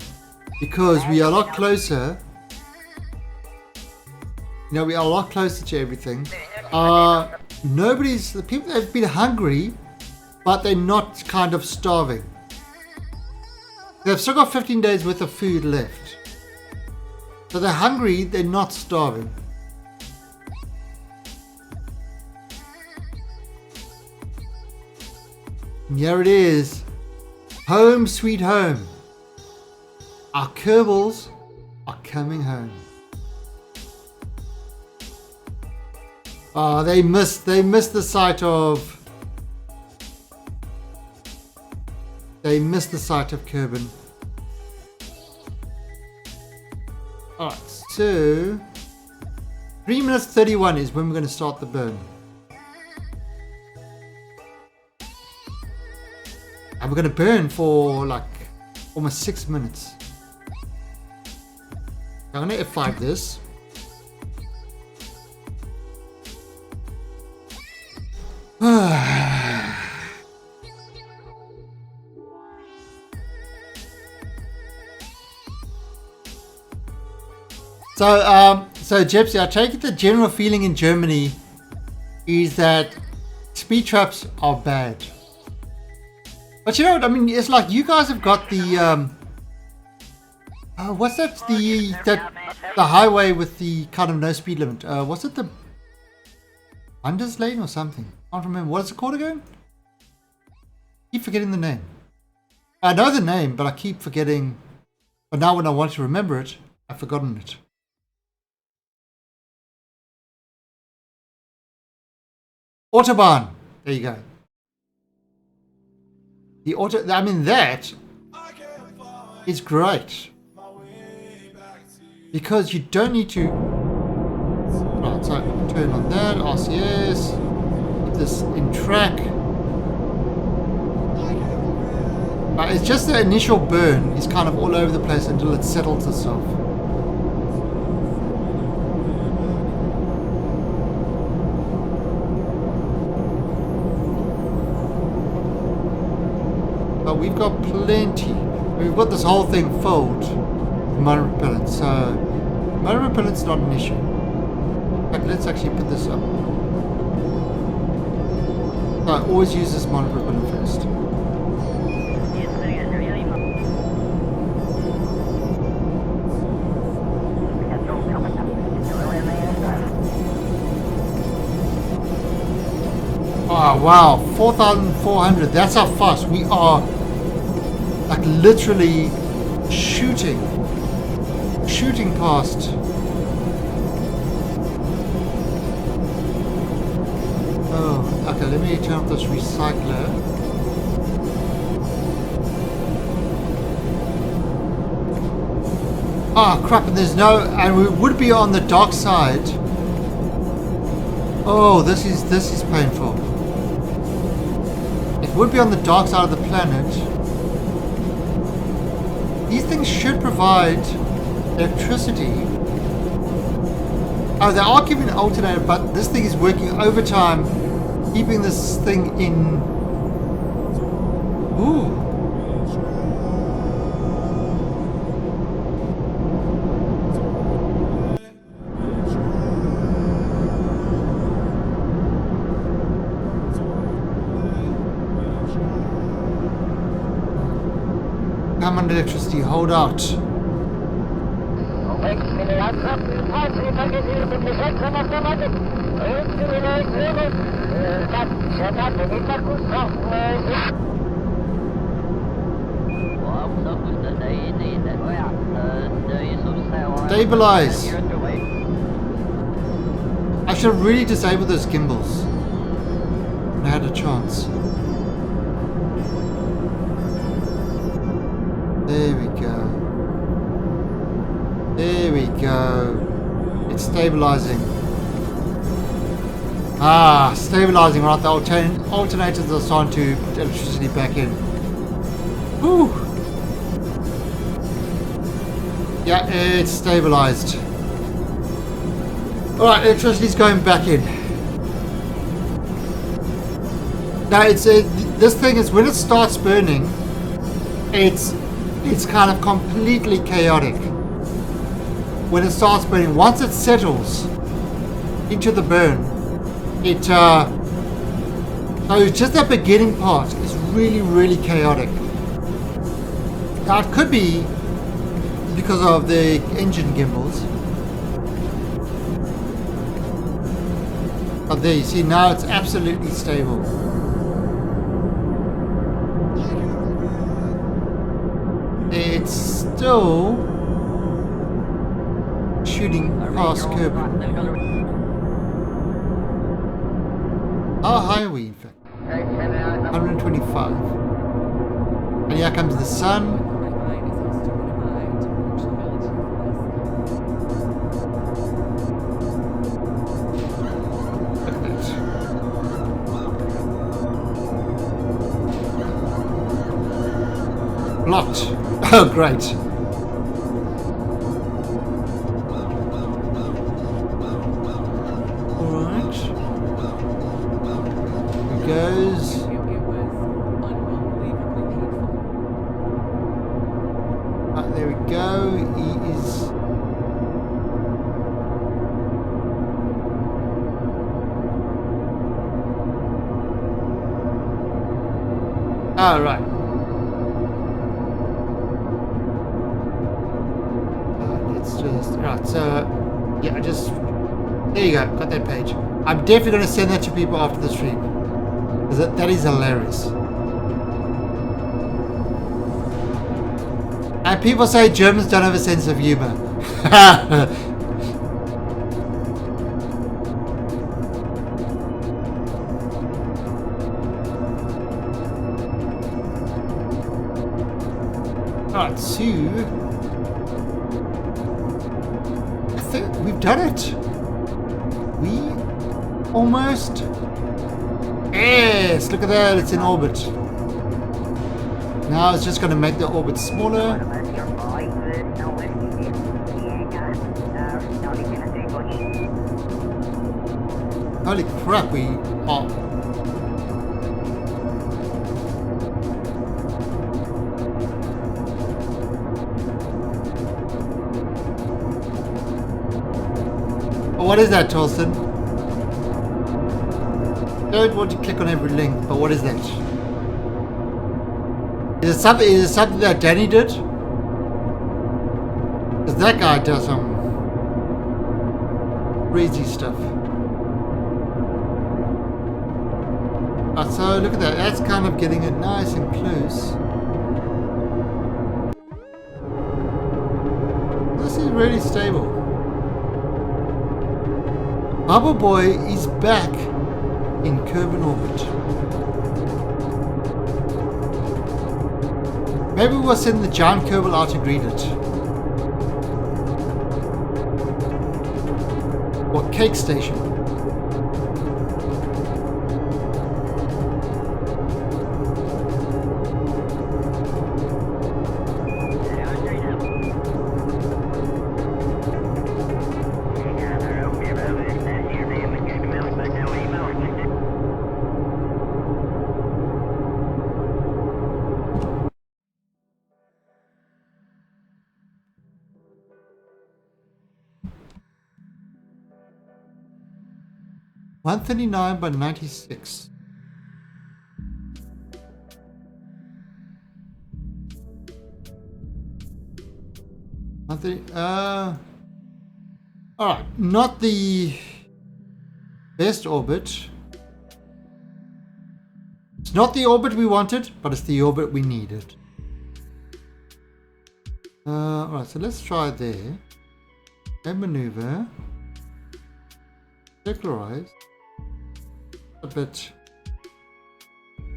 because we are a lot closer. You know, we are a lot closer to everything. The people have been hungry, but they're not kind of starving. They've still got 15 days worth of food left. So they're hungry, they're not starving. And here it is. Home sweet home. Our Kerbals are coming home. They missed the sight of Kerbin. Alright, so 3 minutes 31 is when we're going to start the burn. And we're going to burn for like almost 6 minutes. I'm going to F5 this. So Gypsy, I take it the general feeling in Germany is that speed traps are bad. But you know what, I mean, it's like you guys have got the what's that? The highway with the kind of no speed limit. What's it, the Anders lane or something? I can't remember. What's it called again? Keep forgetting the name. I know the name, but I keep forgetting. But now when I want to remember it, I've forgotten it. Autobahn. There you go. I mean, that is great. Because you don't need to... Right, so turn on that, RCS. Keep this in track. It's just the initial burn is kind of all over the place until it settles itself. But we've got plenty. We've got this whole thing filled with motor repellent, so motor repellent's not an issue. In fact, let's actually put this up. So I always use this motor repellent first. Oh wow, 4,400, that's how fast we are, like literally shooting past. Oh, okay, let me turn off this recycler. Oh crap, and there's no, and we would be on the dark side. Oh, this is painful. It would be on the dark side of the planet. These things should provide electricity. Oh, they are giving an alternator, but this thing is working overtime, keeping this thing in. Ooh. Come on, electricity, hold out. Stabilize. I should have really disabled those gimbals when I had a chance. There we go. There we go. It's stabilizing. Ah, stabilizing right. The alternators are starting to put electricity back in. Whew. Yeah, it's stabilized. Alright, electricity's going back in. Now, this thing is, when it starts burning, it's kind of completely chaotic. When it starts burning, once it settles into the burn, so just that beginning part is really, really chaotic. Now it could be because of the engine gimbals. But there you see, now it's absolutely stable. It's still shooting past Kerbin. How high are we in fact? 125. And here comes the sun. Look at that. Blocked. Oh, great. Goes. Right, there we go. He is. Oh, right. Let's just. Right, so. Yeah, I just. There you go. Got that page. I'm definitely going to send that to people after the stream. That is hilarious. And people say Germans don't have a sense of humor. Alright, so I think we've done it. We almost. Yes, look at that, it's in orbit. Now it's just going to make the orbit smaller. Holy crap, we are. Oh, what is that, Torsten? Don't want to click on every link, but what is that? Is it something that Danny did? Because that guy does some crazy stuff. Oh, so look at that. That's kind of getting it nice and close. This is really stable. Bubble Boy is back in Kerbin orbit. Maybe we'll send the giant Kerbal out to greet it. cake station. $139 by 96. Alright, not the best orbit. It's not the orbit we wanted, but it's the orbit we needed. Alright, so let's try there. And maneuver. Circularize. A bit.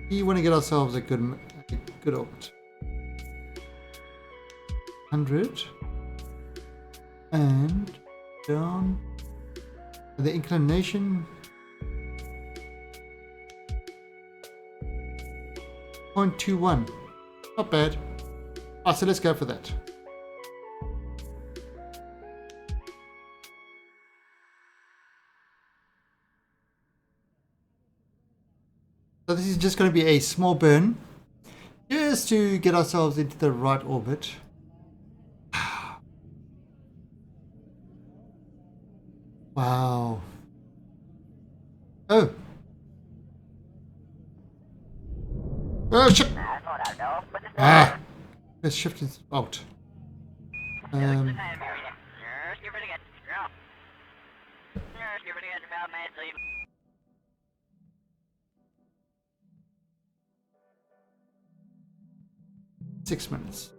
We want to get ourselves a good orbit. 100. And down. The inclination. 0.21. Not bad. Ah, so let's go for that. So this is just going to be a small burn, just to get ourselves into the right orbit. Wow. Oh. Oh shit. Ah. Let's shift it out. 6 minutes.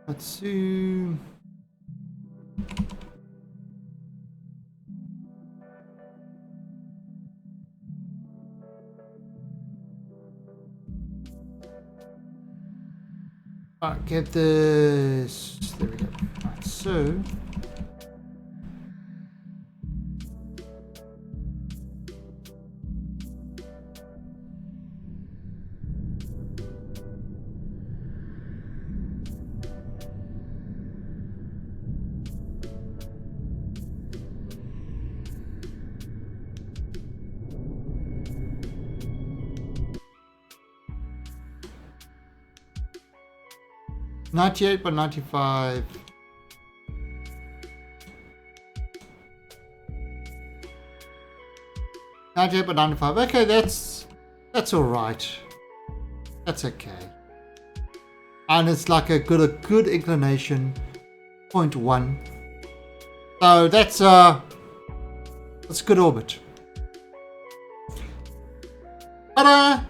Let's see. Alright, get this. There we go. Alright, so. $98 by 95. $98 by 95. Okay, that's all right. That's okay. And it's like a good inclination, 0.1. So that's a good orbit. Ta-da!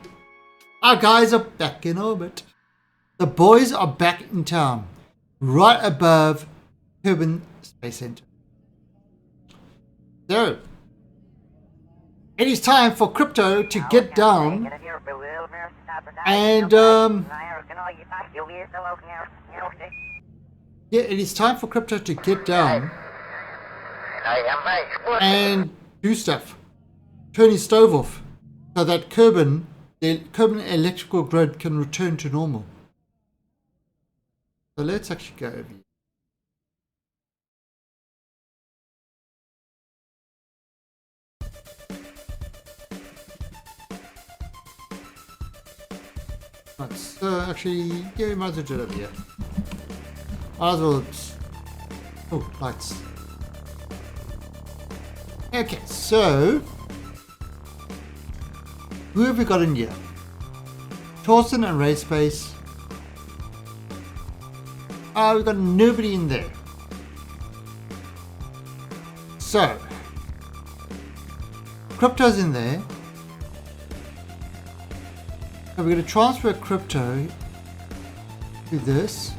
Our guys are back in orbit. The boys are back in town, right above Kerbin Space Center. So, it is time for Crypto to get down and yeah, it is time for Crypto to get down and do stuff. Turn his stove off so that the Kerbin electrical grid can return to normal. So let's actually go over here. Right, so actually, yeah, we might as well do it over here. Might as well. Oh, lights. Okay, so who have we got in here? Torsten and Ray Space. We've got nobody in there. So, Crypto's in there. So we're going to transfer Crypto to this.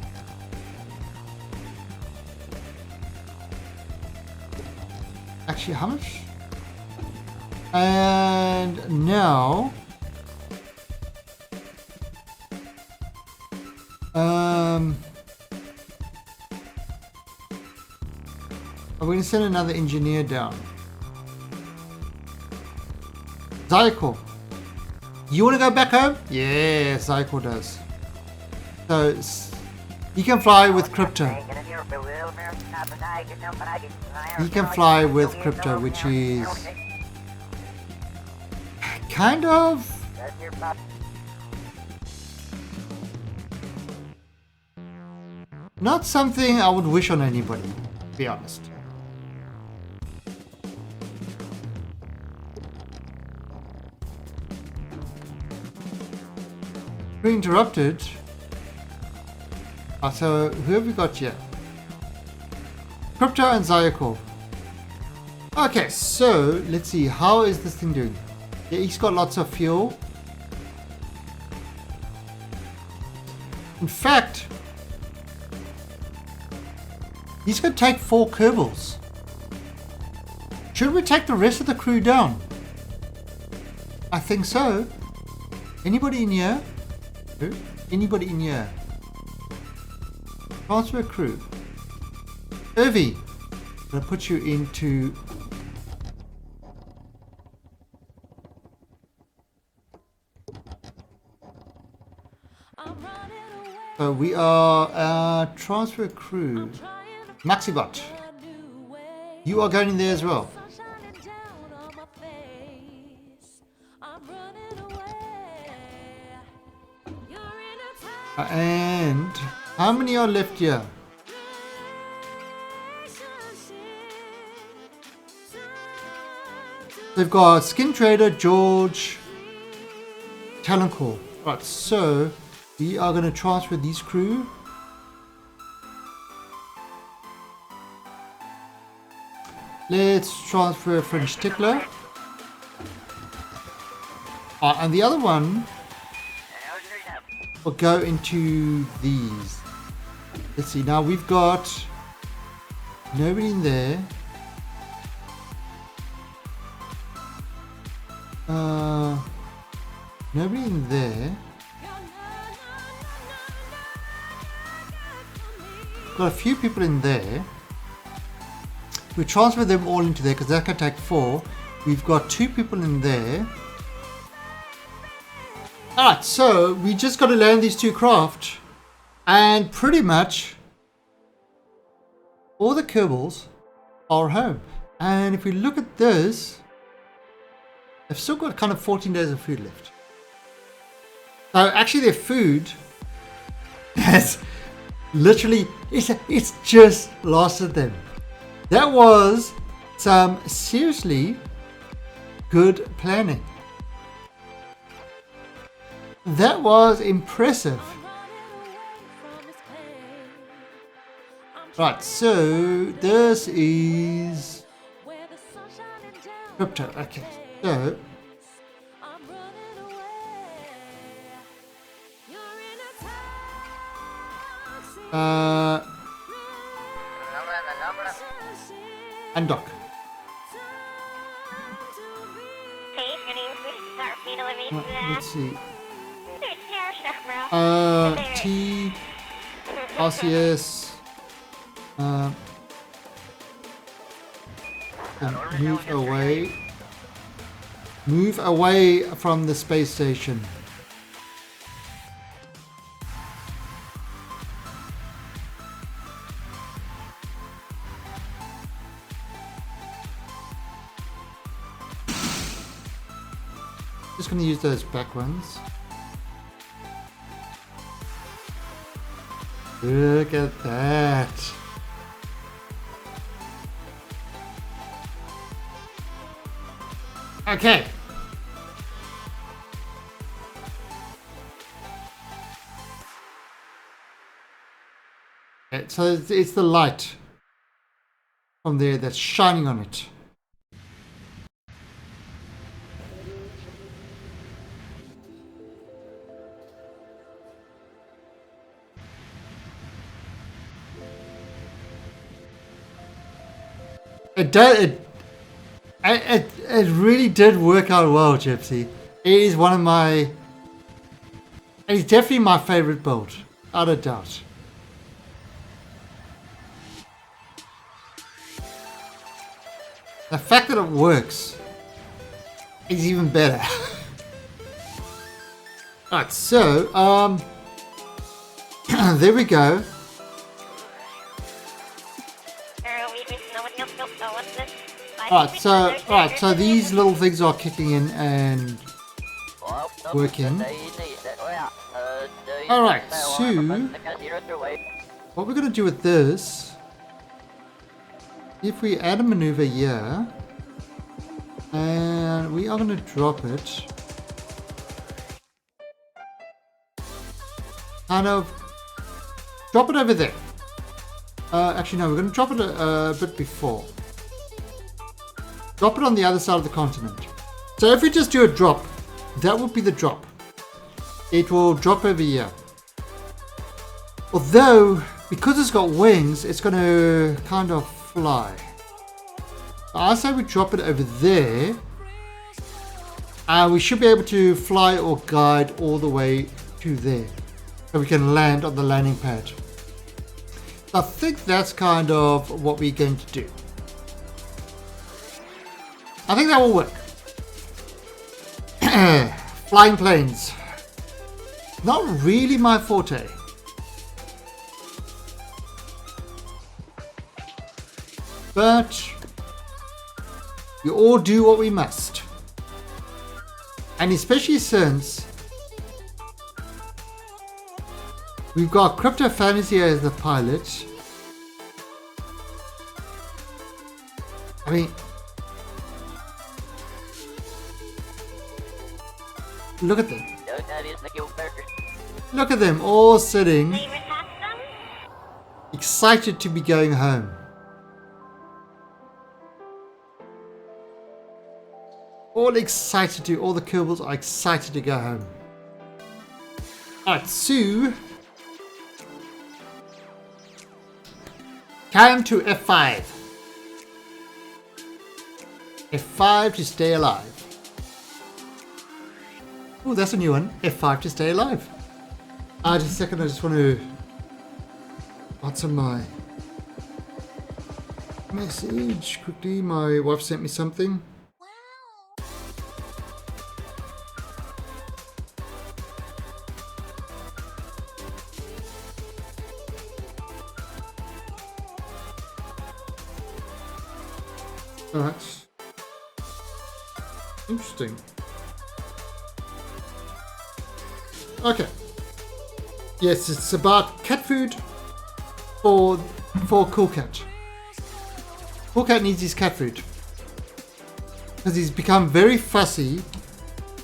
Actually, how much? And now I'm going to send another engineer down. Zyko. You want to go back home? Yeah, Zyko does. So he can fly with Crypto. He can fly with Crypto, which is kind of not something I would wish on anybody, to be honest. We interrupted. So who have we got here? Crypto and Zyako. Okay, so let's see. How is this thing doing? Yeah, he's got lots of fuel. In fact, he's going to take 4 Kerbals. Should we take the rest of the crew down? I think so. Anybody in here? Who? Anybody in here? Transfer crew. Irvi, I'm going to put you into... So we are transfer crew. Maxibot, you are going in there as well. And how many are left here? They've got Skin Trader, George, Talent Core. Right, so we are going to transfer these crew. Let's transfer French Tickler. And the other one will go into these. Let's see, now we've got nobody in there. Nobody in there. Got a few people in there. We transfer them all into there because that can take 4. We've got 2 people in there. Alright, so we just got to land these 2 craft, and pretty much all the Kerbals are home. And if we look at this, they've still got kind of 14 days of food left. So actually their food has literally, it's just lasted them. That was some seriously good planning. That was impressive. Right, so this is Crypto. Okay, so and Doc. Let's see. T, RCS, and move away from the space station. Just going to use those back ones. Look at that. Okay. Okay, so it's the light from there that's shining on it. It really did work out well, Gypsy. It is one of my... It's definitely my favorite build, without a doubt. The fact that it works is even better. Alright, so, there we go. Alright, so these little things are kicking in and working. Alright, so what we're going to do with this, if we add a maneuver here, and we are going to drop it, kind of drop it over there. Actually, no, we're going to drop it a bit before. Drop it on the other side of the continent. So if we just do a drop, that would be the drop. It will drop over here. Although, because it's got wings, it's going to kind of fly. I say we drop it over there. And we should be able to fly or guide all the way to there. So we can land on the landing pad. So I think that's kind of what we're going to do. I think that will work. Flying planes. Not really my forte. But we all do what we must. And especially since we've got Crypto Fantasy as the pilot. I mean, look at them. Look at them all sitting, excited to be going home. All excited to, all the Kerbals are excited to go home. Alright, so time to F5. F5 to stay alive. Oh, that's a new one. F5 to stay alive. Just a second, I just want to answer my message quickly. My wife sent me something. Alright. Interesting. Okay. Yes, it's about cat food for Cool Cat. Cool Cat needs his cat food. Because he's become very fussy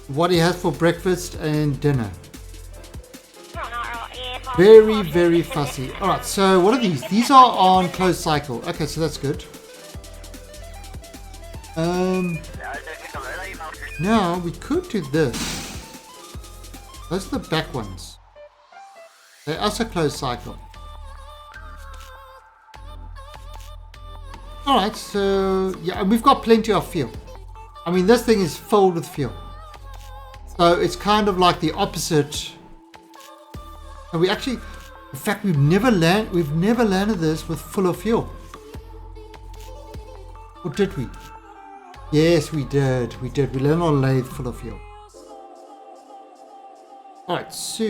what he has for breakfast and dinner. Very, very fussy. Alright, so what are these? These are on closed cycle. Okay, so that's good. Now we could do this. Those are the back ones. They also closed cycle. Alright, so yeah, we've got plenty of fuel. I mean, this thing is filled with fuel. So it's kind of like the opposite. And we actually, in fact, we've never landed this with full of fuel. Or did we? Yes, we did. We did. We landed on lathe full of fuel. Alright, so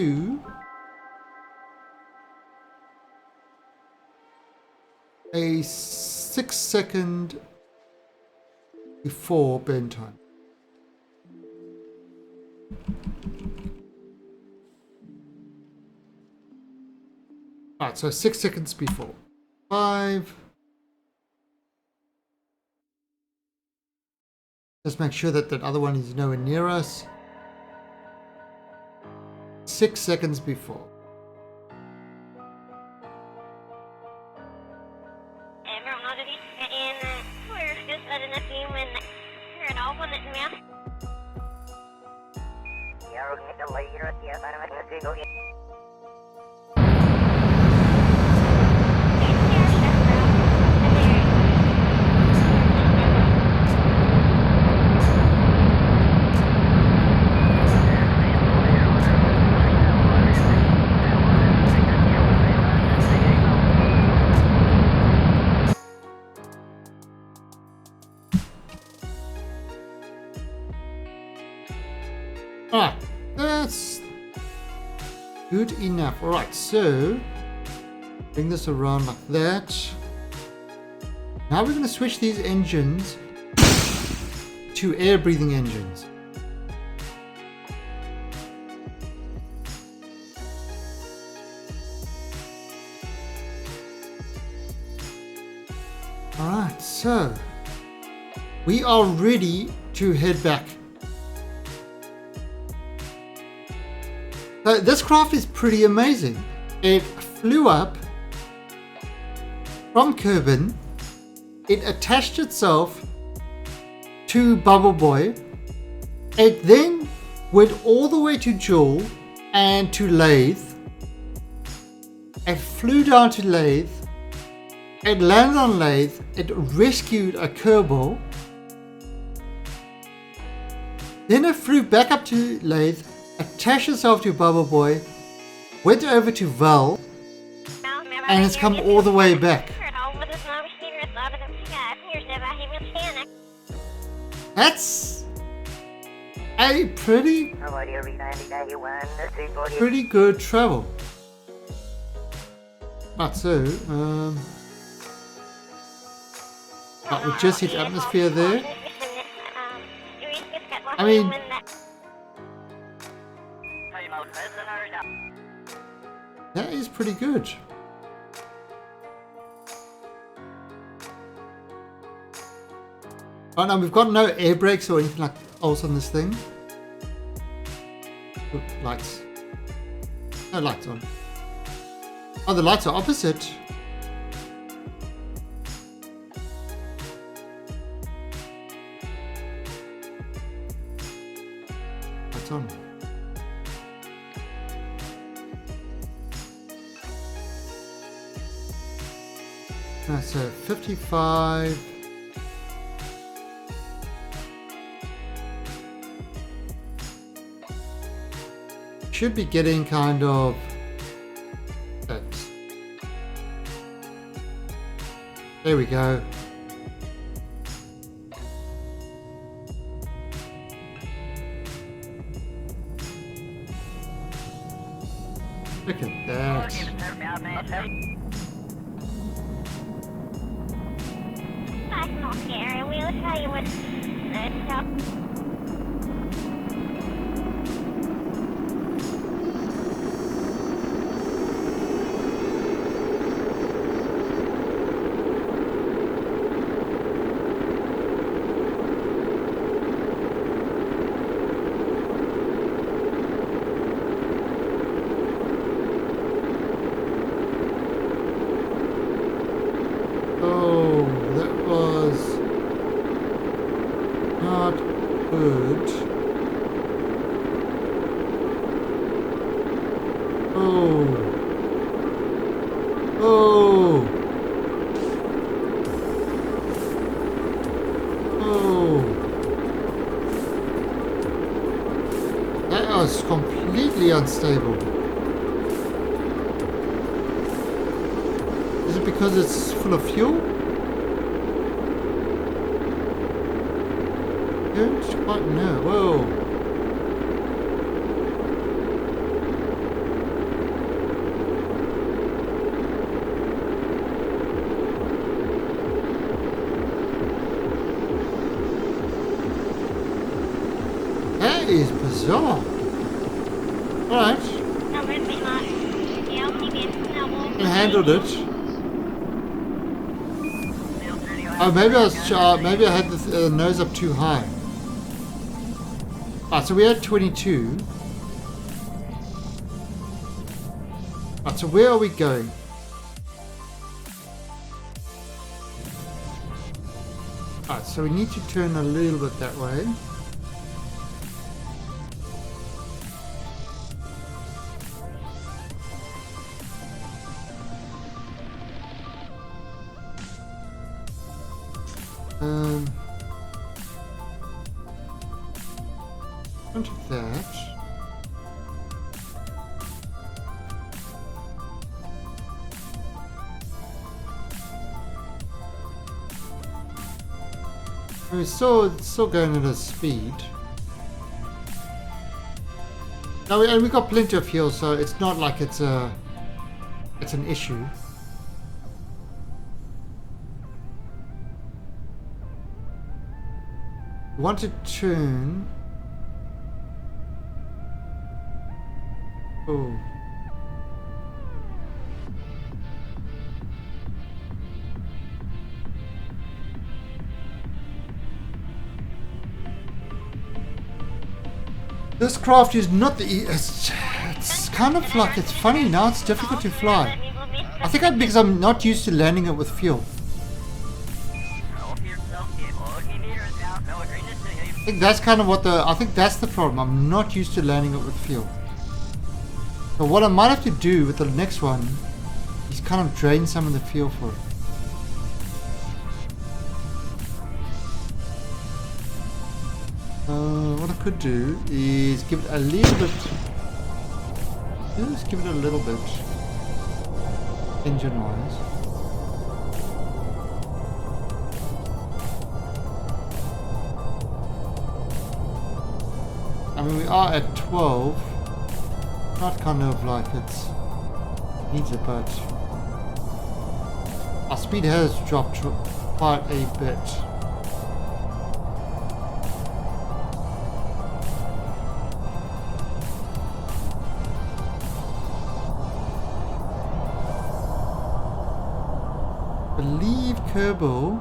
a 6-second before burn time. Alright, so 6 seconds before. 5. Let's make sure that that other one is nowhere near us. 6 seconds before. Good enough. Alright, so bring this around like that. Now we're going to switch these engines to air breathing engines. Alright, so we are ready to head back. So this craft is pretty amazing. It flew up from Kerbin. It attached itself to Bubble Boy. It then went all the way to Jewel and to Lathe. It flew down to Lathe. It landed on Lathe. It rescued a Kerbal. Then it flew back up to Lathe, attached itself to Bubble Boy, went over to Val, and has come all the way back. That's a pretty good travel. Right, so we just hit atmosphere there. I mean, that is pretty good. Oh no, we've got no air brakes or anything like else on this thing. Ooh, lights. No lights on. Oh, the lights are opposite. Lights on. That's a 55. Should be getting kind of that. There we go. Look at that. That's not scary. We'll tell you what. Oh, that was not good. Oh. Oh. Oh. That was completely unstable. Is it because it's full of fuel? I don't quite know. Whoa. That is bizarre. Alright. I handled it. Oh, maybe I had the nose up too high. Ah, so we had 22. Right, so where are we going? Alright, so we need to turn a little bit that way. Front of that. We're still going at a speed. No, and we got plenty of fuel, so it's not like it's an issue. We want to turn. Oh. This craft is not the. It's kind of like it's funny now. It's difficult to fly. I think because I'm not used to landing it with fuel. I think that's kind of what the. I think that's the problem. I'm not used to landing it with fuel. So what I might have to do with the next one is kind of drain some of the fuel for it. What I could do is give it a little bit. Just give it a little bit, engine-wise. I mean, we are at 12. Not kind of like it's needs it, but our speed has dropped quite a bit. I believe Kerbal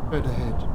straight ahead.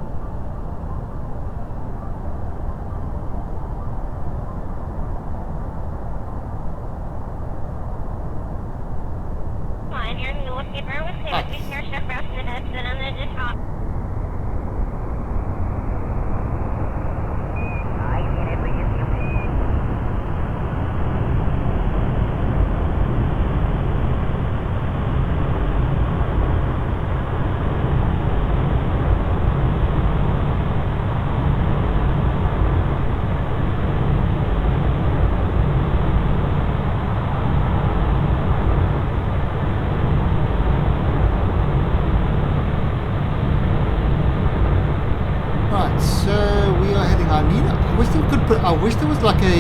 I wish there was like a,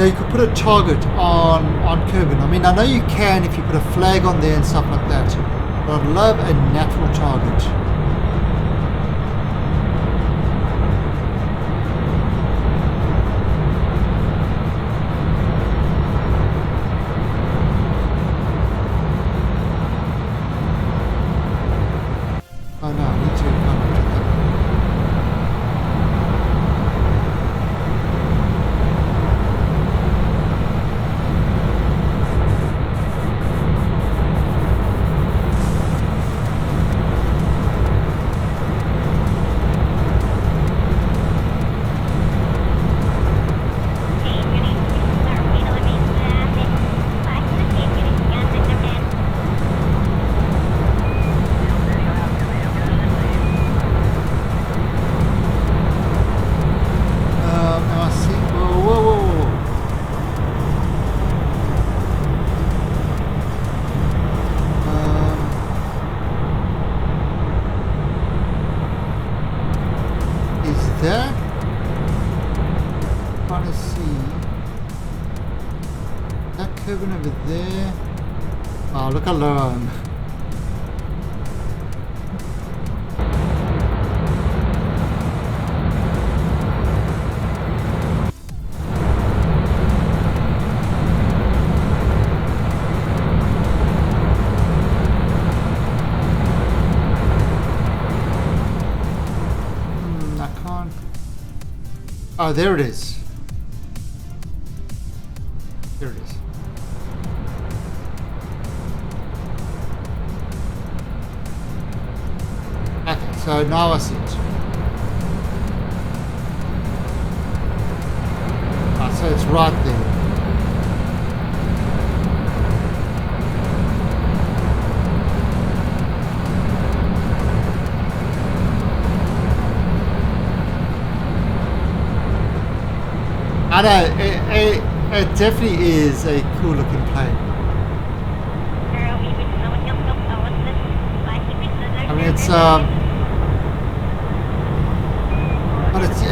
you could put a target on Kerbin. I mean, I know you can if you put a flag on there and stuff like that, but I'd love a natural target. Oh no, I need to come up to that. There? Trying to see. That Kerbin over there. Oh, look how low I am. Oh, there it is. There it is. Okay, so now I see it. Ah, so it's right there. I know, it definitely is a cool looking plane. I mean, it's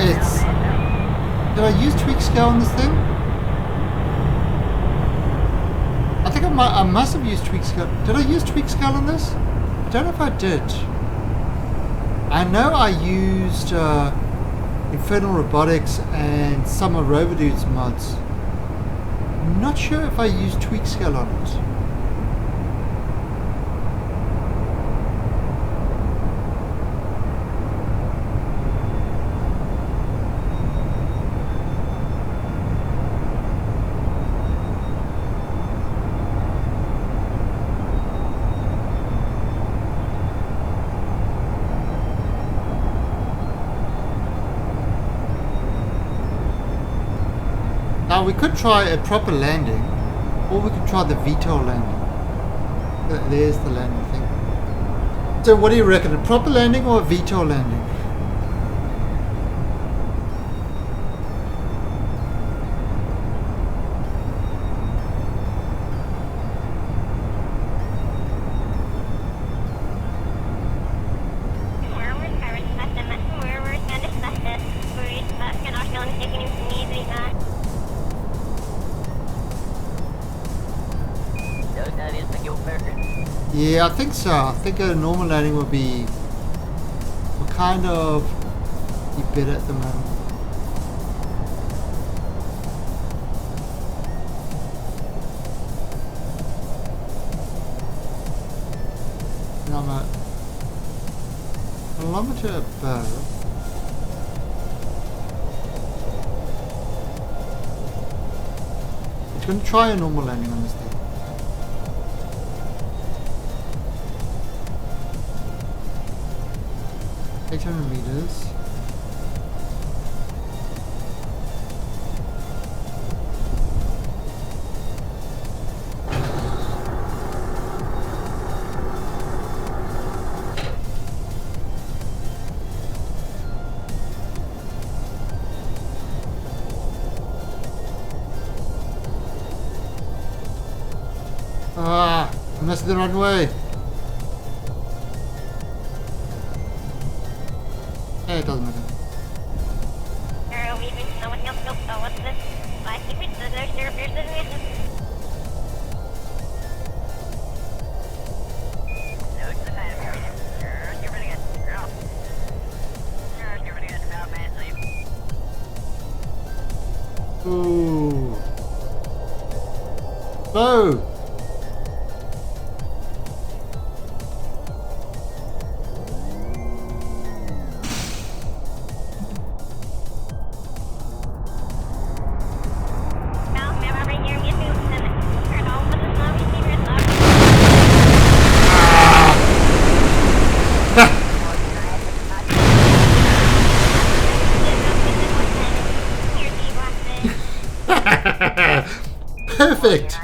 it's... Did I use tweak scale on this thing? I think I must have used tweak scale. Did I use tweak scale on this? I don't know if I did. I know I used Infernal Robotics and some of Robodude's mods. I'm not sure if I used tweak scale on it. Now we could try a proper landing, or we could try the VTOL landing. There's the landing thing. So what do you reckon, a proper landing or a VTOL landing? Yeah, I think so. I think a normal landing would be kind of be better at the moment. And I'm a kilometer above. I'm going to try a normal landing on this thing. $800 meters. Ah, I messed the wrong way. It doesn't matter. Ooh. Slow. Perfect.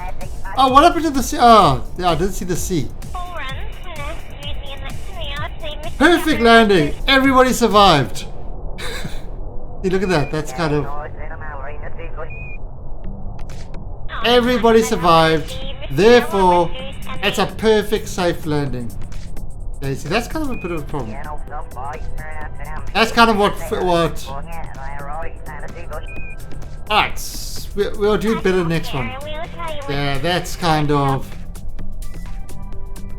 Oh, what happened to the sea? Oh, yeah, I didn't see the sea. Perfect landing. Everybody survived. See, look at that. That's kind of... Everybody survived. Therefore, it's a perfect safe landing. Okay, see, that's kind of a bit of a problem. That's kind of what... Alright. We'll do better next one. Yeah, that's kind of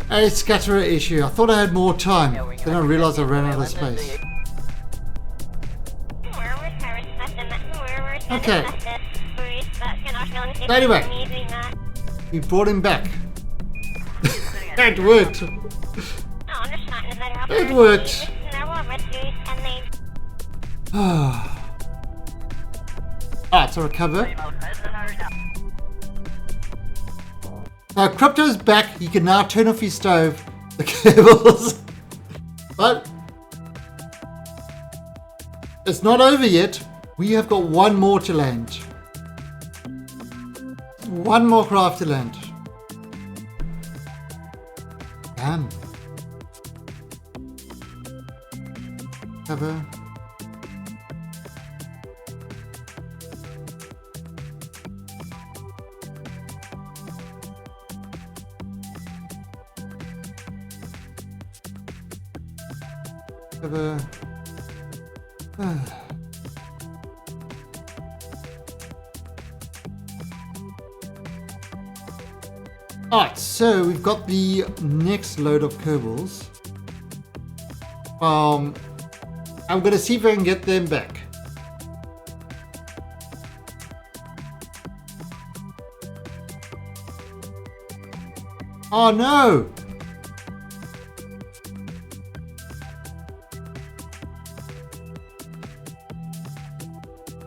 a scatterer issue. I thought I had more time, then I realized I ran out of space. Okay. So anyway, we brought him back. It worked. It worked. Alright, so recover. Now Crypto's back, he can now turn off his stove, the cables. But it's not over yet. We have got one more to land. One more craft to land. Damn. Cover. Cover. Alright, so we've got the next load of Kerbals. I'm gonna see if I can get them back. Oh no!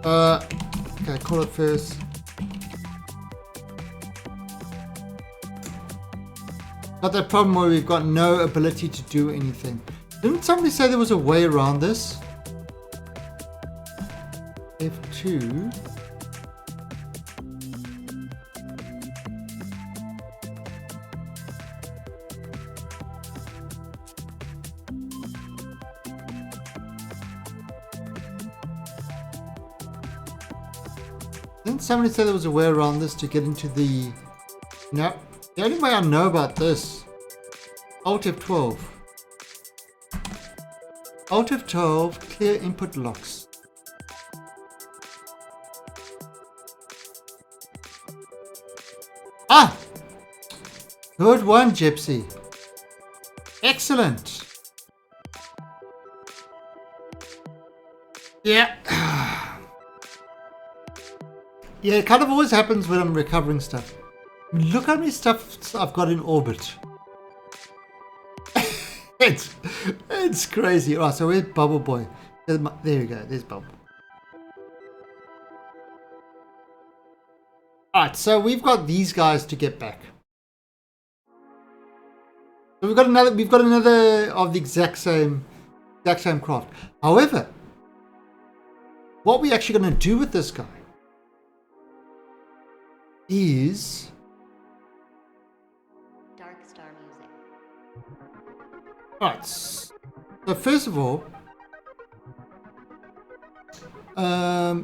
Okay, call it first. Got that problem where we've got no ability to do anything. Didn't somebody say there was a way around this? F2. Didn't somebody say there was a way around this to get into the... No. The only way I know about this, Alt F12. Alt F12, clear input locks. Ah! Good one, Gypsy. Excellent. Yeah. Yeah, it kind of always happens when I'm recovering stuff. Look how many stuff I've got in orbit. it's crazy. Right, so where's Bubble Boy? There we go. There's Bubble. Alright, so we've got these guys to get back. So we've got another of the exact same craft. However, what we're actually going to do with this guy is Dark Star music. Alright, so first of all, I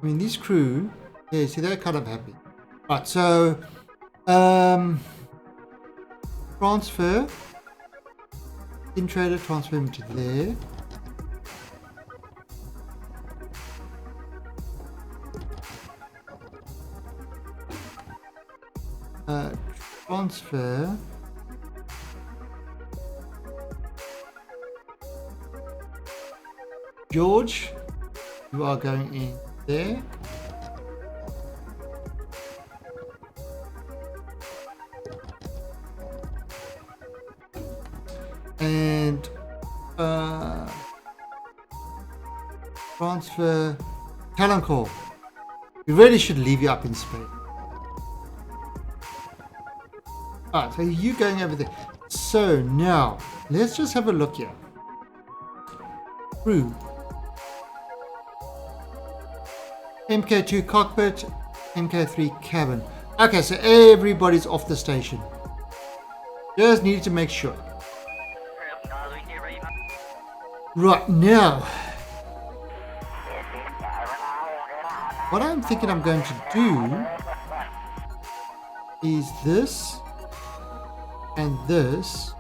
mean, this crew, yeah, see, they're kind of happy. Right, so, transfer, in-trader, transfer him to there. Transfer. George, you are going in there. And transfer talent call. We really should leave you up in space. Alright, so you going over there. So now let's just have a look here. Crew. MK2 cockpit, MK3 cabin. Okay, so everybody's off the station. Just needed to make sure. Right, now what I'm thinking I'm going to do is this and this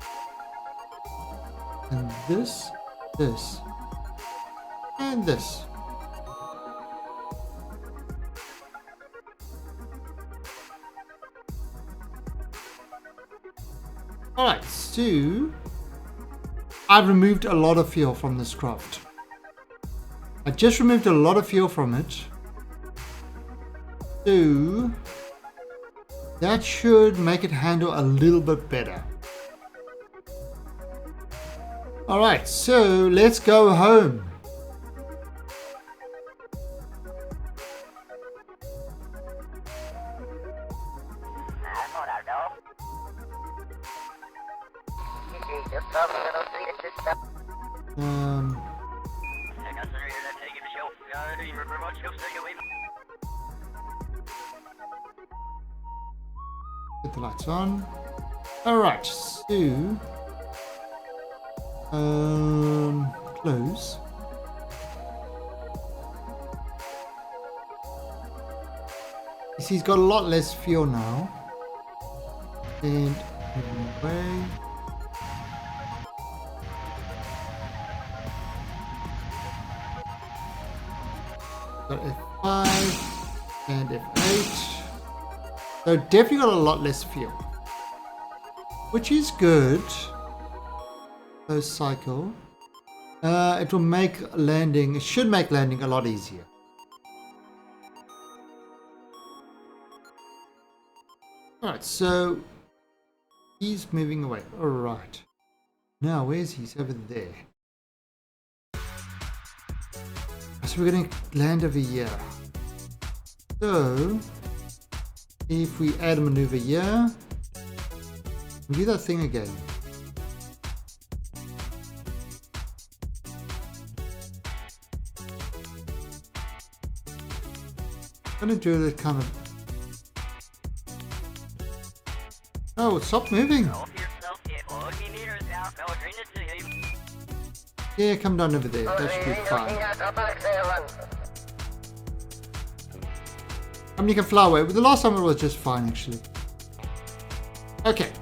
and this, this and this. Alright, so I've removed a lot of fuel from this craft. I just removed a lot of fuel from it. So that should make it handle a little bit better. Alright, so let's go home. Put the lights on. Alright, so close. You see, he's got a lot less fuel now. And put him away. Got F5 and and F8. So definitely got a lot less fuel, which is good. So cycle. It will make landing, it should make landing a lot easier. Alright, so he's moving away. Alright. Now, where's he? He's over there. So we're going to land over here. So, if we add a maneuver here, we do that thing again. I'm going to do the kind of... Oh, stop moving! Yeah, come down over there. That should be fine. I mean, you can fly away, but the last time it was just fine, actually. Okay.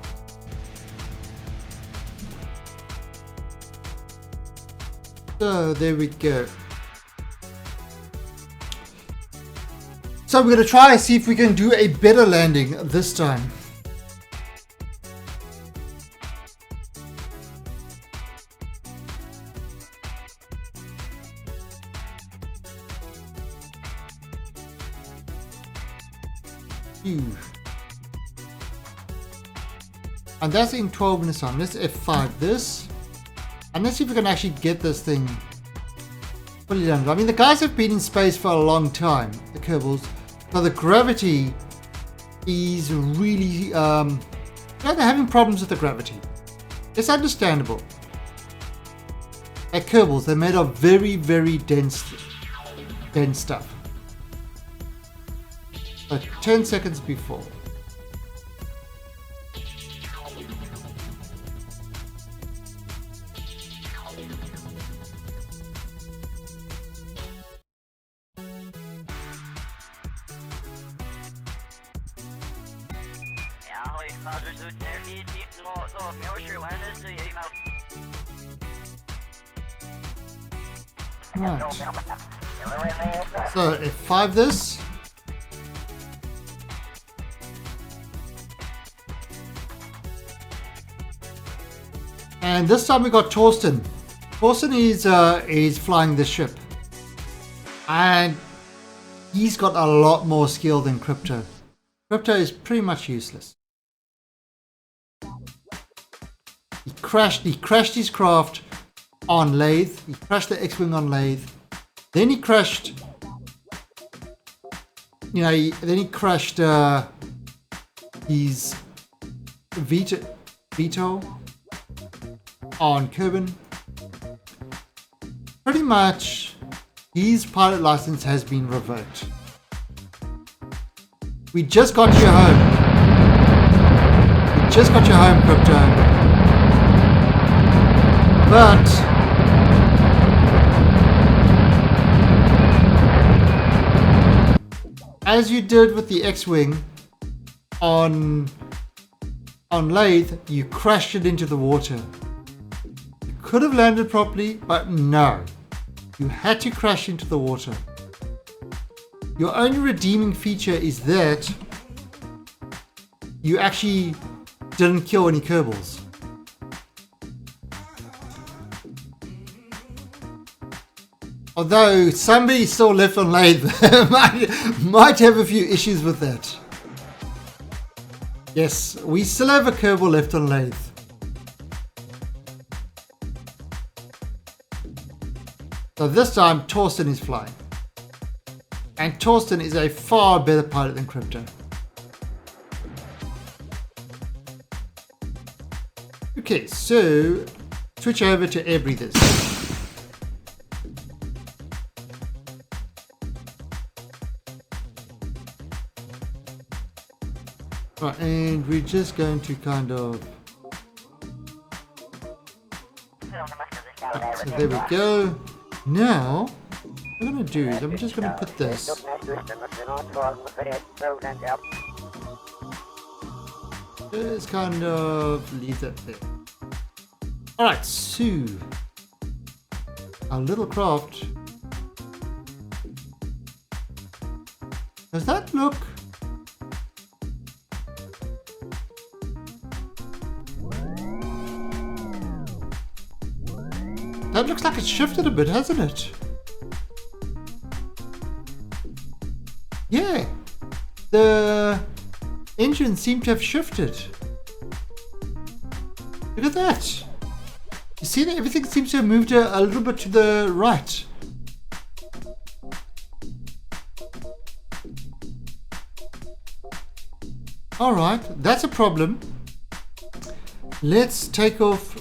So, there we go. So, we're going to try and see if we can do a better landing this time. And that's in 12 minutes time. Let's F5 this. And let's see if we can actually get this thing fully done. I mean, the guys have been in space for a long time, the Kerbals. So the gravity is really... they're having problems with the gravity. It's understandable. At Kerbals, they're made of very, very dense stuff. But 10 seconds before. Right. So F5 this. And this time we got Torsten. Torsten is flying the ship. And he's got a lot more skill than Crypto. Crypto is pretty much useless. He crashed his craft on Lathe. He crashed the X-Wing on Lathe. Then he crashed, then he crashed his Veto on Kerbin. Pretty much, his pilot license has been revoked. We just got you home. We just got you home, Crypto. But as you did with the X-Wing on Lathe, you crashed it into the water. You could have landed properly, but no. You had to crash into the water. Your only redeeming feature is that you actually didn't kill any Kerbals. Although somebody still left on Lathe might have a few issues with that. Yes, we still have a Kerbal left on Lathe. So this time Torsten is flying. And Torsten is a far better pilot than Crypto. Okay, so switch over to air breathers. Right, and we're just going to kind of... Right, so there we go. Now, what I'm going to do is I'm just going to put this... Just kind of leave that there. Alright, so... Our little craft... Does that look? That looks like it's shifted a bit, hasn't it? Yeah. The engine seemed to have shifted. Look at that. You see that everything seems to have moved a little bit to the right. Alright, that's a problem. Let's take off.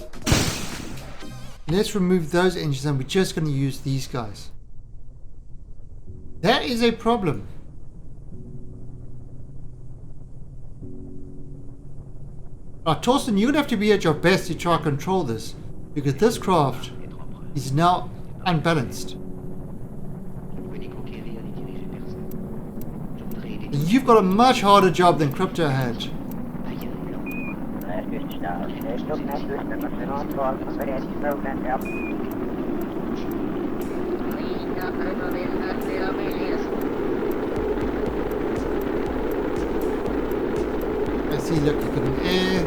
Let's remove those engines and we're just going to use these guys. That is a problem. Right, Torsten, you're going to have to be at your best to try to control this, because this craft is now unbalanced. You've got a much harder job than Crypto had. I see, look, you can air.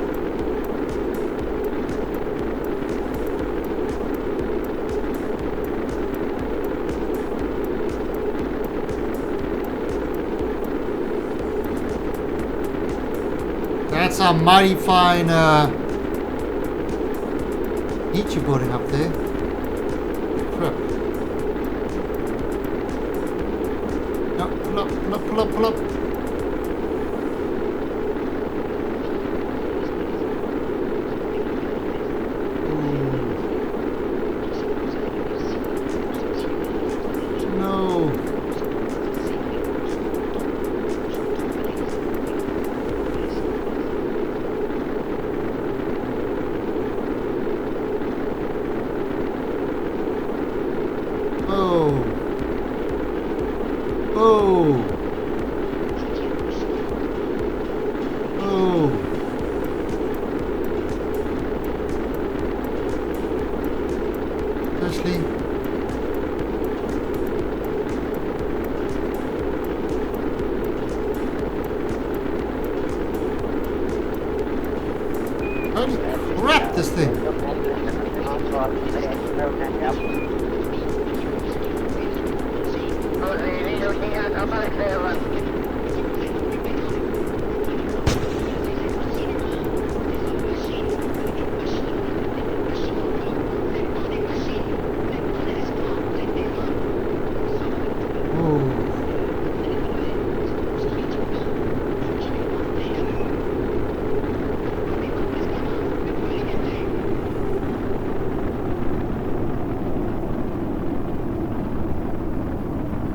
That's a mighty fine heat you're boarding up there. Crap. No, pull up, pull up, pull up, pull up. Holy crap, this thing!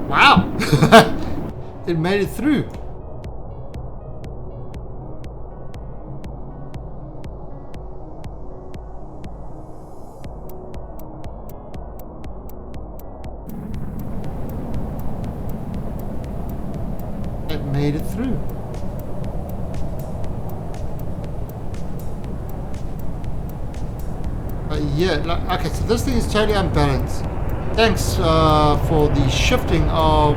Wow! It made it through. It made it through. Yeah, okay, so this thing is totally unbalanced. Thanks for the shifting of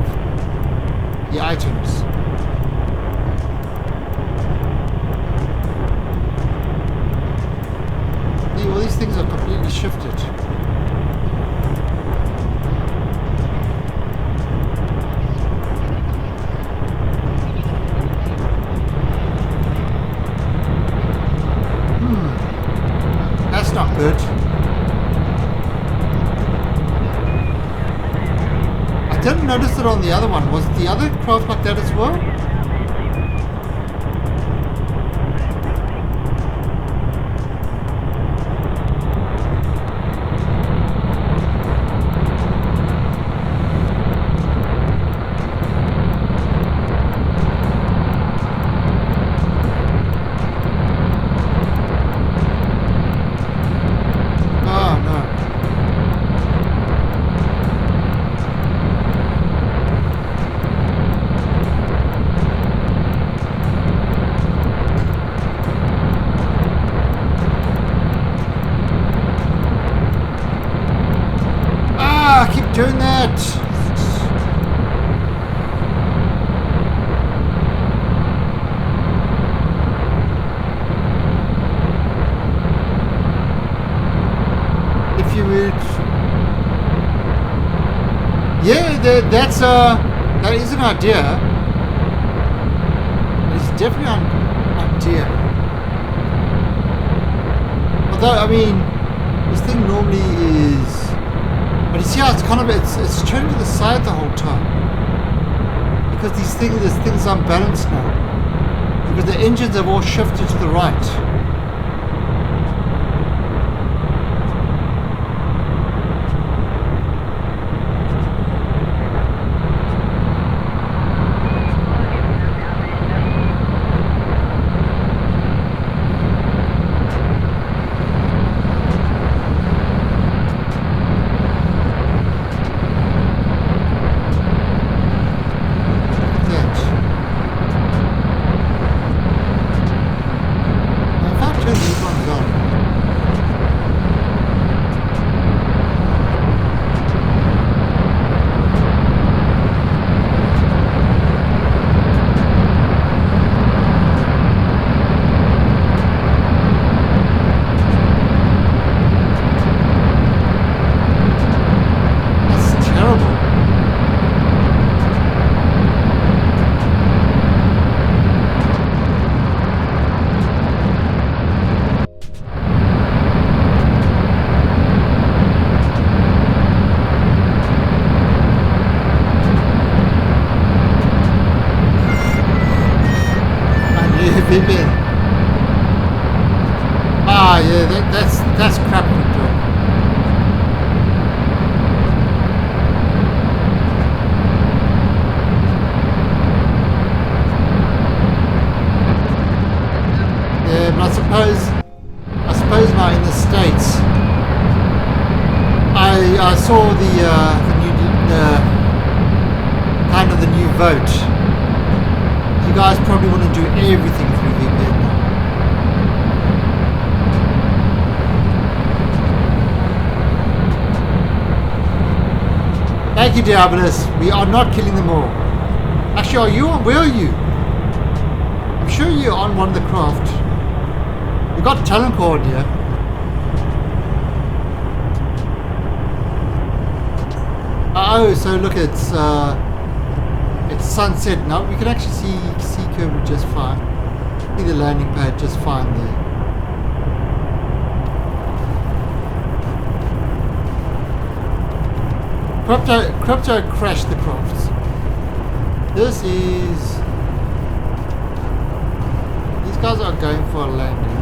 the items. See, all these things are completely shifted. That's not good. I didn't notice it on the other one. Was the other craft like that as well? Oh no. I keep doing that. that is an idea. It's definitely an idea. Although, I mean, this thing normally is, but you see how it's kind of it's turning to the side the whole time because this thing's unbalanced now because the engines have all shifted to the right. Ah, yeah, that's crap, Victor. Yeah, but I suppose now in the States, I saw the kind of the new vote. You guys probably want to do everything through VPN now. Thank you, Diabolus. We are not killing them all. Actually, are you on? Where are you? I'm sure you're on one of the craft. We got talent cord here. Oh, so look, it's sunset now. We can actually see Kerb just fine. See the landing pad just fine there. Crypto crashed the crafts. These guys are going for a landing.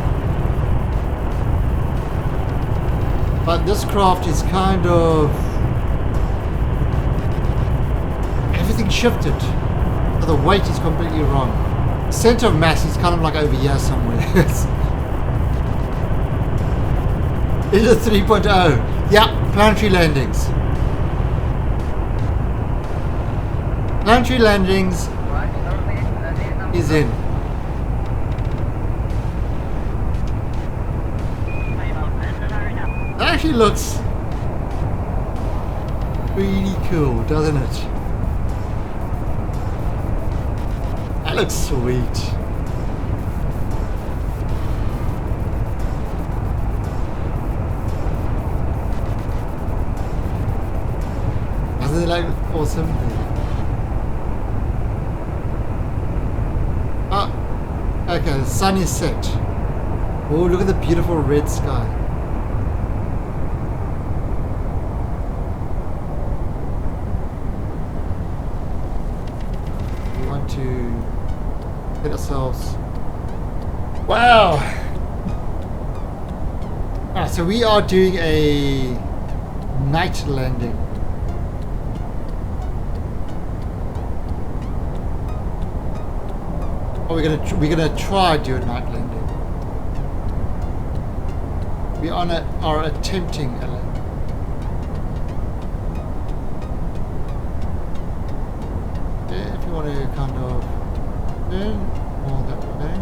But this craft is kind of, everything shifted. So the weight is completely wrong. Center of mass is kind of like over here somewhere. It's a 3.0. Yeah, planetary landings. Planetary landings is in. That actually looks really cool, doesn't it? That looks sweet. Doesn't it look awesome? Okay, the sun is set. Oh, look at the beautiful red sky. We want to get ourselves... Wow! Ah, so we are doing a night landing. Oh, we're gonna try do a night landing. We are attempting a landing. Yeah, if you want to kind of turn all that way.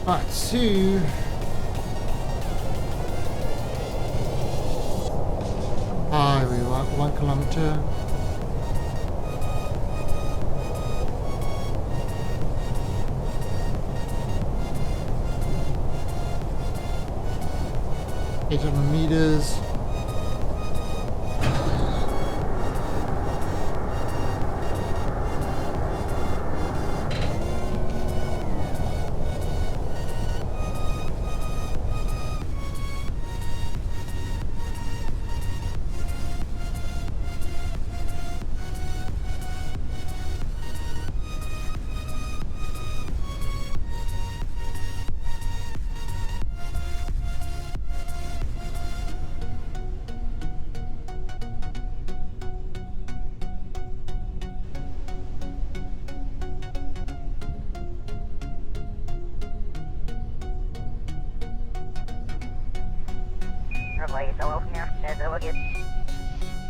Right, so highway 1 kilometer. $800 meters.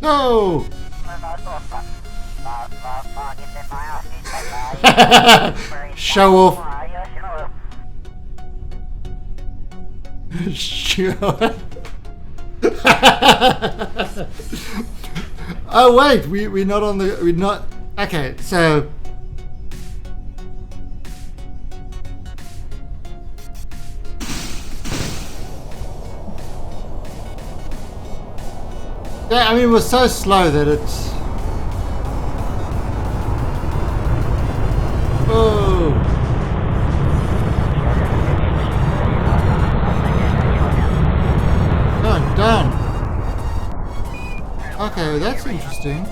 No! Show off. Sure. Oh wait, we're not on the we're not okay, so yeah, I mean it was so slow that it's oh done. Okay, that's interesting.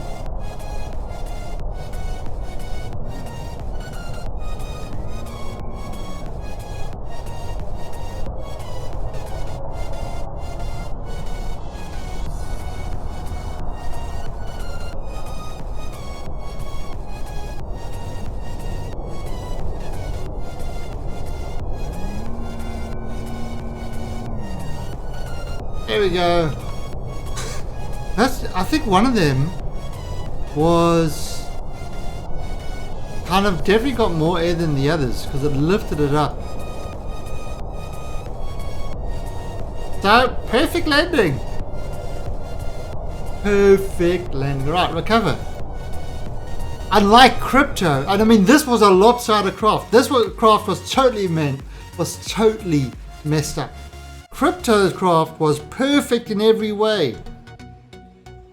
There we go. I think one of them was kind of definitely got more air than the others because it lifted it up. So, perfect landing. Perfect landing. Right, recover. Unlike Crypto, and I mean this was a lopsided craft. Craft was totally messed up. Crypto's craft was perfect in every way.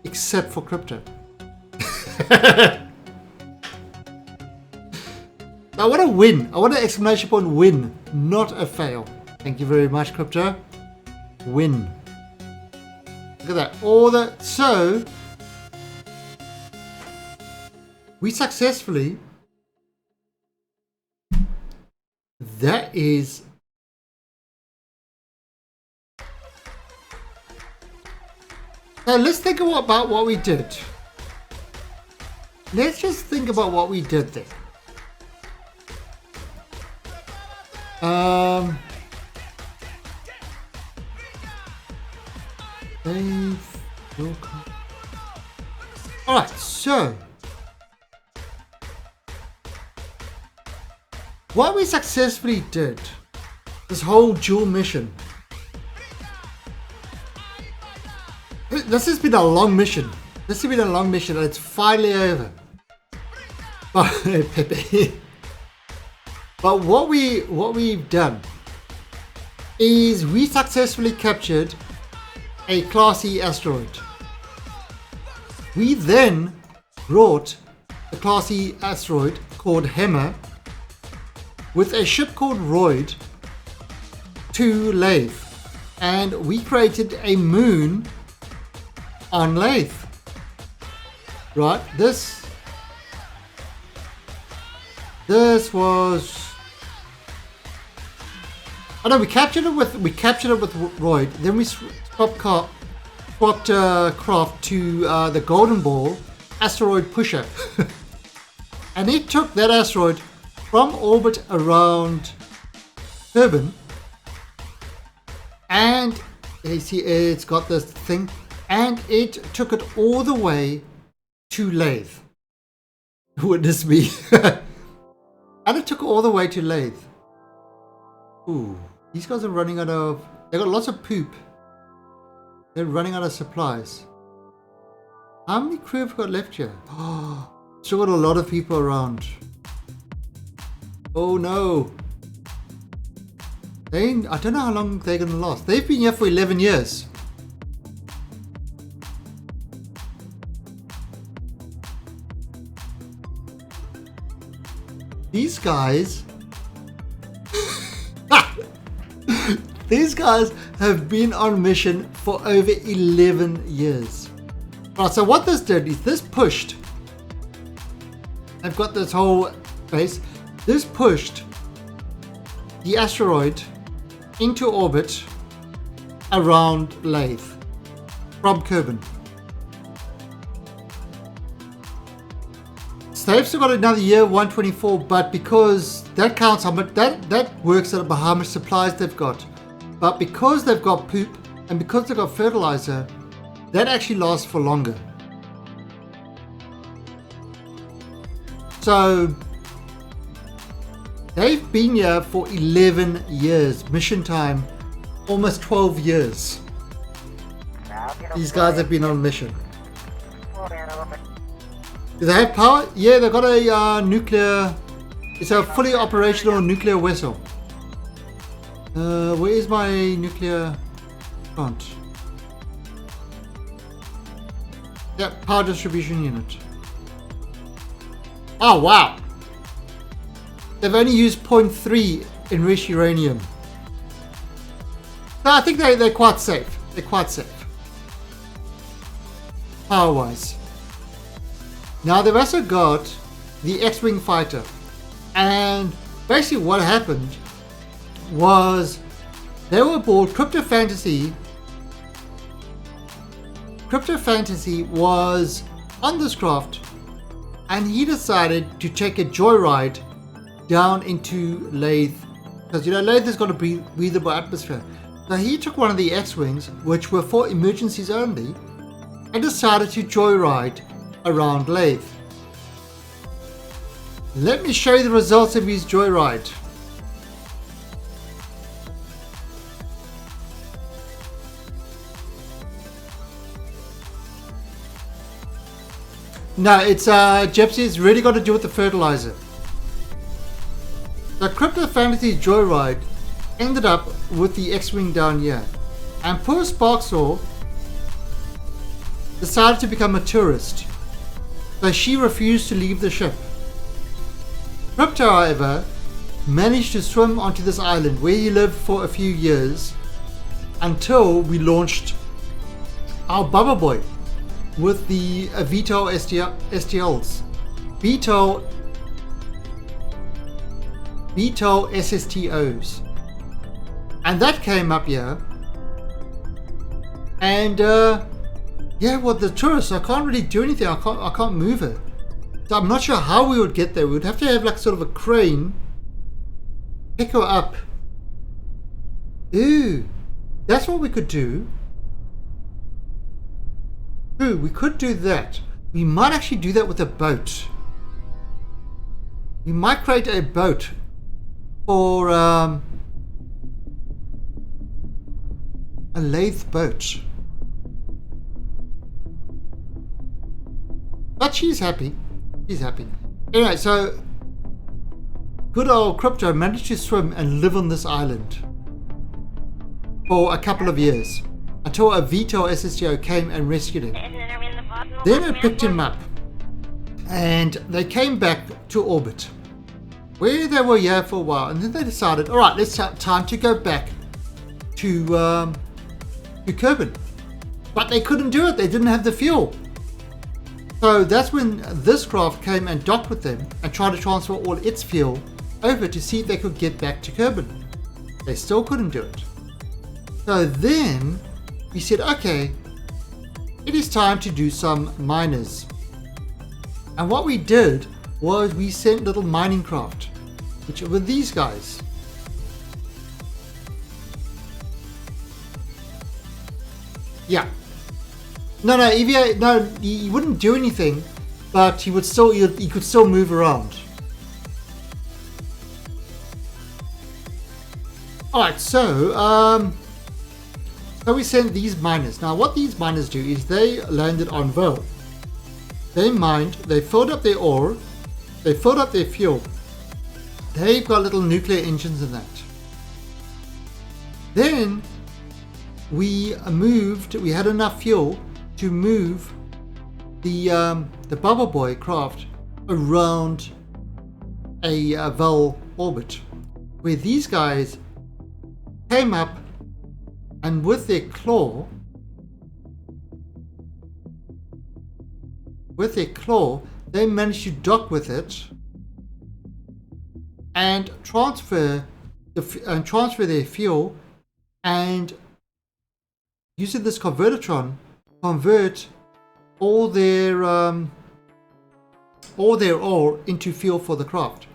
Except for Crypto. I want to win. I want an exclamation point win, not a fail. Thank you very much, Crypto. Win. Look at that. All that. So, we successfully. That is. Now let's think about what we did. Let's just think about what we did there. Alright, so what we successfully did, this whole dual mission. This has been a long mission. And it's finally over. Oh, Pepe. But what we've done is we successfully captured a Class E asteroid. We then brought the Class E asteroid called Hammer with a ship called Royd to Lathe, and we created a moon on Lathe. Right, this was. I know we captured it with Royd. Then we swapped craft to the Golden Ball asteroid pusher, and it took that asteroid from orbit around Kerbin, and you see it's got this thing, and it took it all the way to Lathe. Witness me. And it took all the way to Lathe. Ooh, these guys are running out of... They got lots of poop. They're running out of supplies. How many crew have we got left here? Oh, still got a lot of people around. Oh no. I don't know how long they're going to last. They've been here for 11 years. These guys... These guys have been on mission for over 11 years. Right, so what this did is this pushed... I've got this whole base. This pushed the asteroid into orbit around Lathe from Kerbin. So they've still got another year, 124, but because that counts how much that works out by how much supplies they've got. But because they've got poop and because they've got fertilizer, that actually lasts for longer. So they've been here for 11 years. Mission time, almost 12 years. These guys have been on mission. Do they have power? Yeah, they've got a nuclear... It's a fully operational nuclear vessel. Where is my nuclear plant? Yep, power distribution unit. Oh, wow. They've only used 0.3 enriched uranium. So I think they're quite safe. They're quite safe. Power-wise. Now they've also got the X-Wing fighter. And basically what happened was they were aboard Crypto Fantasy. Crypto Fantasy was on this craft and he decided to take a joyride down into Lathe, because you know Lathe has got a breathable atmosphere. So he took one of the X-Wings, which were for emergencies only, and decided to joyride around Lathe. Let me show you the results of his joyride. No, it's Gypsy, it's really got to do with the fertilizer. The Crypto Fantasy joyride ended up with the X-Wing down here, and poor Sparksaw decided to become a tourist, so she refused to leave the ship. Crypto, however, managed to swim onto this island where he lived for a few years until we launched our Bubba Boy with the VTOL STLs. VTOL SSTOs. And that came up here. And yeah, well, the tourists, I can't really do anything. I can't move it. So I'm not sure how we would get there. We would have to have like sort of a crane pick her up. Ooh, that's what we could do. Ooh, we could do that. We might actually do that with a boat. We might create a boat for a lathe boat. But she's happy. She's happy. Anyway, so good old Crypto managed to swim and live on this island for a couple of years until a VTOL SSTO came and rescued him. Then it picked him up and they came back to orbit where they were here for a while, and then they decided, all right, let's have time to go back to Kerbin. But they couldn't do it. They didn't have the fuel. So that's when this craft came and docked with them and tried to transfer all its fuel over to see if they could get back to Kerbin. They still couldn't do it. So then we said, okay, it is time to do some miners. And what we did was we sent little mining craft, which were these guys. Yeah. No, EVA, no, he wouldn't do anything, but he would still, he could still move around. Alright, so we sent these miners. Now what these miners do is they landed on Vo. They mined, they filled up their ore, they filled up their fuel. They've got little nuclear engines in that. Then we had enough fuel to move the Bubble Boy craft around a Vel orbit, where these guys came up and with their claw, they managed to dock with it and transfer their fuel, and using this convertitron, convert all their ore into fuel for the craft.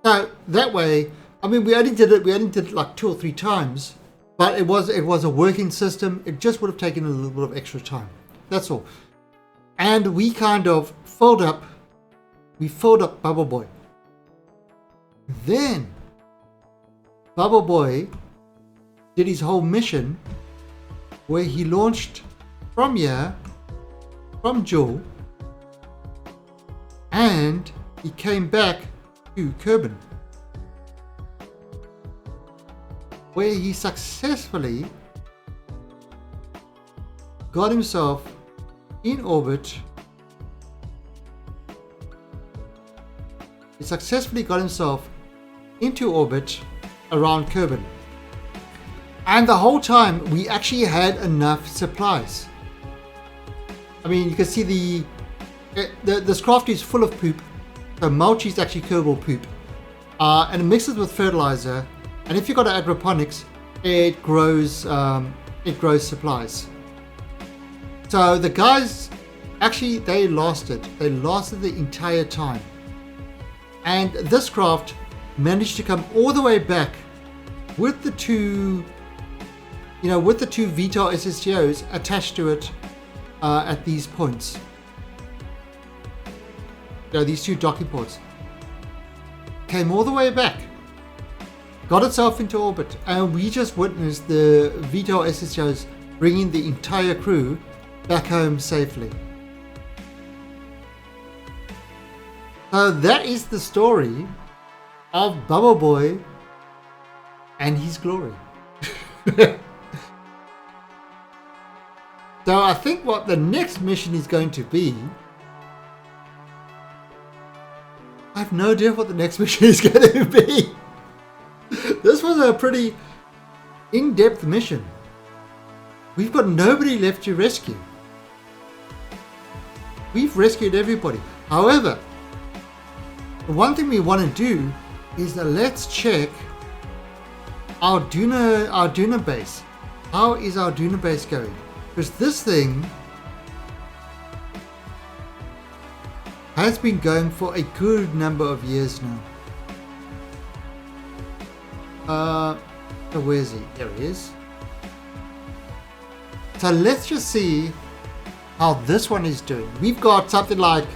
So that way, I mean, we only did it like 2 or 3 times, but it was a working system. It just would have taken a little bit of extra time. That's all. And we kind of filled up Bubble Boy. Then Bubble Boy did his whole mission where he launched from here, from Jewel, and he came back to Kerbin, where he successfully got himself in orbit. He successfully got himself into orbit around Kerbin. And the whole time we actually had enough supplies. I mean, you can see this craft is full of poop. So mulch is actually Kerbal poop. And it mixes with fertilizer. And if you've got hydroponics, it grows supplies. So the guys, actually, they lasted the entire time. And this craft managed to come all the way back with the two VTOL SSTOs attached to it at these points. These 2 docking ports. Came all the way back, got itself into orbit, and we just witnessed the VTOL SSTOs bringing the entire crew back home safely. So that is the story of Bubble Boy and his glory. So I think what the next mission is going to be, I have no idea what the next mission is going to be. This was a pretty in-depth mission. We've got nobody left to rescue. We've rescued everybody. However, the one thing we want to do is that let's check our Duna base. How is our Duna base going? Because this thing has been going for a good number of years now. So where is he? There he is. So let's just see how this one is doing. We've got something like,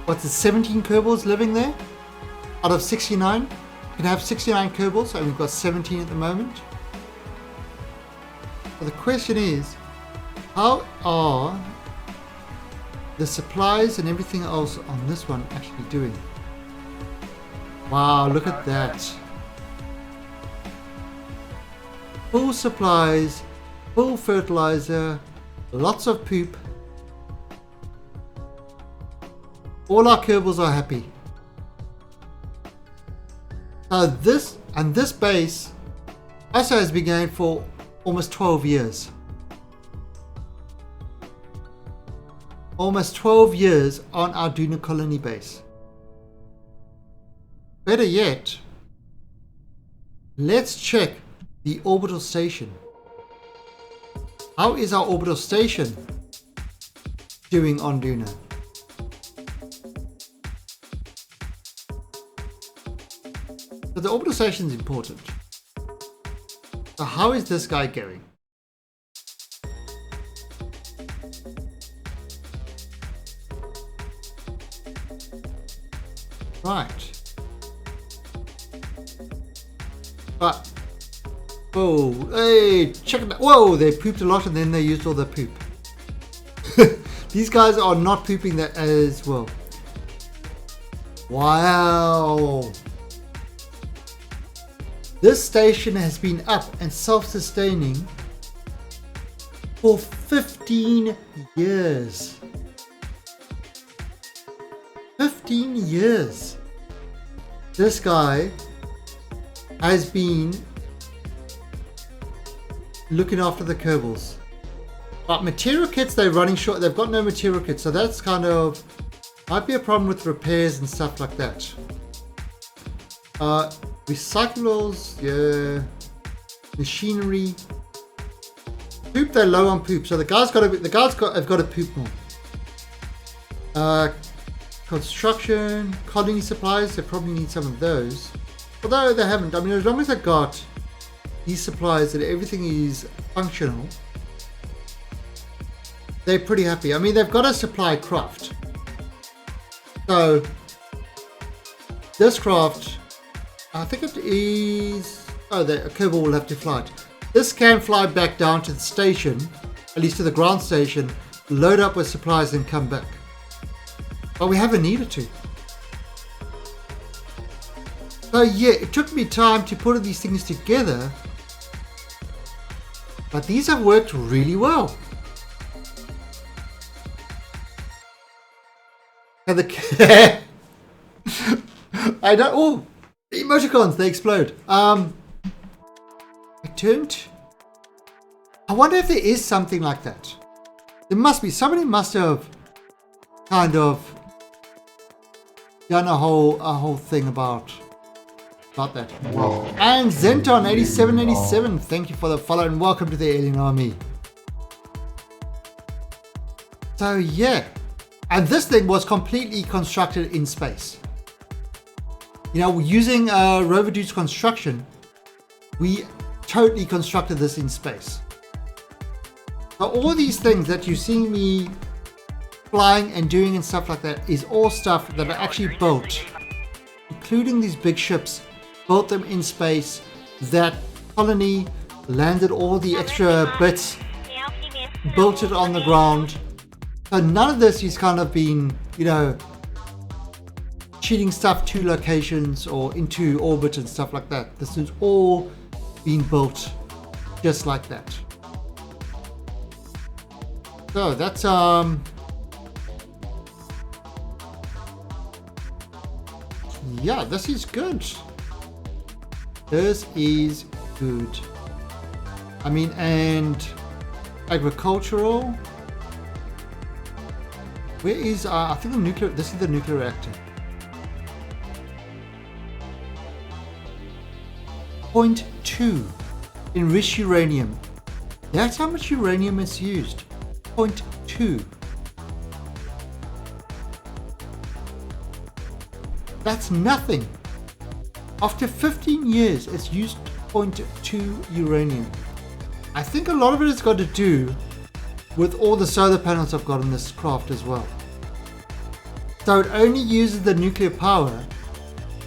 17 Kerbals living there out of 69. You can have 69 Kerbals, so we've got 17 at the moment. So the question is, how are the supplies and everything else on this one actually doing? Wow, look at that. Full supplies, full fertilizer, lots of poop. All our Kerbals are happy. This base also has been going for almost 12 years. Almost 12 years on our Duna colony base. Better yet, let's check the orbital station. How is our orbital station doing on Duna? So the orbital station is important. So how is this guy going? Right. But Oh, hey, check it out. Whoa, they pooped a lot and then they used all the poop. These guys are not pooping that as well. Wow. This station has been up and self-sustaining for 15 years. 15 years. This guy has been looking after the Kerbals. But material kits, they're running short. They've got no material kits, so that's kind of might be a problem with repairs and stuff like that. Recyclables, yeah. Machinery. Poop, they're low on poop, so the guys have got to poop more. Construction, colony supplies, they probably need some of those. Although they haven't. I mean, as long as they've got these supplies and everything is functional, they're pretty happy. I mean, they've got a supply craft. So, this craft, I think it is... Oh, the Kerbal will have to fly it. This can fly back down to the station, at least to the ground station, load up with supplies and come back. But we haven't needed to. So yeah, it took me time to put these things together, but these have worked really well. And the I don't. Oh, emoticons, they explode. I wonder if there is something like that. There must be. Somebody must have kind of done a whole thing about that. And Zenton 8787, thank you for the follow and welcome to the Alien Army. So yeah, and this thing was completely constructed in space. You know, using Rover Dude's construction, we totally constructed this in space. So all these things that you see me flying and doing and stuff like that is all stuff that are actually built, including these big ships, built them in space. That colony landed all the extra bits, built it on the ground. So none of this is kind of been, you know, cheating stuff to locations or into orbit and stuff like that. This has all been built just like that. So that's yeah, this is good. This is good. I mean, and agricultural. Where is I think the nuclear? This is the nuclear reactor. 0.2 enriched uranium. That's how much uranium is used. 0.2. That's nothing. After 15 years, it's used 0.2 uranium. I think a lot of it has got to do with all the solar panels I've got on this craft as well. So it only uses the nuclear power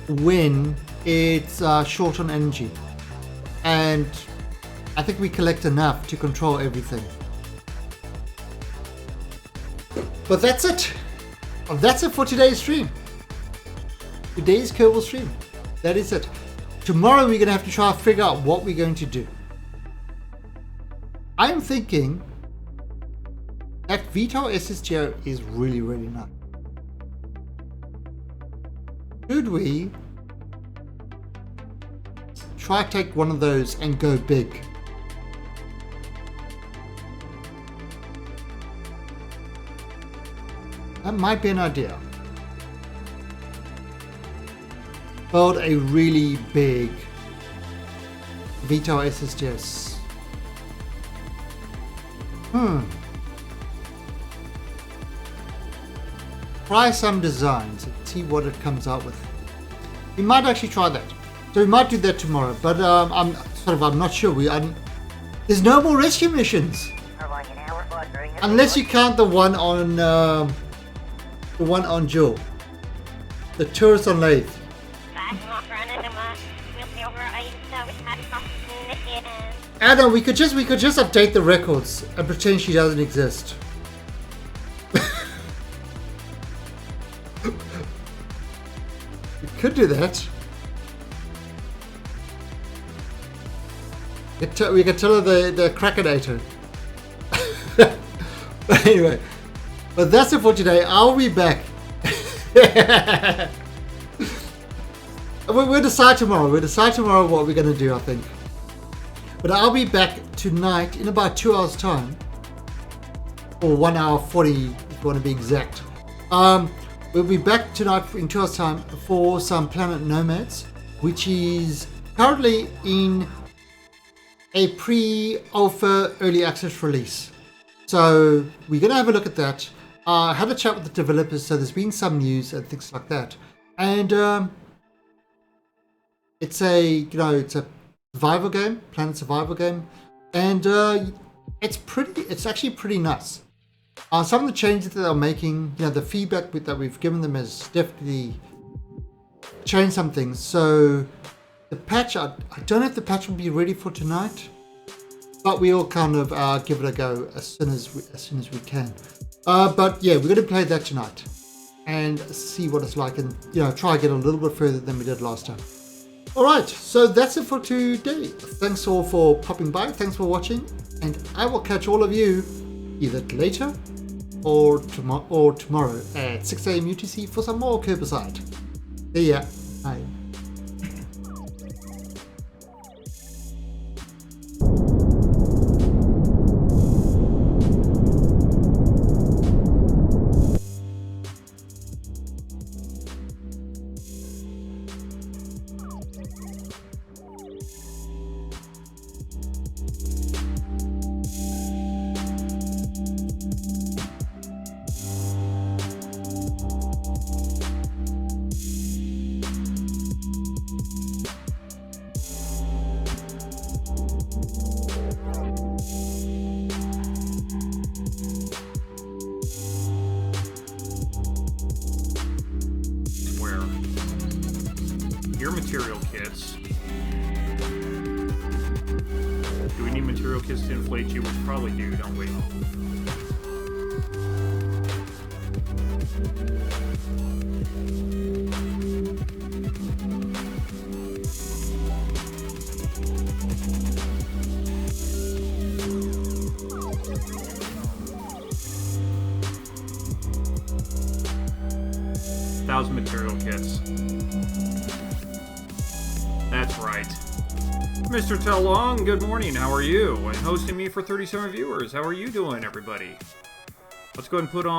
when it's short on energy. And I think we collect enough to control everything. But that's it. That's it for today's stream. Today's Kerbal stream. That is it. Tomorrow we're going to have to try and figure out what we're going to do. I'm thinking that VTOL SSGO is really, really nice. Should we try to take one of those and go big? That might be an idea. Build a really big VTOL SSGS. Try some designs and see what it comes out with. We might actually try that. So we might do that tomorrow, but I'm not sure. There's no more rescue missions. Unless you count the one on Jill. The tourist on Lathe. Anna, we could just update the records and pretend she doesn't exist. We could do that. We could tell her the Krakenator. But anyway, but that's it for today. I'll be back. We'll decide tomorrow. We'll decide tomorrow what we're going to do, I think. But I'll be back tonight in about 2 hours' time. Or 1 hour 40, if you want to be exact. We'll be back tonight in 2 hours' time for some Planet Nomads, which is currently in a pre-alpha early access release. So we're going to have a look at that. I had a chat with the developers, so there's been some news and things like that. And it's a survival game, Planet survival game, and it's actually pretty nice. Some of the changes that they're making, the feedback that we've given them has definitely changed some things. So the patch, I don't know if the patch will be ready for tonight, but we'll kind of give it a go as soon as we can. But yeah, we're going to play that tonight and see what it's like, and try to get a little bit further than we did last time. All right, so that's it for today. Thanks all for popping by. Thanks for watching, and I will catch all of you either later or tomorrow at 6 a.m. UTC for some more Kerbacide. See ya. Bye. Your material kits. Do we need material kits to inflate you? We probably do, don't we? Thousand material kits. That's right. Mr. Tellong, good morning. How are you? And hosting me for 37 viewers. How are you doing, everybody? Let's go ahead and put on